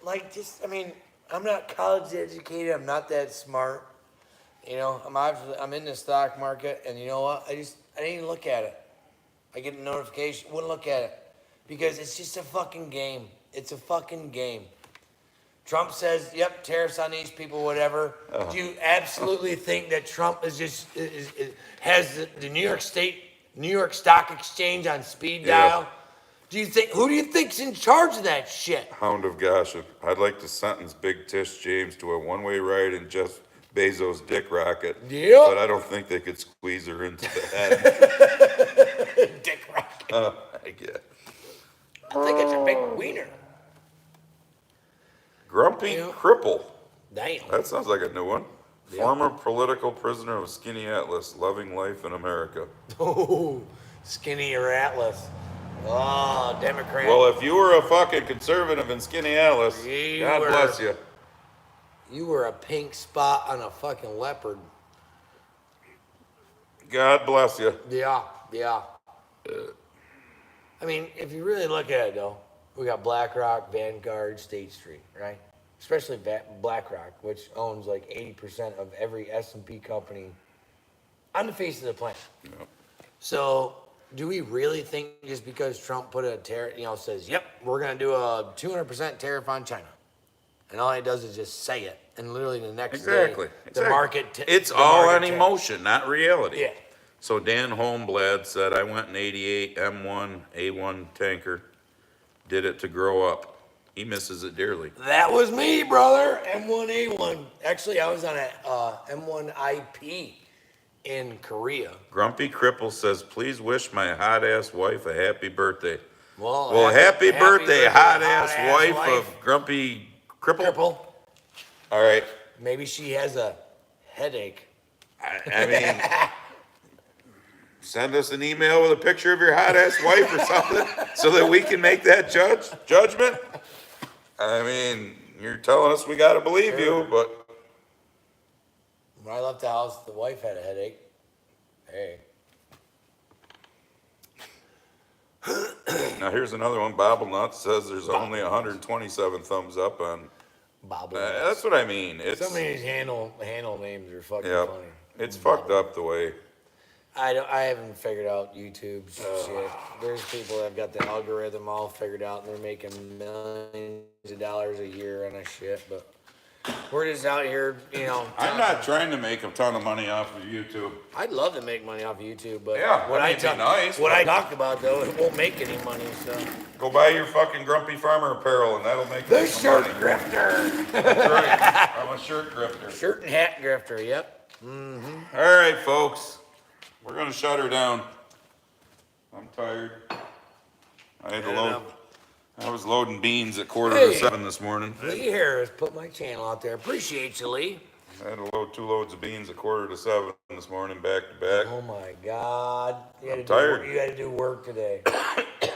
C: Like, just, I mean, I'm not college educated. I'm not that smart. You know, I'm in the stock market, and you know what? I didn't even look at it. I get a notification, wouldn't look at it. Because it's just a fucking game. It's a fucking game. Trump says, yep, tariffs on these people, whatever. Do you absolutely think that Trump is just has the New York Stock Exchange on speed dial? Who do you think's in charge of that shit?
A: hound of gossip. I'd like to sentence Big Tish James to a one-way ride in Jeff Bezos' dick rocket.
C: Yep.
A: But I don't think they could squeeze her into the head.
C: Dick rocket.
A: I get.
C: I think it's a big wiener.
A: Grumpy
C: Yeah.
A: Cripple.
C: Damn.
A: That sounds like a new one.
C: Yeah.
A: Former political prisoner of Skinny Atlas, loving life in America.
C: Oh, skinny or Atlas. Oh, Democrat.
A: Well, if you were a fucking conservative in Skinny Atlas,
C: You
A: God
C: were-
A: bless you.
C: You were a pink spot on a fucking leopard.
A: God bless you.
C: Yeah. I mean, if you really look at it, though, we got BlackRock, Vanguard, State Street, right? Especially BlackRock, which owns like 80% of every S&P company on the face of the planet.
A: Yep.
C: So, do we really think just because Trump put a tariff, says, yep, we're going to do a 200% tariff on China, and all he does is just say it, and literally the next
A: Exactly.
C: day, the market...
A: It's
C: the
A: all
C: market
A: on
C: tanks.
A: emotion, not reality.
C: Yeah.
A: So Dan Holmblad said, I went in 88 M1 A1 tanker, did it to grow up. He misses it dearly.
C: That was me, brother. M1A1. Actually, I was on a M1IP in Korea.
A: Grumpy Cripple says, please wish my hot ass wife a happy birthday.
C: Well,
A: happy birthday, hot ass
C: hot-ass
A: wife of Grumpy Cripple.
C: Cripple.
A: All right.
C: Maybe she has a headache.
A: I mean, send us an email with a picture of your hot ass wife or something so that we can make that judgment. I mean, you're telling us we got to believe you, but
C: When I left the house, the wife had a headache. Hey.
A: now here's another one. Bobblenut says there's only 127 thumbs up on.
C: Bob.
A: That's what I mean. It's
C: Some of these handle names are fucking
A: yeah,
C: funny.
A: it's fucked up the way.
C: I haven't figured out YouTube's shit. There's people that have got the algorithm all figured out and they're making millions of dollars a year on that shit, but we're just out here,
A: I'm not trying to make a ton of money off of YouTube.
C: I'd love to make money off of YouTube, but
A: Yeah,
C: what
A: I mean, it'd be nice,
C: what
A: but-
C: I talk about though, it won't make any money, so.
A: Go buy your fucking Grumpy Farmer apparel and that'll make
C: The
A: you some
C: shirt
A: money.
C: grifter.
A: That's right. I'm a shirt grifter.
C: Shirt and hat grifter, yep.
A: All right, folks. We're gonna shut her down. I'm tired. I had to load. I was loading beans at 6:45 this morning.
C: Lee Harris put my channel out there. Appreciate you, Lee.
A: I had to load 2 loads of beans at 6:45 this morning, back to back.
C: Oh my God. You had
A: I'm
C: to
A: tired.
C: You had to do work today.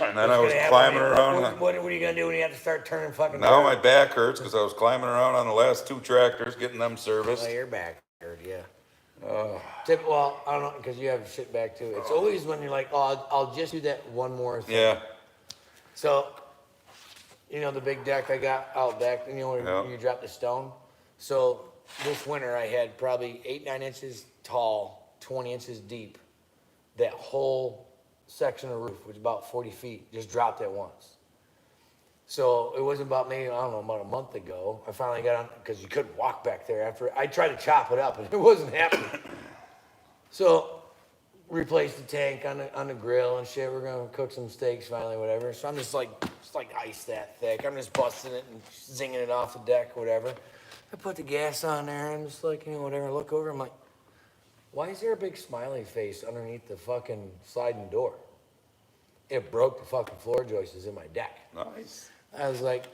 A: And then I was climbing around.
C: What are you gonna do when you have to start turning fucking?
A: Now
C: dirt?
A: my back hurts because I was climbing around on the last 2 tractors, getting them serviced.
C: Oh, your back hurt, yeah. Well, I don't know, because you have shit back too. It's always when you're like, oh, I'll just do that one more thing.
A: Yeah.
C: So, the big deck I got out back, when
A: Yeah.
C: you drop the stone. So this winter I had probably 8-9 inches tall, 20 inches deep. That whole section of roof, which is about 40 feet, just dropped at once. So it wasn't about maybe, about a month ago. I finally got on, because you couldn't walk back there after. I tried to chop it up, and it wasn't happening. So replaced the tank on the grill and shit. We're gonna cook some steaks finally, whatever. So I'm just like ice that thick. I'm just busting it and zinging it off the deck, whatever. I put the gas on there. I'm just like, whatever. I look over. I'm like, why is there a big smiley face underneath the fucking sliding door? It broke the fucking floor joists in my deck.
A: Nice.
C: I was like,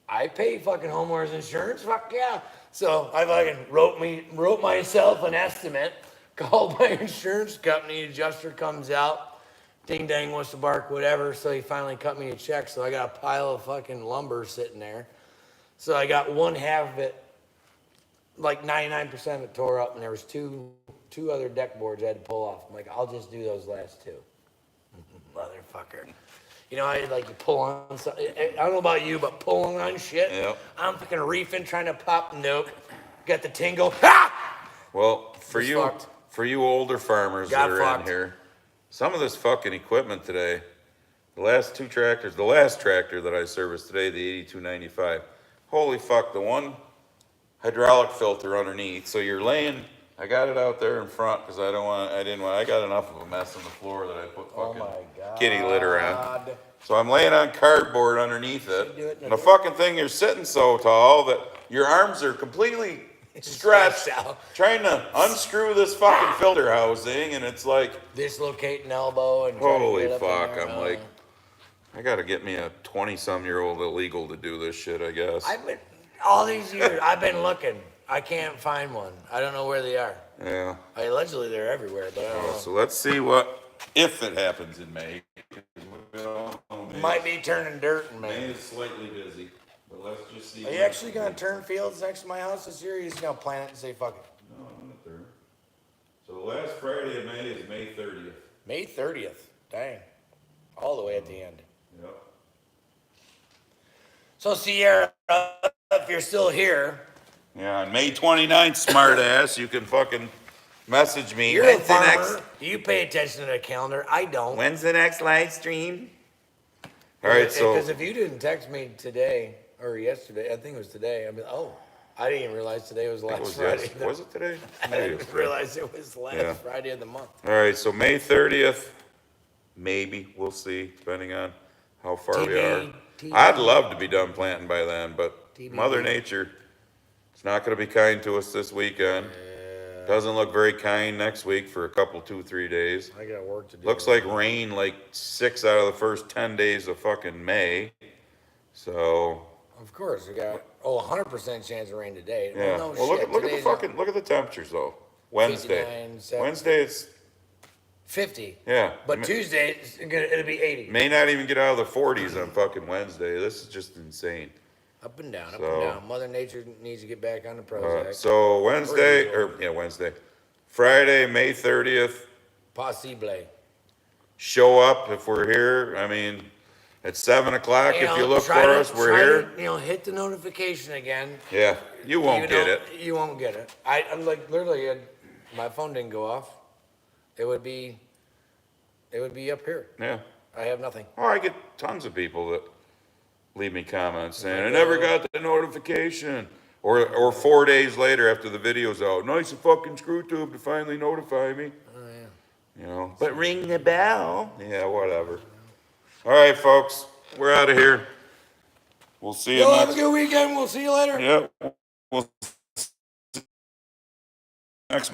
C: I pay fucking homeowners insurance, fuck yeah. So I fucking wrote myself an estimate, called my insurance company, adjuster comes out, Ding dang wants to bark, whatever. So he finally cut me a check. So I got a pile of fucking lumber sitting there. So I got one half of it, like 99% of it tore up, and there was two other deck boards I had to pull off. I'm like, I'll just do those last two. Motherfucker. You know, I like to pull on something. I don't know about you, but pulling on shit.
A: Yep.
C: I'm fucking reefing, trying to pop. Nope. Got the tingle. Ha!
A: Well, for
C: Just
A: you,
C: fucked.
A: for you older farmers
C: Got
A: that are
C: fucked.
A: in here, some of this fucking equipment today, the last tractor that I serviced today, the 8295, holy fuck, the one hydraulic filter underneath. So you're laying, I got it out there in front because I got enough of a mess on the floor that I put fucking kitty litter on. So I'm laying on cardboard underneath it. And the fucking thing, you're sitting so tall that your arms are completely stretched,
C: out.
A: trying to unscrew this fucking filter housing, and it's like,
C: Dislocating elbow and trying to
A: holy
C: get up in
A: fuck,
C: there.
A: I'm like, I gotta get me a 20-some-year-old illegal to do this shit, I guess.
C: All these years, I've been looking. I can't find one. I don't know where they are.
A: Yeah.
C: Allegedly, they're everywhere, but I don't know.
A: So let's see if it happens in May. 'Cause we don't know,
C: Might be turning dirt in
A: May
C: May.
A: is slightly busy, but let's just see.
C: Are you actually gonna turn fields next to my house this year? Or are you just gonna plant it and say fuck it?
A: No, I'm gonna turn. So the last Friday of May is May 30th.
C: May 30th. Dang. All the way at the end.
A: Yep.
C: So Sierra, if you're still here,
A: Yeah, on May 29th, smart ass, you can fucking message me.
C: you're a farmer. You pay attention to the calendar. I don't.
A: When's the next live stream? All right, so
C: Because if you didn't text me today or yesterday, I think it was today. I mean, I didn't even realize today was last Friday.
A: Was it today?
C: I
A: Maybe it was
C: didn't
A: today.
C: realize it was last
A: Yeah.
C: Friday of the month.
A: All right, so May 30th, maybe, we'll see, depending on how far we are.
C: TBD.
A: I'd love to be done planting by then, but
C: TBD.
A: Mother Nature, it's not gonna be kind to us this weekend. Doesn't look very kind next week for a couple, 2-3 days.
C: I got work to do.
A: Looks like rain like 6 out of the first 10 days of fucking May. So,
C: Of course, we got 100% chance of rain today.
A: yeah.
C: Well, no
A: Well,
C: shit.
A: look at the
C: Today's
A: fucking, look at the temperatures though. Wednesday.
C: 59, 70.
A: Wednesday it's,
C: 50.
A: yeah.
C: But Tuesday it'll be 80.
A: May not even get out of the 40s on fucking Wednesday. This is just insane.
C: Up and down, up
A: So-
C: and down. Mother Nature needs to get back on the Prozac.
A: So Wednesday, Friday, May 30th,
C: Possible.
A: show up if we're here. I mean, at 7 o'clock, if you look for us, we're here.
C: Hit the notification again.
A: Yeah, you won't
C: Even
A: get
C: though
A: it.
C: You won't get it. I'm like literally, my phone didn't go off. It would be up here.
A: Yeah.
C: I have nothing.
A: Oh, I get tons of people that leave me comments saying, I never got the notification. Or 4 days later after the video's out, nice fucking screw tube to finally notify me.
C: Oh yeah.
A: You know, but ring the bell. Yeah, whatever. All right, folks, we're out of here. We'll see you
C: Y'all have a
A: next.
C: good weekend. We'll see you later.
A: Yeah. We'll next month.